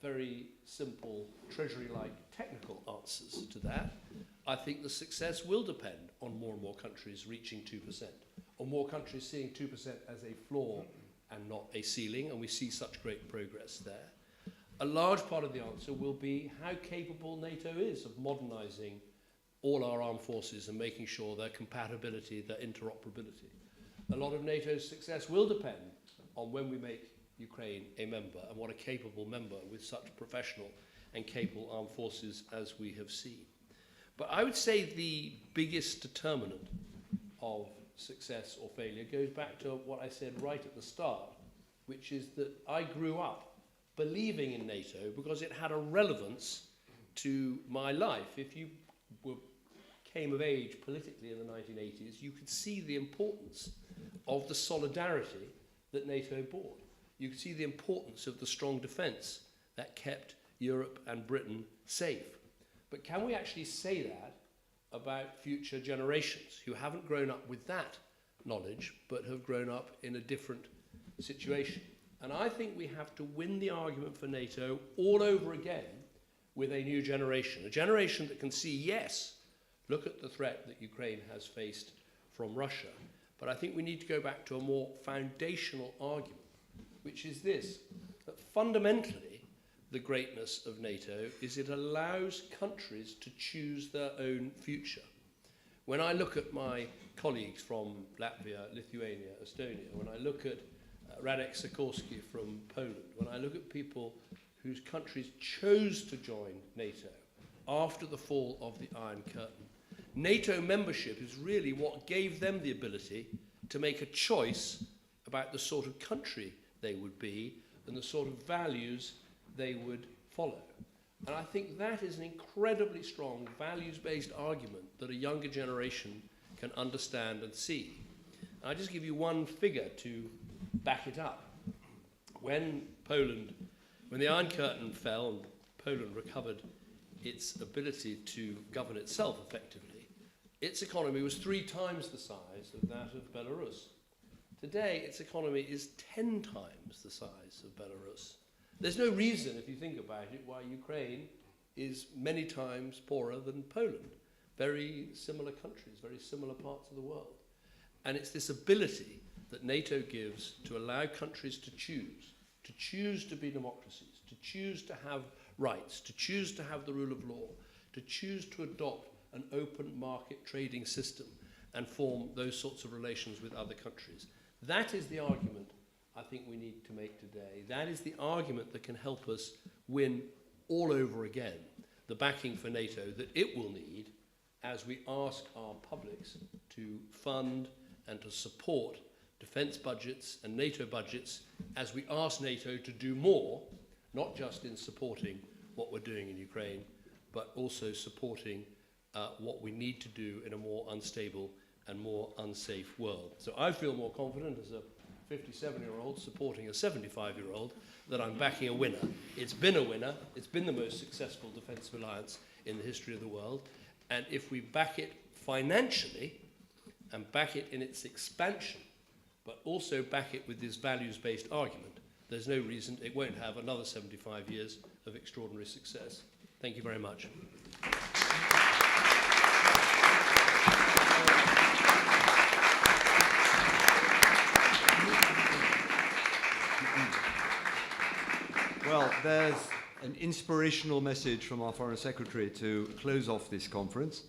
very simple, Treasury-like technical answers to that. I think the success will depend on more and more countries reaching 2%, or more countries seeing 2% as a floor and not a ceiling, and we see such great progress there. A large part of the answer will be how capable NATO is of modernizing all our armed forces and making sure their compatibility, their interoperability. A lot of NATO's success will depend on when we make Ukraine a member, and what a capable member with such professional and capable armed forces as we have seen. But I would say the biggest determinant of success or failure goes back to what I said right at the start, which is that I grew up believing in NATO because it had a relevance to my life. If you came of age politically in the 1980s, you could see the importance of the solidarity that NATO brought. You could see the importance of the strong defence that kept Europe and Britain safe. But can we actually say that about future generations who haven't grown up with that knowledge but have grown up in a different situation? And I think we have to win the argument for NATO all over again with a new generation, a generation that can see, yes, look at the threat that Ukraine has faced from Russia. But I think we need to go back to a more foundational argument, which is this, that fundamentally the greatness of NATO is it allows countries to choose their own future. When I look at my colleagues from Latvia, Lithuania, Estonia, when I look at Radek Sikorski from Poland, when I look at people whose countries chose to join NATO after the fall of the Iron Curtain, NATO membership is really what gave them the ability to make a choice about the sort of country they would be and the sort of values they would follow. And I think that is an incredibly strong values-based argument that a younger generation can understand and see. I'll just give you one figure to back it up. When the Iron Curtain fell and Poland recovered its ability to govern itself effectively, its economy was 3 times the size of that of Belarus. Today, its economy is 10 times the size of Belarus. There's no reason, if you think about it, why Ukraine is many times poorer than Poland. Very similar countries, very similar parts of the world. And it's this ability that NATO gives to allow countries to choose to be democracies, to choose to have rights, to choose to have the rule of law, to choose to adopt an open market trading system and form those sorts of relations with other countries. That is the argument I think we need to make today. That is the argument that can help us win all over again the backing for NATO that it will need as we ask our publics to fund and to support defence budgets and NATO budgets, as we ask NATO to do more, not just in supporting what we're doing in Ukraine, but also supporting what we need to do in a more unstable and more unsafe world. So I feel more confident as a 57-year-old supporting a 75-year-old that I'm backing a winner. It's been a winner. It's been the most successful defensive alliance in the history of the world. And if we back it financially and back it in its expansion, but also back it with this values-based argument, there's no reason it won't have another 75 years of extraordinary success. Thank you very much. Well, there's an inspirational message from our Foreign Secretary to close off this conference.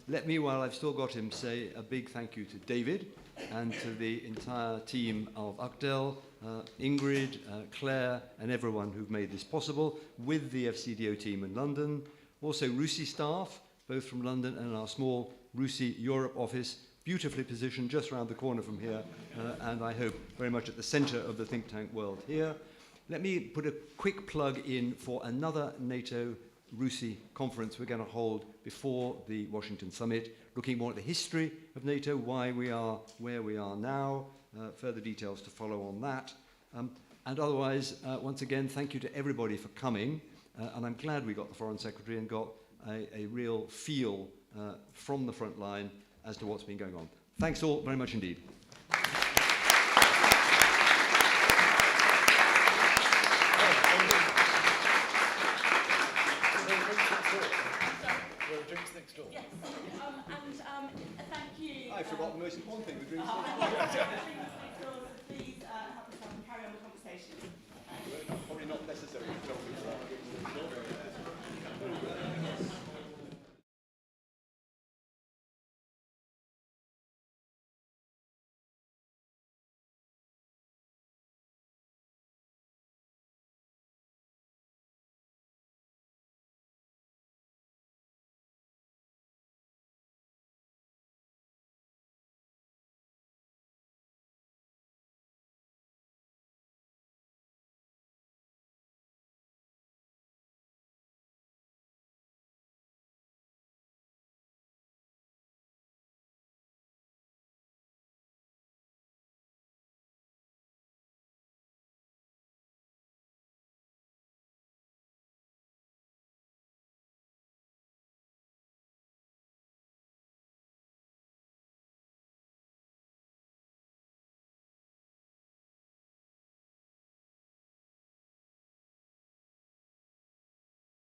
Let me, while I've still got him, say a big thank you to David and to the entire team of UCDEL, Ingrid, Claire, and everyone who've made this possible, with the FCDO team in London. Also RUSI staff, both from London and our small RUSI Europe office, beautifully positioned just around the corner from here, and I hope very much at the center of the think tank world here. Let me put a quick plug in for another NATO RUSI conference we're going to hold before the Washington summit, looking more at the history of NATO, why we are where we are now, further details to follow on that. And otherwise, once again, thank you to everybody for coming, and I'm glad we got the Foreign Secretary and got a real feel from the front line as to what's been going on. Thanks all very much indeed.